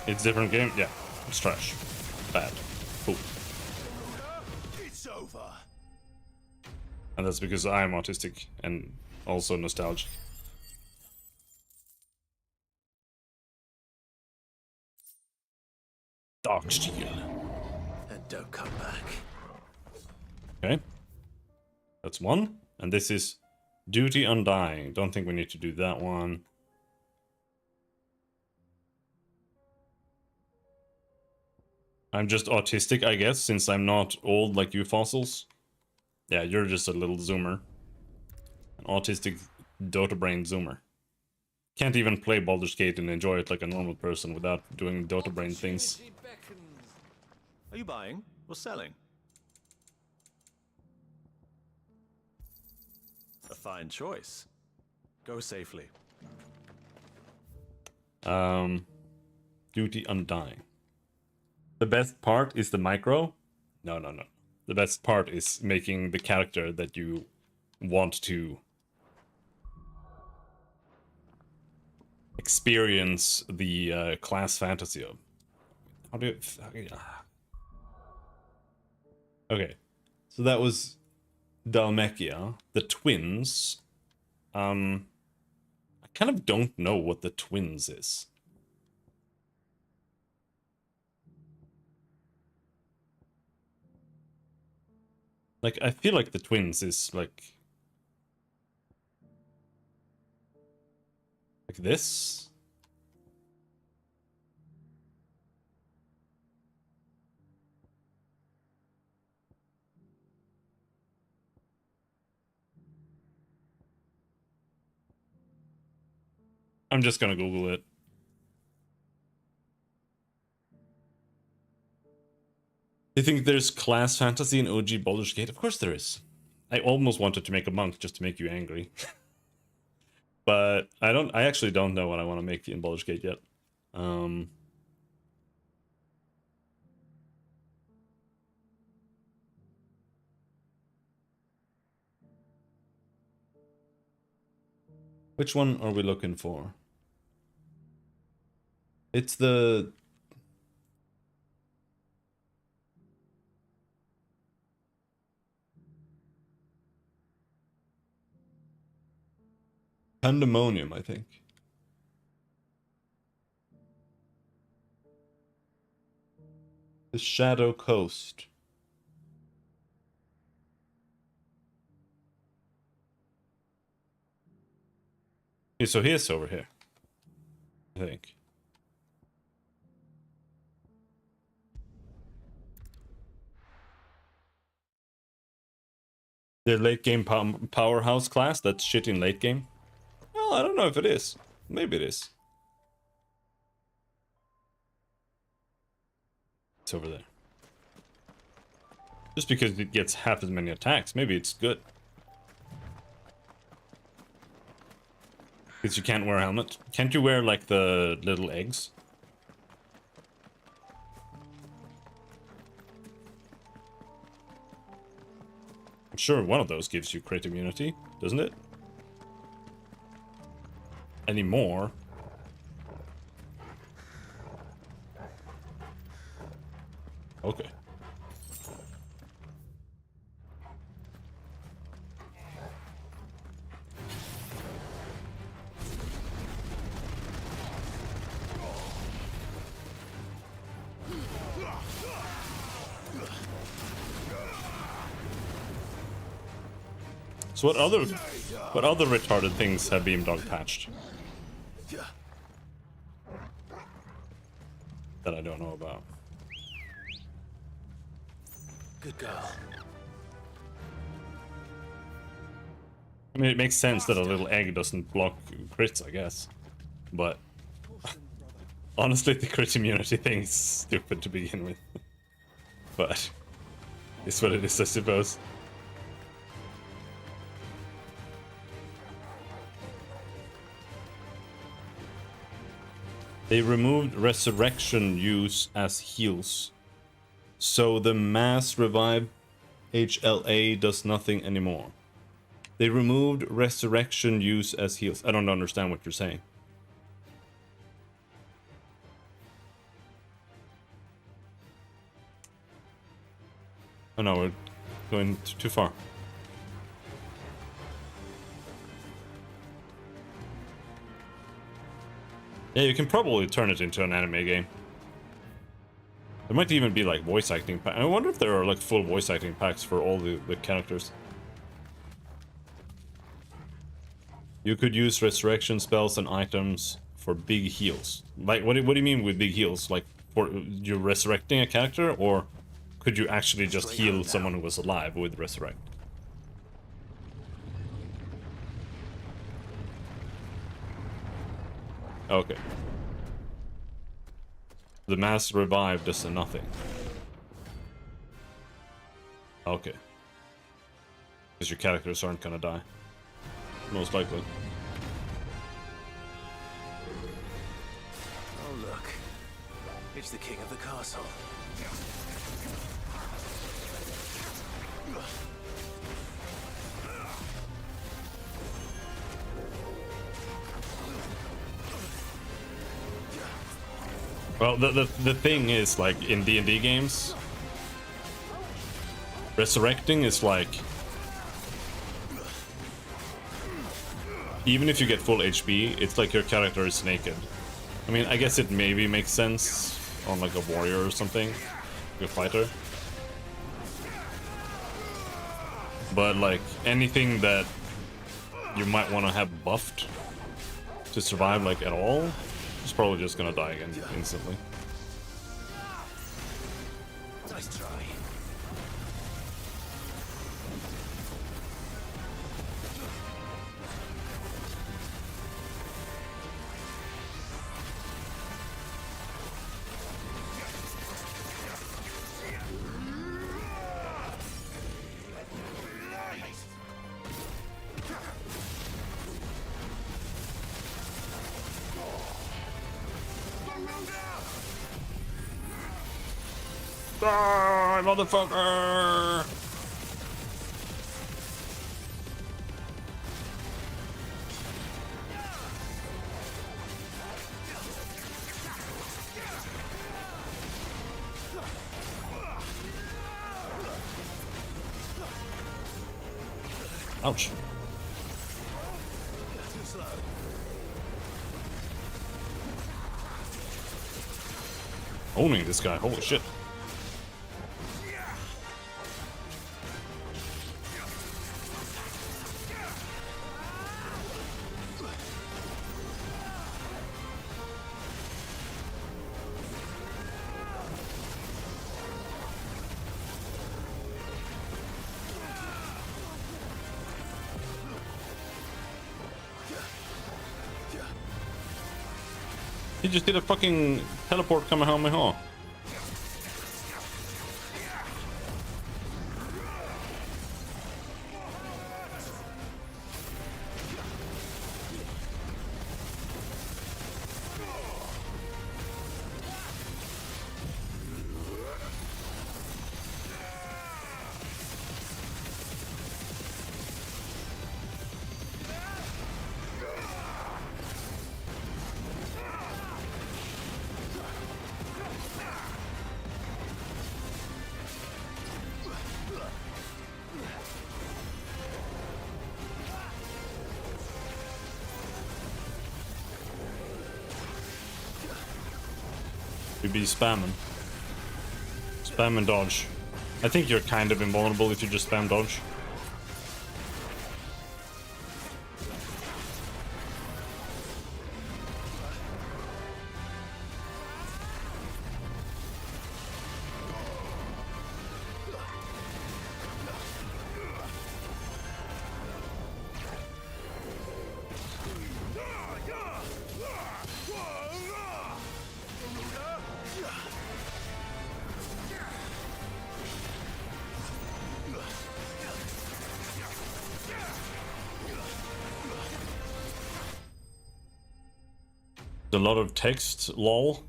It's a different game? Yeah. It's trash. Bad. Cool. It's over. And that's because I'm autistic and also nostalgic. Darksteel. And don't come back. Okay. That's 1. And this is Duty Undying. Don't think we need to do that one. I'm just autistic, I guess, since I'm not old like you fossils. Yeah, you're just a little zoomer. An autistic Dota brain zoomer. Can't even play Baldur's Gate and enjoy it like a normal person without doing Dota brain things. Are you buying or selling? A fine choice. Go safely. Duty Undying. The best part is the micro? No. The best part is making the character that you want to experience the class fantasy of. How do you... Okay, so that was Dhalmekia. The twins. I kind of don't know what the twins is. Like, I feel like the twins is like this. I'm just gonna Google it. You think there's class fantasy in OG Baldur's Gate? Of course there is. I almost wanted to make a monk just to make you angry. But I actually don't know what I want to make in Baldur's Gate yet. Which one are we looking for? It's the... Pandemonium, I think. The Shadow Coast. Yeah, so here's over here, I think. The late game powerhouse class, that's shit in late game. Well, I don't know if it is. Maybe it is. It's over there. Just because it gets half as many attacks, maybe it's good. Because you can't wear a helmet. Can't you wear, like, the little eggs? I'm sure one of those gives you crit immunity, doesn't it? Any more? Okay. So what other retarded things have Beamdog patched? That I don't know about. Good girl. I mean, it makes sense that a little egg doesn't block crits, I guess. But honestly, the crit immunity thing is stupid to begin with. But it's what it is, I suppose. They removed resurrection use as heals. So the mass revive HLA does nothing anymore. They removed resurrection use as heals. I don't understand what you're saying. Oh no, we're going too far. Yeah, you can probably turn it into an anime game. There might even be like voice acting packs. I wonder if there are like full voice acting packs for all the characters. You could use resurrection spells and items for big heals. Like, what do you mean with big heals? Like, for you're resurrecting a character, or could you actually just heal someone who was alive with resurrect? Okay. The mass revive does nothing. Okay. Because your characters aren't gonna die. Most likely. Oh look. It's the king of the castle. Well, the thing is, like, in D&D games, resurrecting is like, even if you get full HP, it's like your character is naked. I mean, I guess it maybe makes sense on like a warrior or something, a fighter. But like anything that you might want to have buffed to survive like at all, is probably just gonna die again instantly. Nice try. Die, motherfucker! Ouch. Owning this guy, holy shit. He just did a fucking teleport Kamehameha. You'd be spamming. Spam and dodge. I think you're kind of invulnerable if you just spam dodge. A lot of text, lol.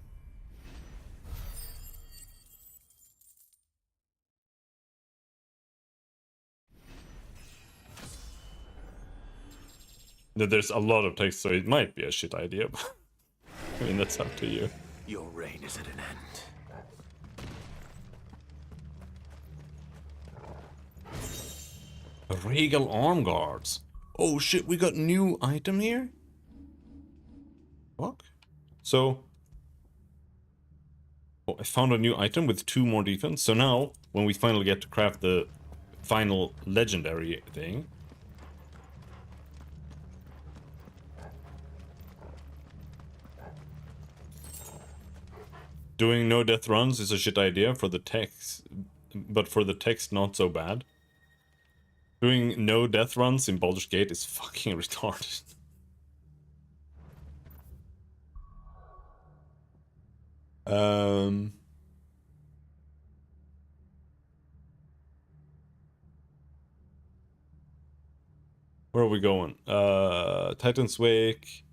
There's a lot of text, so it might be a shit idea. I mean, that's up to you. Your reign is at an end. Regal arm guards. Oh shit, we got new item here? Fuck. So, oh, I found a new item with 2 more defense. So now, when we finally get to craft the final legendary thing, doing no death runs is a shit idea for the text, but for the text not so bad. Doing no death runs in Baldur's Gate is fucking retarded. Where are we going? Titan's Wake,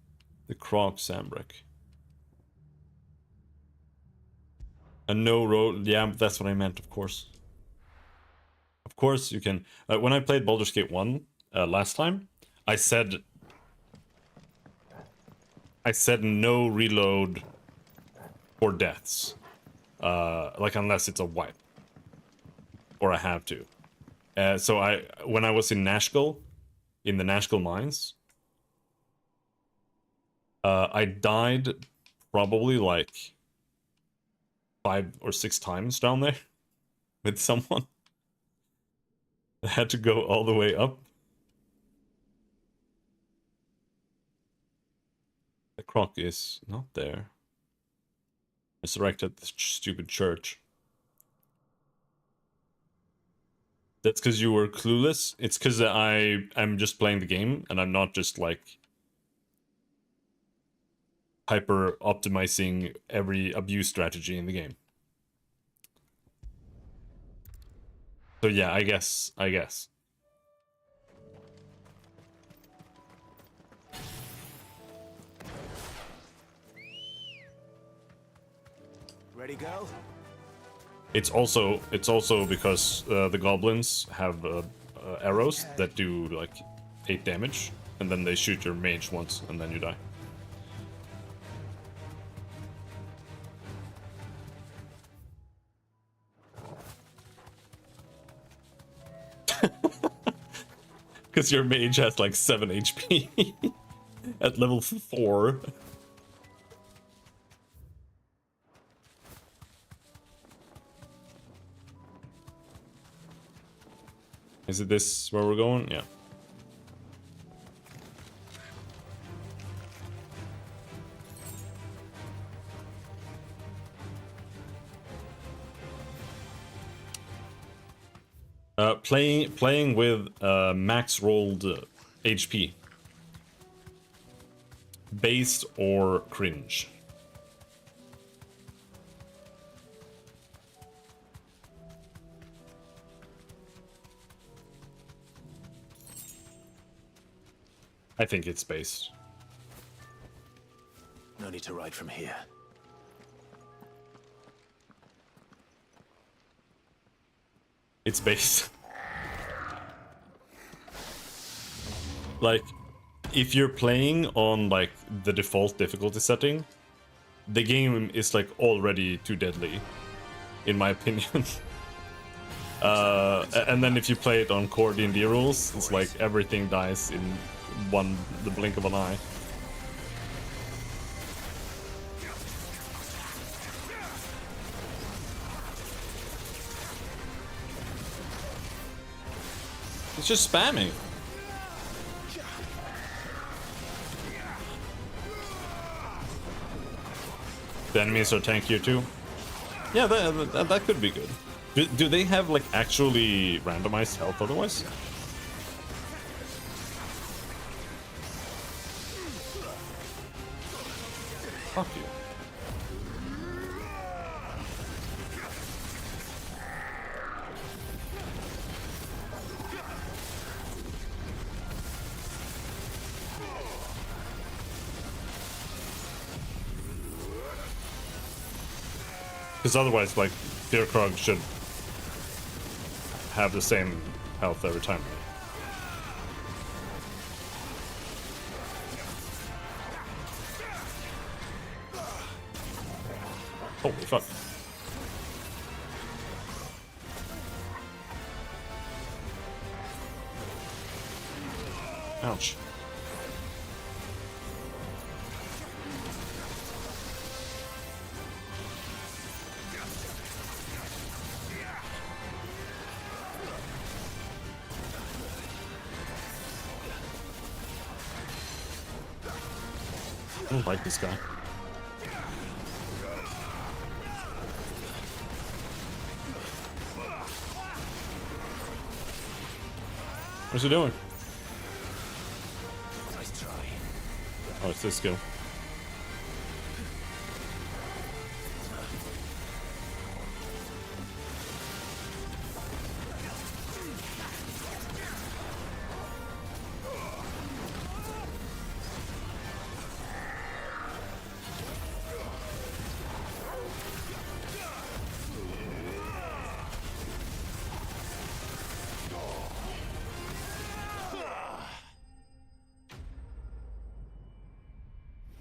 the Croc Sambrek. A no road, yeah, that's what I meant, of course. Of course you can. When I played Baldur's Gate 1 last time, I said no reload for deaths. Like unless it's a wipe. Or I have to. So when I was in Nashkel, in the Nashkel mines, I died probably like 5 or 6 times down there with someone. I had to go all the way up. The croc is not there. Resurrected this stupid church. That's because you were clueless? It's because I'm just playing the game and I'm not just like hyper optimizing every abuse strategy in the game. So yeah, I guess. Ready, go? It's also because the goblins have arrows that do like 8 damage, and then they shoot your mage once, and then you die. Because your mage has like 7 HP at level 4. Is it this where we're going? Yeah. Playing with max rolled HP. Base or cringe. I think it's based. No need to ride from here. It's based. Like, if you're playing on like the default difficulty setting, the game is like already too deadly, in my opinion. And then if you play it on core D&D rules, it's like everything dies in the blink of an eye. It's just spamming. The enemies are tankier too. Yeah, that could be good. Do they have like actually randomized health otherwise? Fuck you. Because otherwise, like, Fearkrog should have the same health every time, right? Holy fuck. Ouch. I don't like this guy. What's he doing? Nice try. Oh, it's this skill.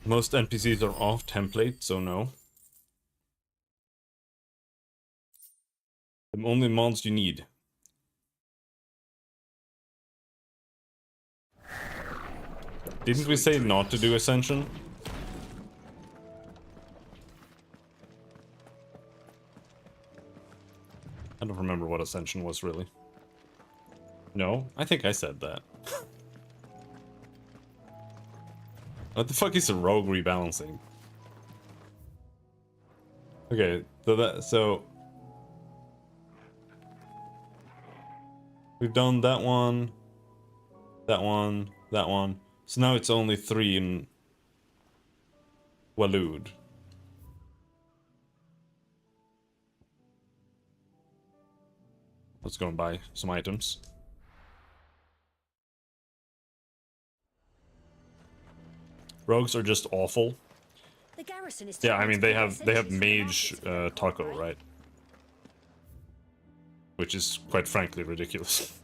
Most NPCs are off template, so no. The only mods you need. Didn't we say not to do Ascension? I don't remember what Ascension was really. No, I think I said that. What the fuck is a rogue rebalancing? Okay, so we've done that one, that one, that one. So now it's only 3 in Waloed. Let's go and buy some items. Rogues are just awful. The garrison is Yeah, I mean they have mage taco, right? Which is quite frankly ridiculous.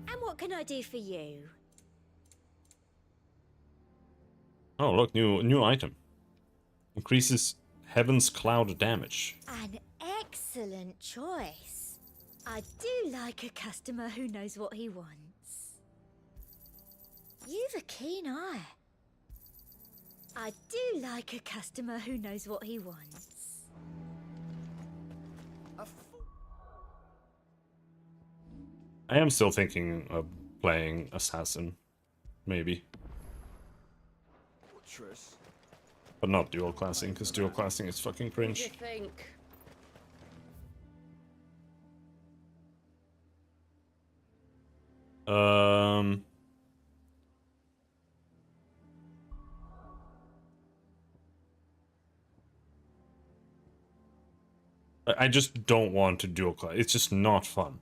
And what can I do for you? Oh look, new item. Increases Heaven's Cloud damage. An excellent choice. I do like a customer who knows what he wants. You've a keen eye. I do like a customer who knows what he wants. I am still thinking of playing Assassin. Maybe. But not dual classing, because dual classing is fucking What do you cringe. think? I just don't want to dual class. It's just not fun.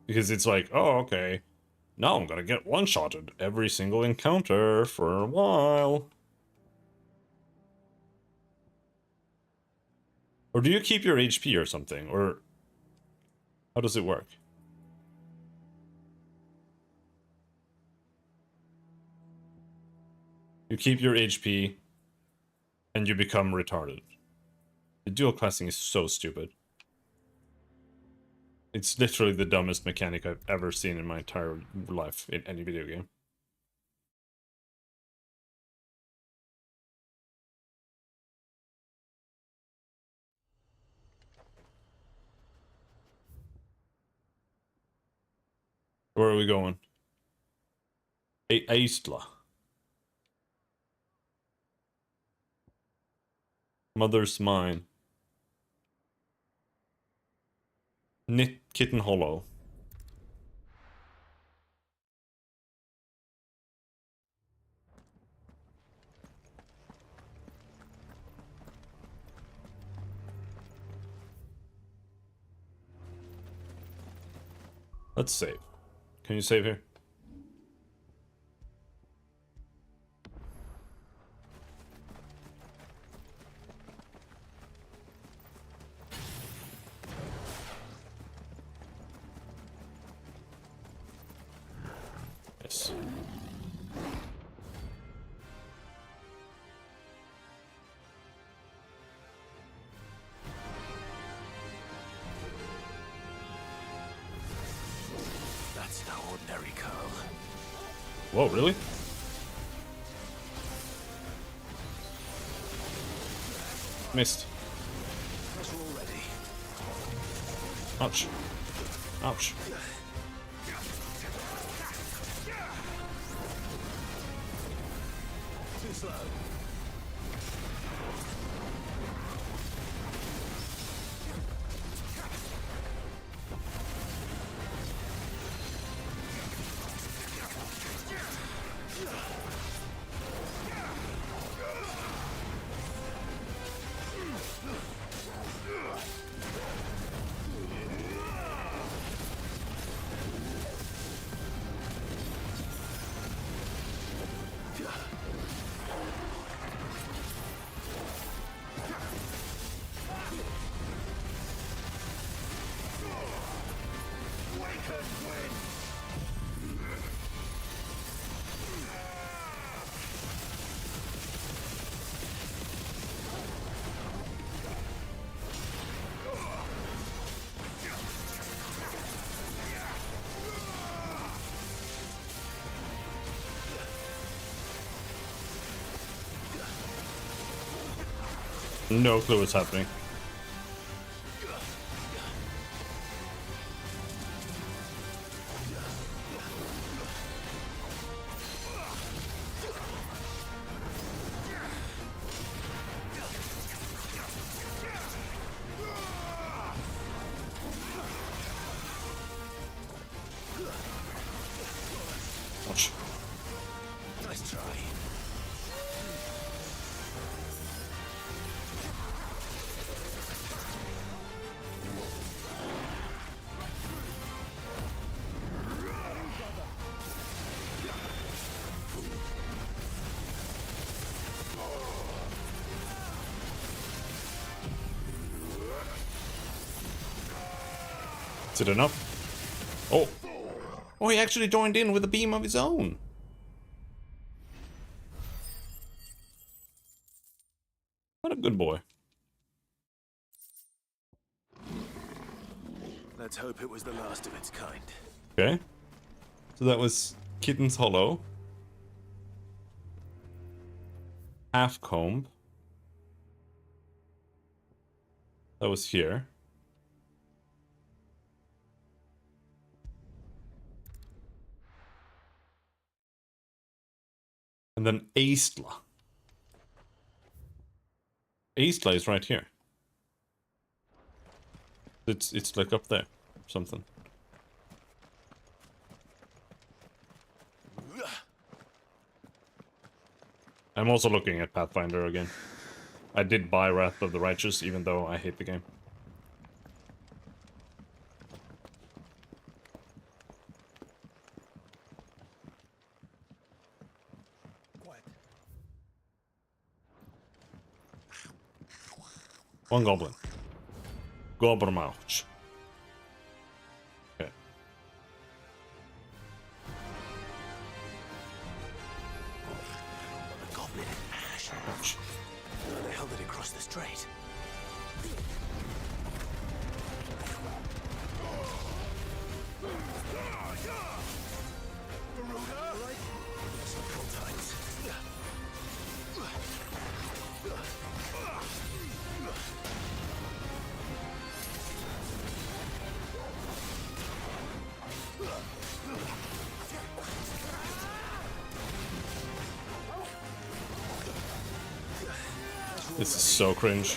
Because it's like, oh, okay. Now I'm gonna get one-shotted every single encounter for a while. Or do you keep your HP or something? Or how does it work? You keep your HP and you become retarded. The dual classing is so stupid. It's literally the dumbest mechanic I've ever seen in my entire life in any video game. Where are we going? Aistla. Mother's Mine. Kitten Hollow. Let's save. Can you save here? Yes. That's no ordinary curl. Whoa, really? Missed. Ouch. Ouch. Too slow. No clue what's happening. Ouch. Nice try. Is it enough? Oh. Oh, he actually joined in with a beam of his own. What a good boy. Let's hope it was the last of its kind. Okay. So that was Kitten's Hollow. Half Comb. That was here. And then Aistla. Aistla is right here. It's like up there. Something. I'm also looking at Pathfinder again. I did buy Wrath of the Righteous, even though I hate the game. One goblin. Gobbermouch. Okay. A goblin in ash. Ouch. How the hell did it cross the strait? This is so cringe.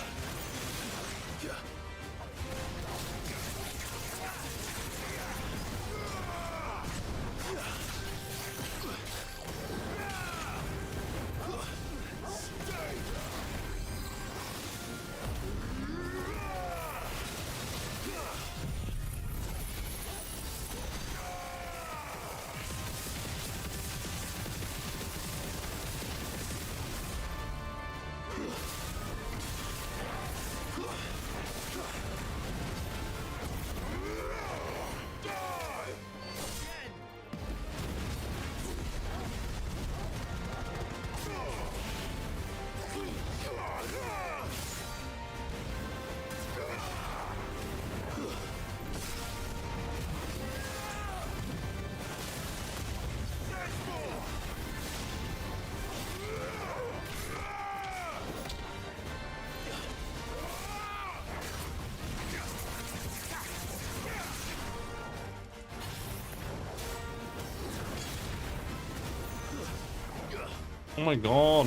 Oh my god.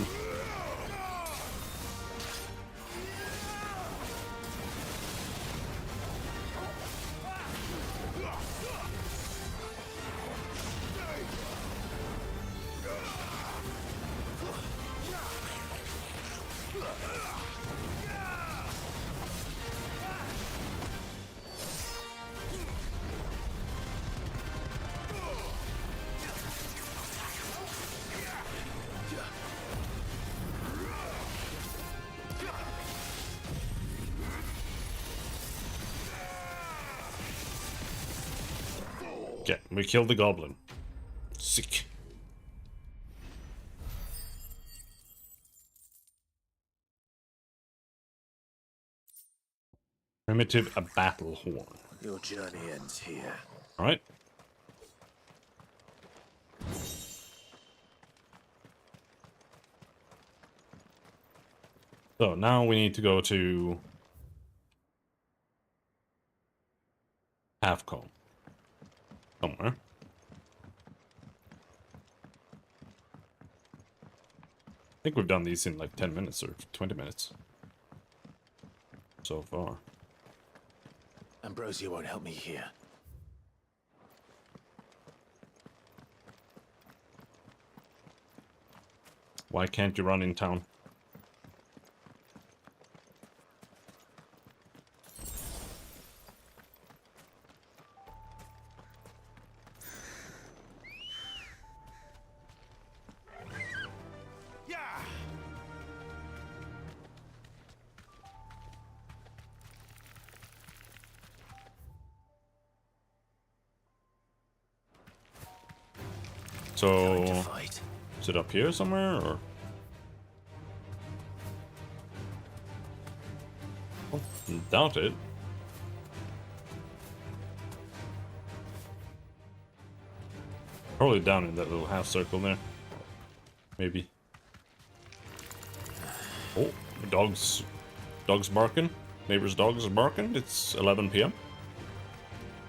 Okay, we killed the goblin. Sick. Primitive a battle horn. Your journey ends here. Alright. So now we need to go to Halfcomb. Somewhere. I think we've done these in like 10 minutes or 20 minutes. So far. Ambrosia won't help me here. Why can't you run in town? So, is it up here somewhere, or? Oh, doubt it. Probably down in that little half circle there. Maybe. Oh, the dog's barking. Neighbor's dog is barking. It's 11 p.m.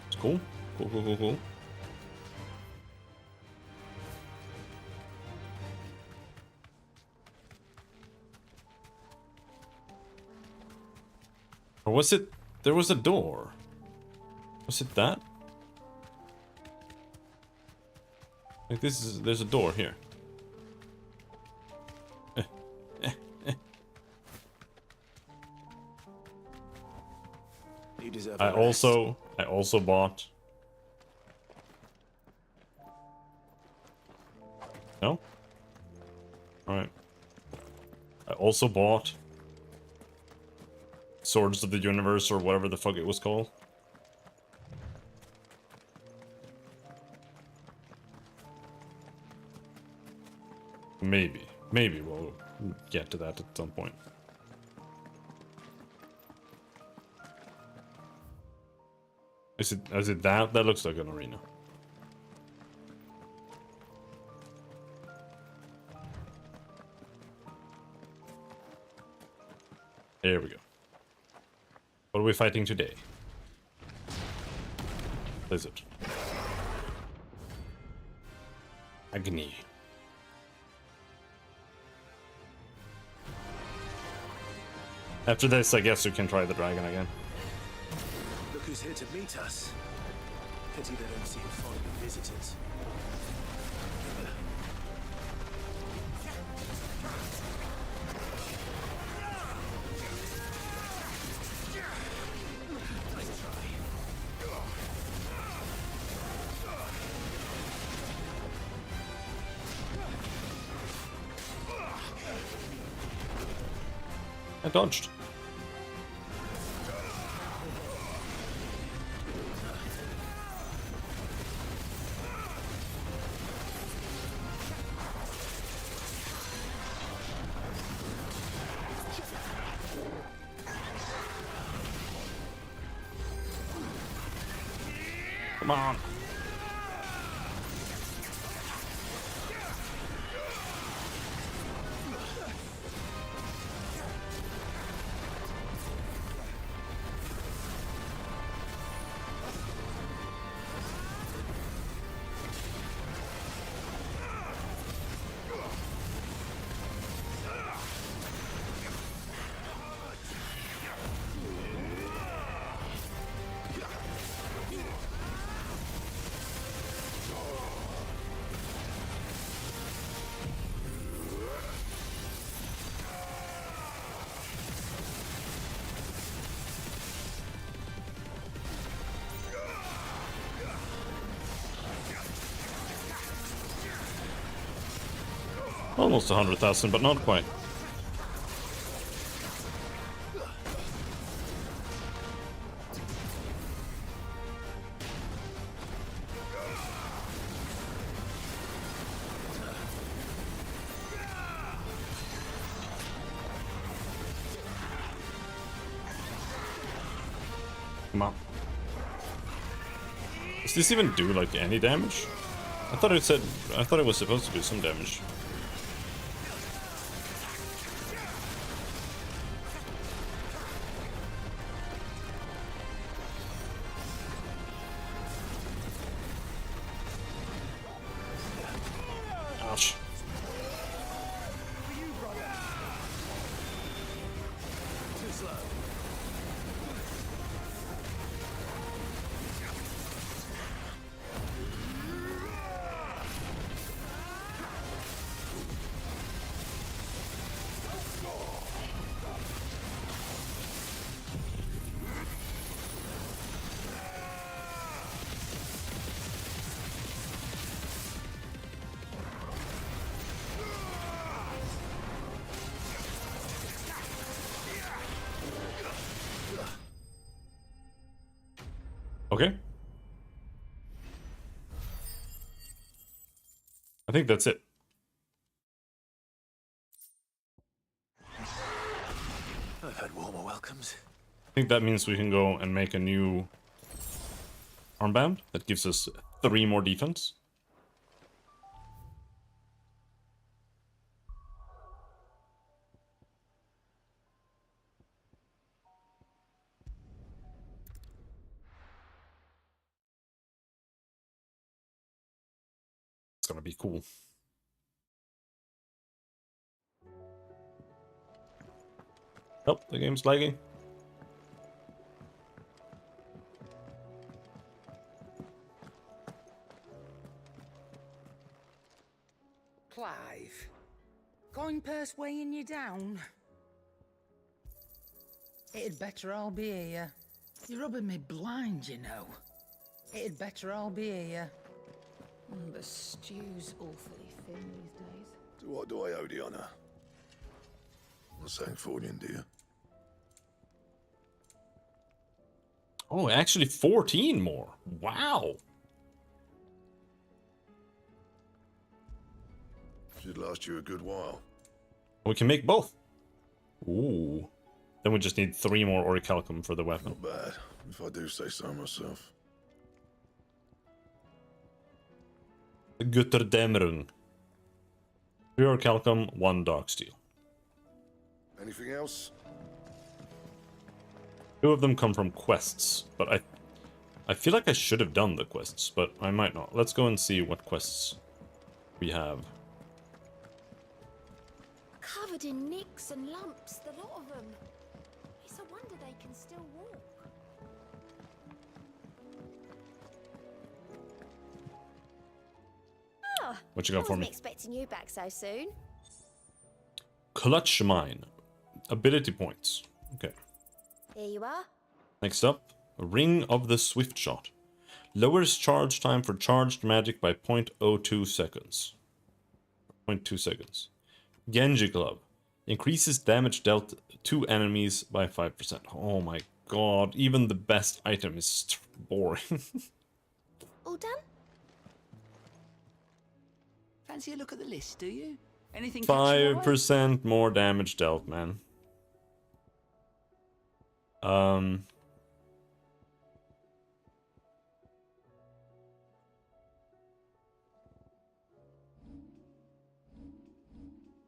It's cool. Cool. Or was it... There was a door. Was it that? Like this is... There's a door here. You deserve I also bought... No? Alright. I also bought... Swords of the Universe, or whatever the fuck it was called. Maybe we'll get to that at some point. Is it that? That looks like an arena. There we go. What are we fighting today? Blizzard. Agni. After this, I guess we can try the dragon again. Look who's here to meet us. Pity they don't seem fond of visitors. I dodged. Come on. Almost 100,000, but not quite. Come on. Does this even do like any damage? I thought it was supposed to do some damage. Ouch. Too slow. Okay. I think that's it. I've had warmer welcomes. I think that means we can go and make a new armband that gives us 3 more defense. It's gonna be cool. Oh, the game's lagging. Clive, coin purse weighing you down? It'd better all be here. You're rubbing me blind, you know. It'd better all be here. The stew's awfully thin these days. So what do I owe the honour? Not saying fortune, do you? Oh, actually 14 more. Wow. Should last you a good while. We can make both. Ooh. Then we just need 3 more orichalcum for the weapon. Not bad, if I do say so myself. Gutterdämmerung. 3 orichalcum, 1 dark steel. Anything else? 2 of them come from quests, but I feel like I should have done the quests, but I might not. Let's go and see what quests we have. Covered in nicks and lumps, the lot of them. they can still walk. Oh, What you got I for wasn't me? expecting you back so soon. Clutch Mine. Ability points. Okay. Here you are. Next up, Ring of the Swift Shot. Lowers charge time for charged magic by 0.02 seconds. 0.2 seconds. Genji Glove. Increases damage dealt to enemies by 5%. Oh my god, even the best item is boring. All done? Fancy a look at the list, do you? Anything catch your eye? 5% more damage dealt, man.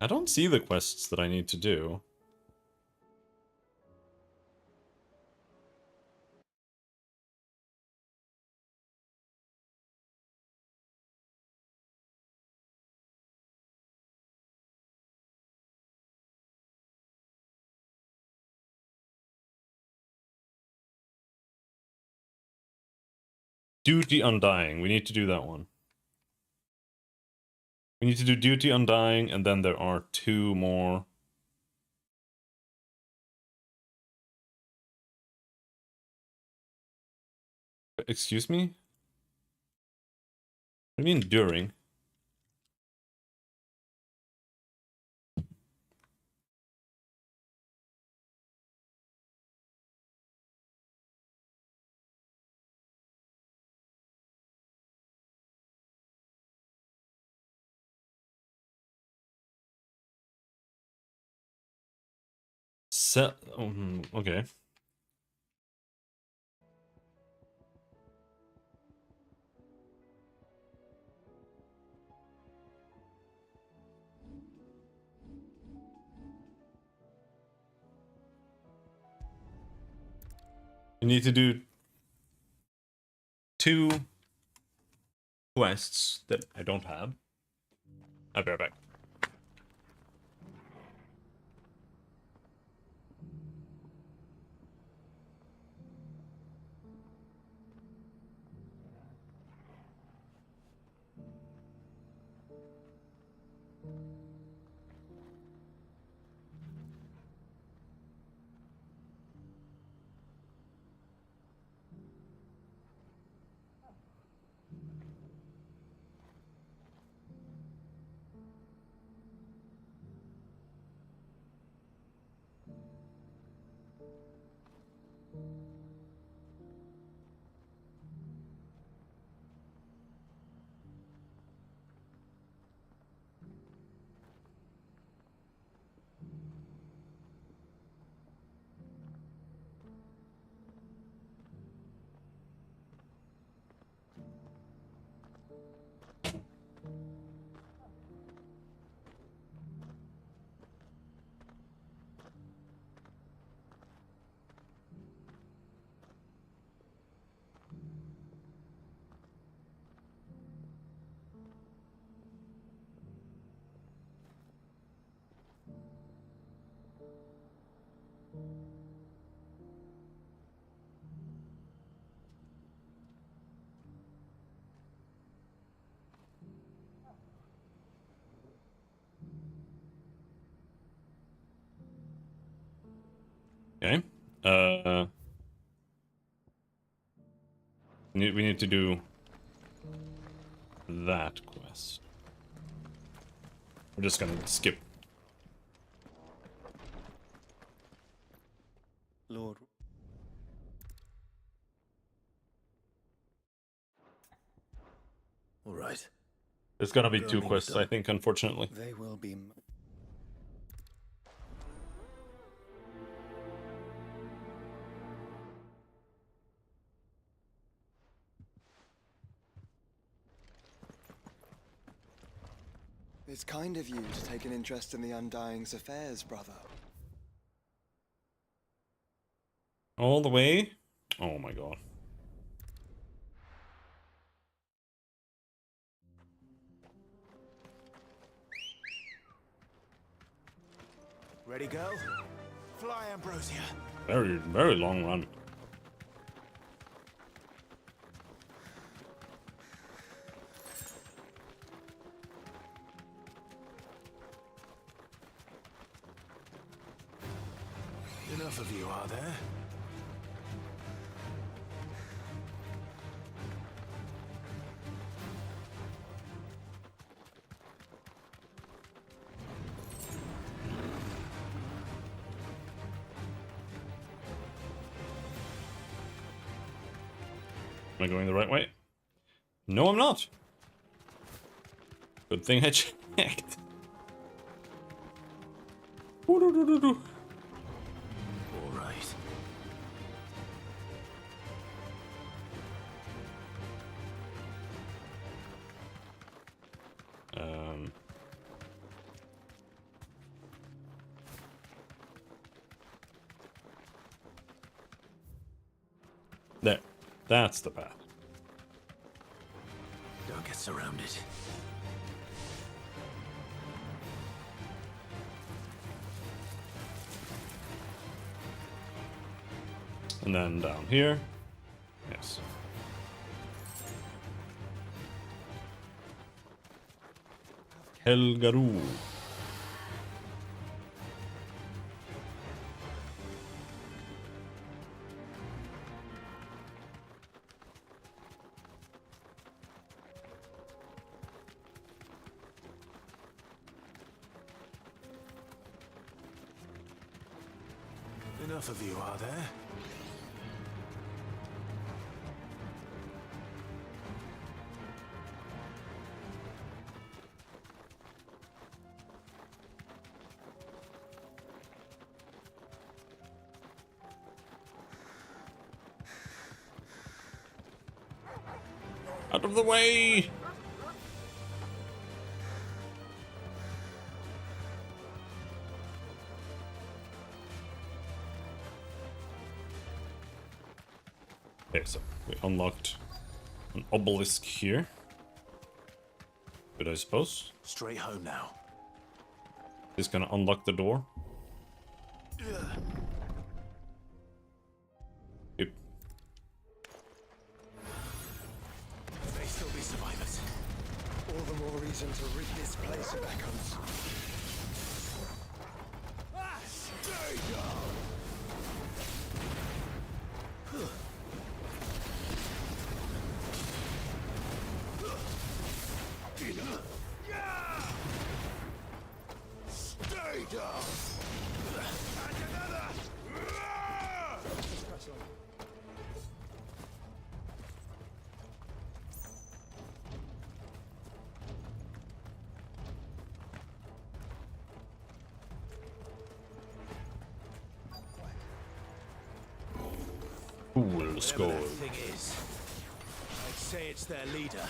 I don't see the quests that I need to do. Duty Undying. We need to do that one. We need to do Duty Undying, and then there are 2 more. Excuse me? What do you mean during? Okay. You need to do 2 quests that I don't have. I'll be right back. Okay. We need to do that quest. We're just gonna skip. Lord. All right. There's gonna be Go 2 meet quests, them. I think, unfortunately. They will be. It's kind of you to take an interest in the Undying's affairs, brother. All the way? Oh my god. Ready, go? Fly, Ambrosia. Very, very long run. Enough of you, are there? Am I going the right way? No, I'm not. Good thing I checked. All right. There. That's the path. Don't get surrounded. And then down here. Yes. Helgaroo. Enough of you, are there? Out of the way! Okay, so we unlocked an obelisk here. Good, I suppose. Straight home now. Is gonna unlock the door. Yep. There may still be survivors. All the more reason to rid this place of echoes. Stay down! Stay down! And another! Cool score. Whatever that thing is, I'd say it's their leader.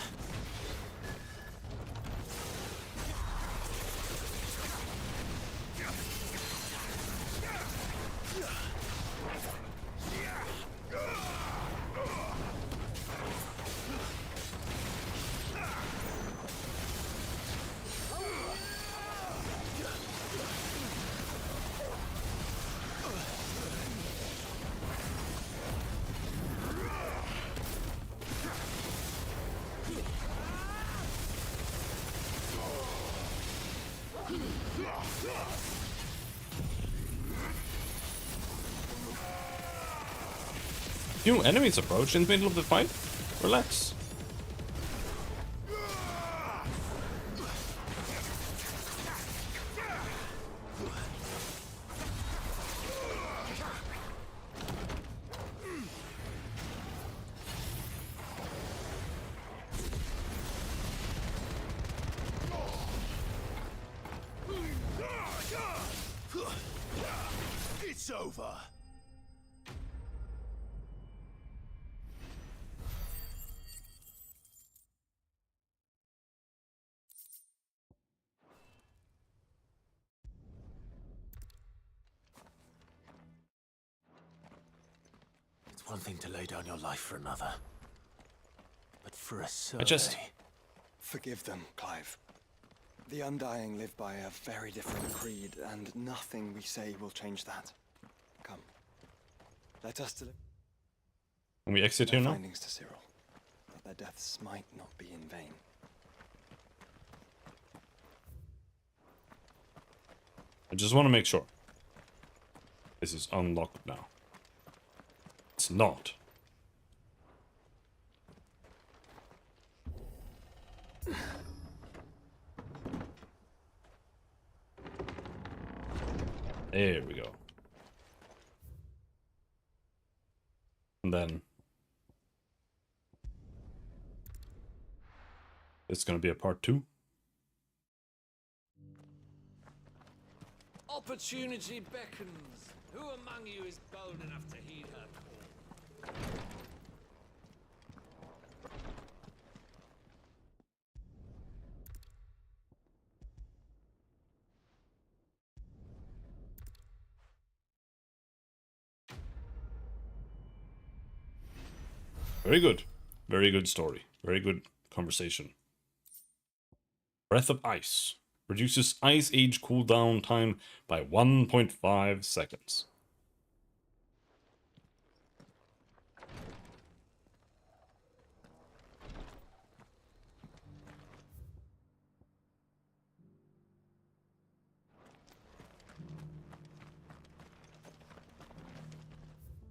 New enemies approach in the middle of the fight? Relax. It's over. It's one thing to lay down your life for another, but for a survey... Forgive them, Clive. The Undying live by a very different creed, and nothing we say will change that. Come. Let us deliver Can we exit their here now? findings to Cyril, that their deaths might not be in vain. I just want to make sure. This is unlocked now. It's not. There we go. And then it's gonna be a part 2. Opportunity beckons. Who among you is bold enough to heed her call? Very good. Very good story. Very good conversation. Breath of Ice. Reduces Ice Age cooldown time by 1.5 seconds.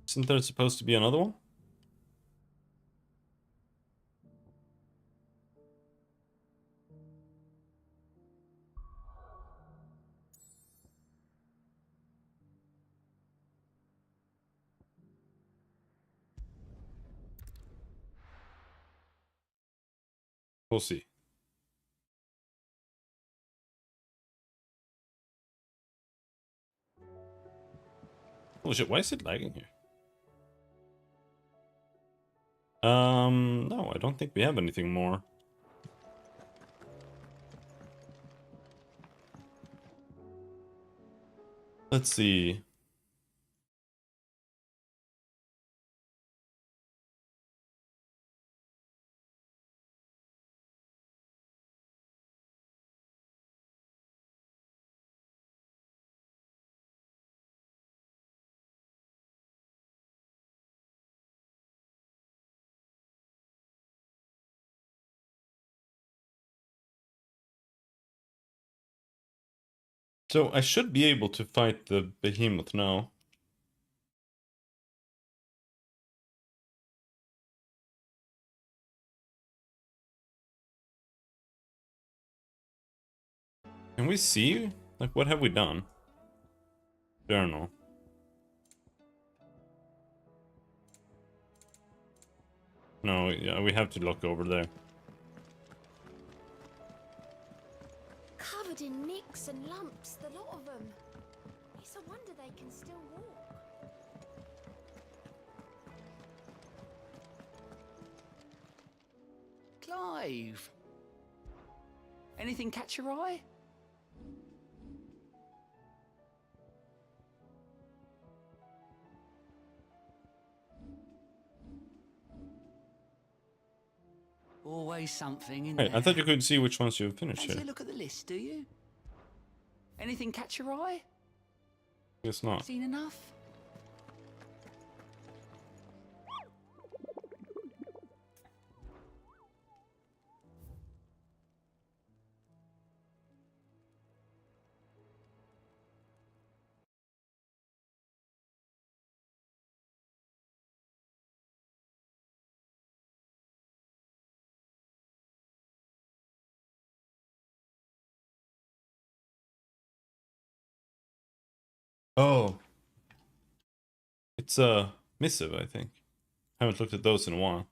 Isn't there supposed to be another one? We'll see. Holy shit, why is it lagging here? No, I don't think we have anything more. Let's see. So I should be able to fight the behemoth now. Can we see? Like, what have we done? Journal. No, yeah, we have to look over there. Covered in nicks and lumps, the lot of them. It's a wonder they can still walk. Clive! Anything catch your eye? Always something in Hey, there. I thought you could see which ones you've finished Fancy here. a look at the list, do you? Anything catch your eye? Guess not. Seen enough? Oh. It's a missive, I think. Haven't looked at those in a while.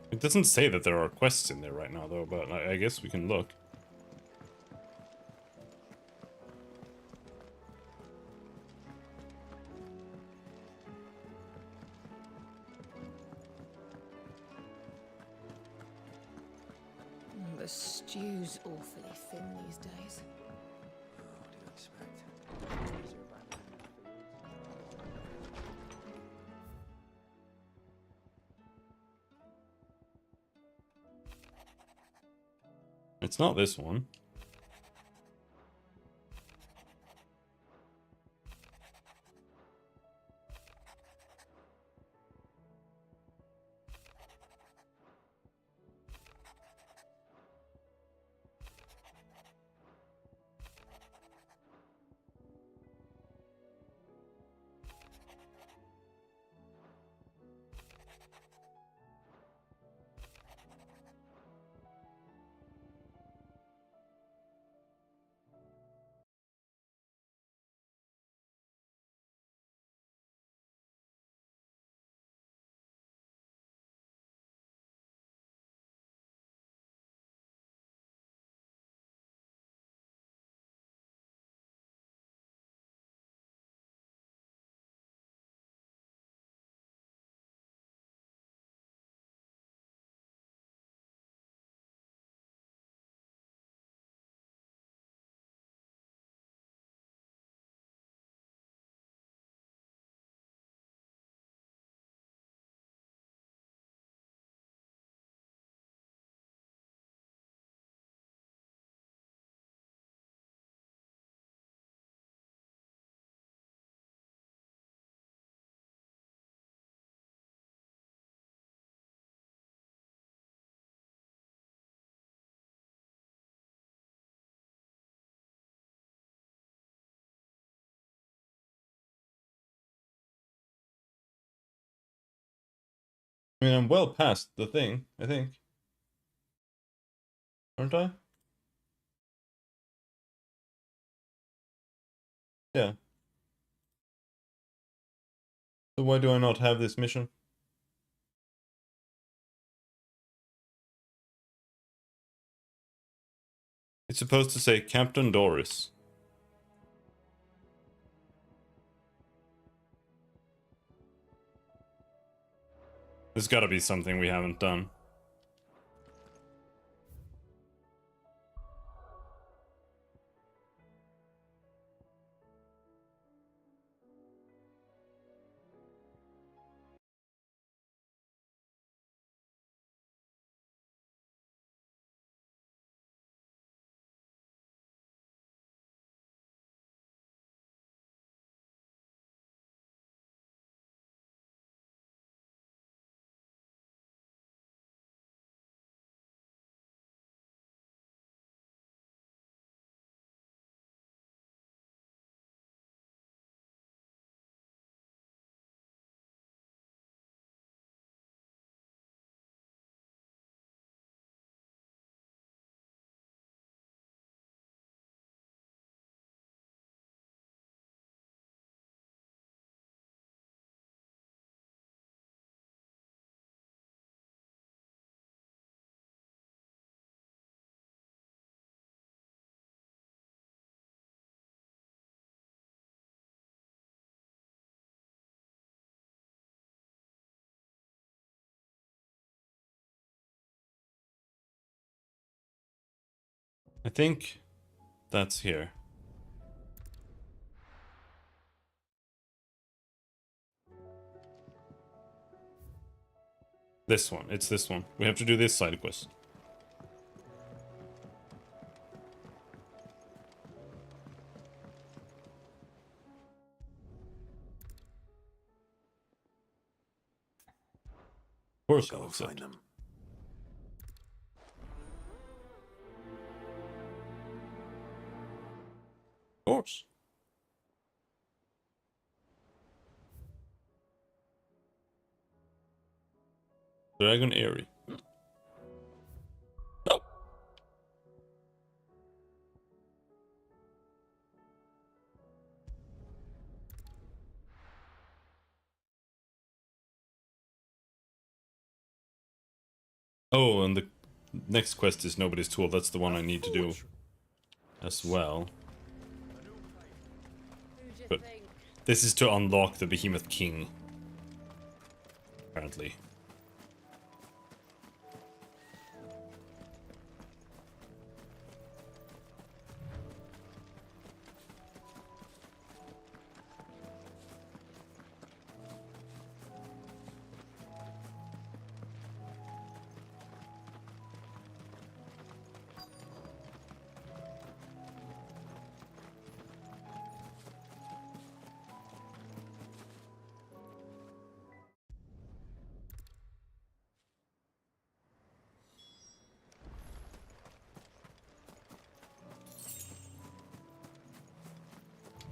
It doesn't say that there are quests in there right now, though, but I guess we can look. The stew's awfully thin these days. What do you expect? It's not this one. I mean, I'm well past the thing, I think. Aren't I? Yeah. So why do I not have this mission? It's supposed to say Captain Doris. There's gotta be something we haven't done. I think that's here. This one. It's this one. We have to do this side quest. Of course, Go and find them. Of course. Dragon Airy. No. Oh, and the next quest is Nobody's Tool. That's the one I need to do as well. But this is to unlock the Behemoth King. Apparently.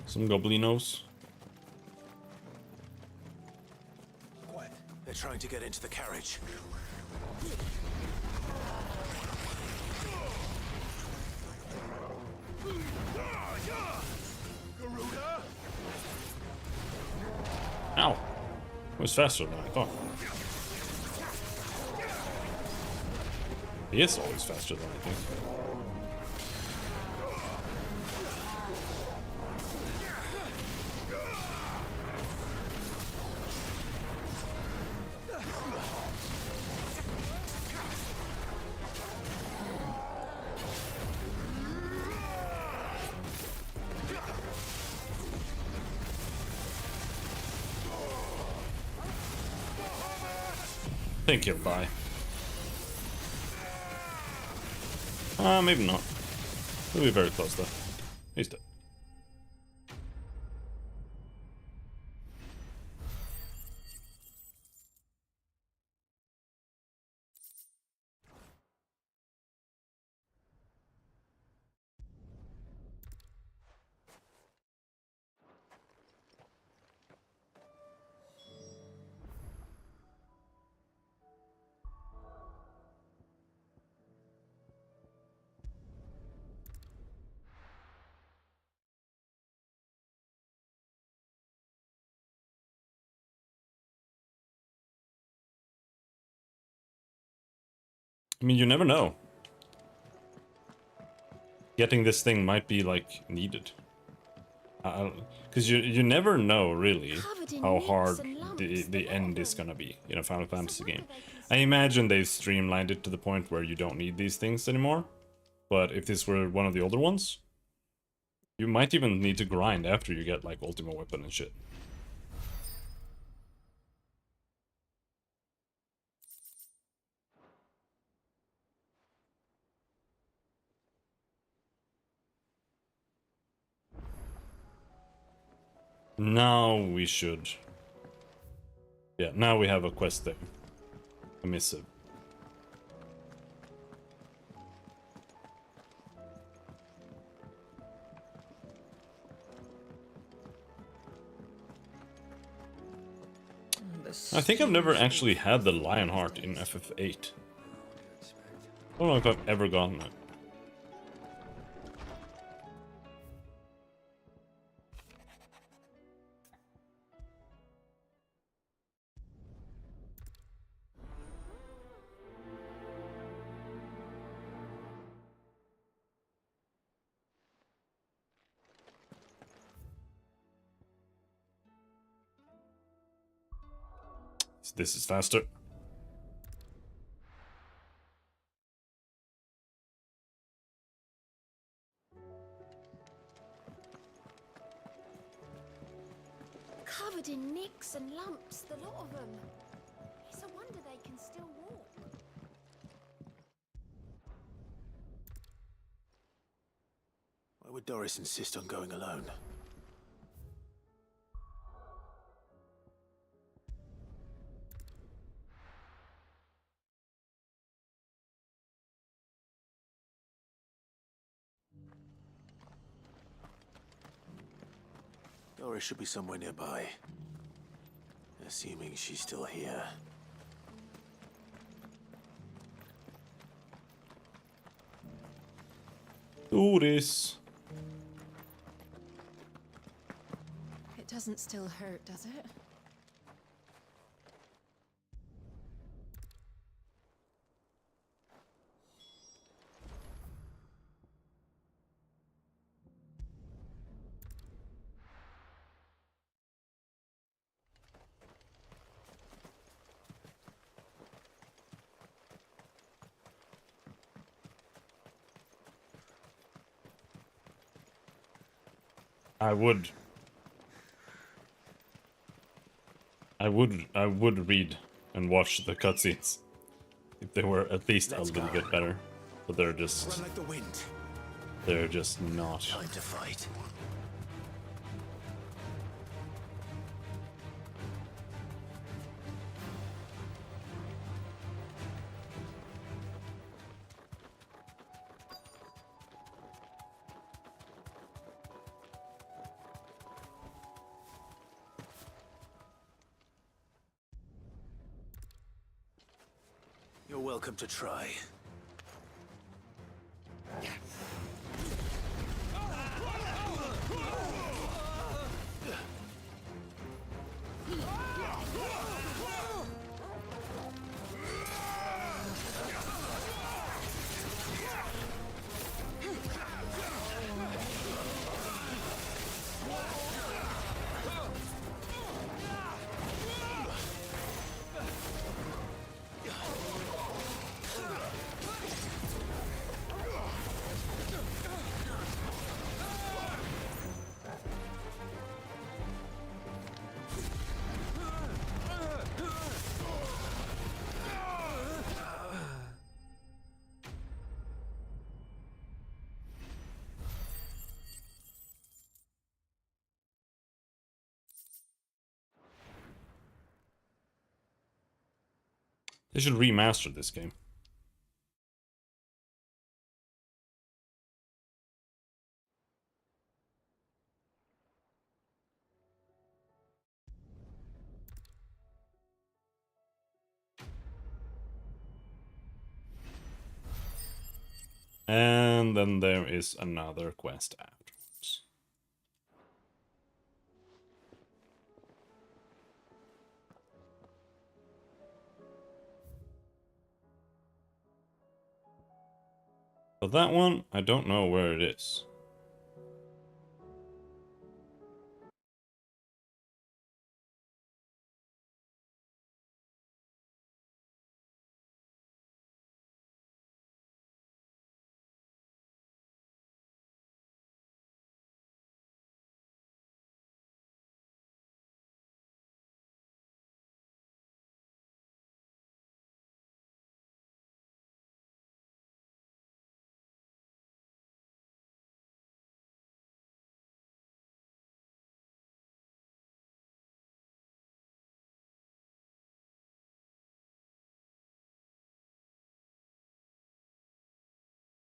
Some goblinos. They're trying to get into the carriage. Ow! It was faster than I thought. He is always faster than I think. I think he'll die. Maybe not. He'll be very close though. He's dead. I mean, you never know. Getting this thing might be, like, needed. Because you never know, really, how hard the end is gonna be in a Final Fantasy game. I imagine they've streamlined it to the point where you don't need these things anymore. But if this were one of the older ones, you might even need to grind after you get, like, Ultimate Weapon and shit. Now we should... Yeah, now we have a quest thing. A missive. I think I've never actually had the Lionheart in FF8. I don't know if I've ever gotten it. This is faster. Covered in nicks and lumps, the lot of them. It's a wonder they can still walk. Why would Doris insist on going alone? Doris should be somewhere nearby. Assuming she's still here. Doris. It doesn't still hurt, does it? I would read and watch the cutscenes if they were at least a little bit better, but they're just Run like the wind. They're just not. Time to fight. welcome to try. They should remaster this game. And then there is another quest afterwards. But that one, I don't know where it is.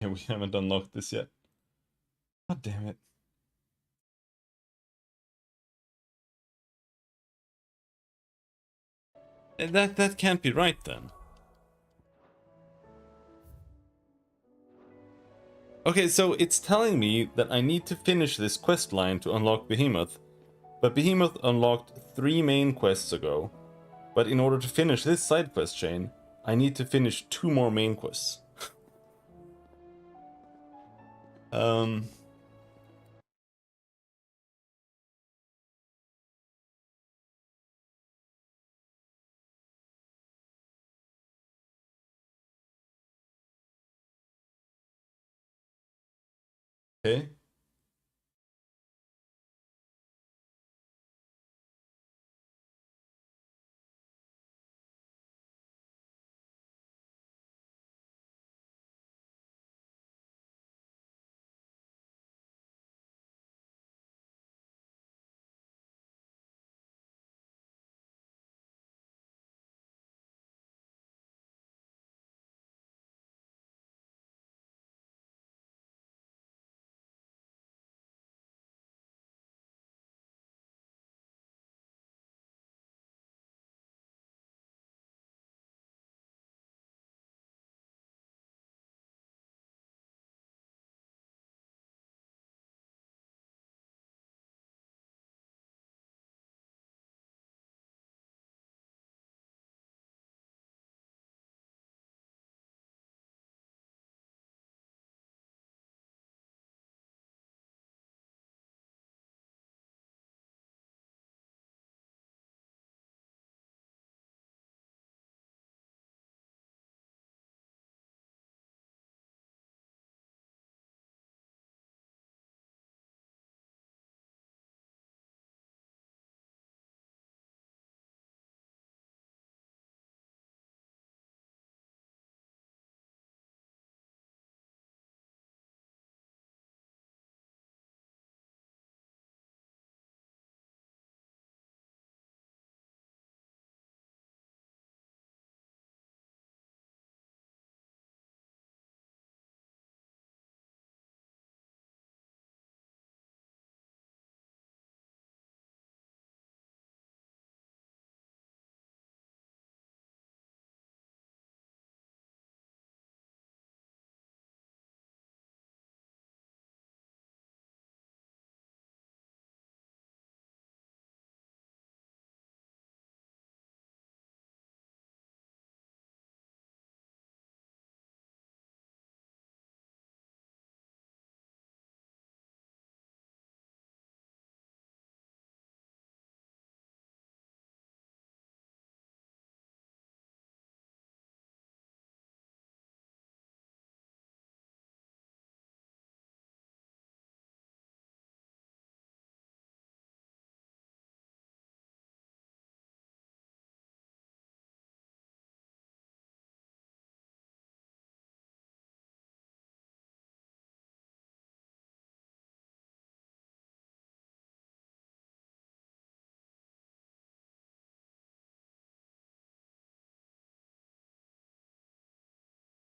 Yeah, we haven't unlocked this yet. God damn it. That can't be right then. Okay, so it's telling me that I need to finish this quest line to unlock Behemoth, but Behemoth unlocked 3 main quests ago. But in order to finish this side quest chain, I need to finish 2 more main quests. Okay.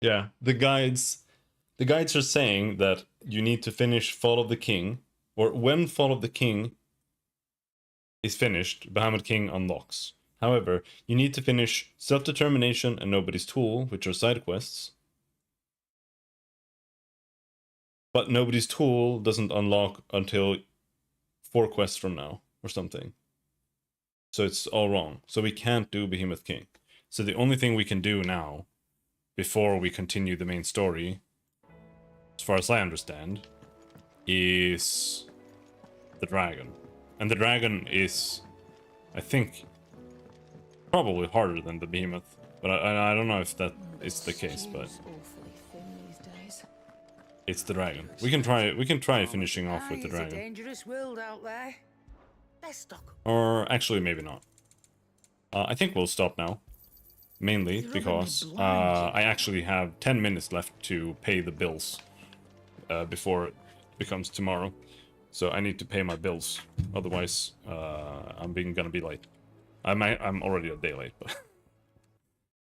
Yeah, the guides are saying that you need to finish Fall of the King, or when Fall of the King is finished, Bahamut King unlocks. However, you need to finish Self-Determination and Nobody's Tool, which are side quests. But Nobody's Tool doesn't unlock until 4 quests from now, or something. So it's all wrong. So we can't do Behemoth King. So the only thing we can do now, before we continue the main story, as far as I understand, is the dragon. And the dragon is, I think, probably harder than the behemoth. But I don't know if that is the case, but it's the dragon. We can try finishing off with the It's a dragon. dangerous world out there. Let's stock. Or actually maybe not. I think we'll stop now. Mainly because I actually have 10 minutes left to pay the bills before it becomes tomorrow. So I need to pay my bills. Otherwise, I'm gonna be late. I'm already a day late, but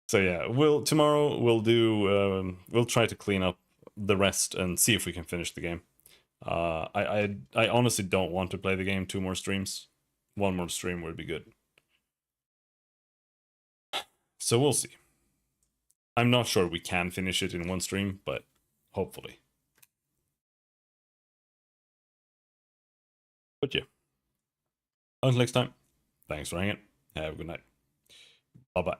so yeah, tomorrow we'll try to clean up the rest and see if we can finish the game. I honestly don't want to play the game 2 more streams. 1 more stream would be good. So we'll see. I'm not sure we can finish it in 1 stream, but hopefully. But yeah. Until next time, thanks for hanging. Have a good night. Bye-bye.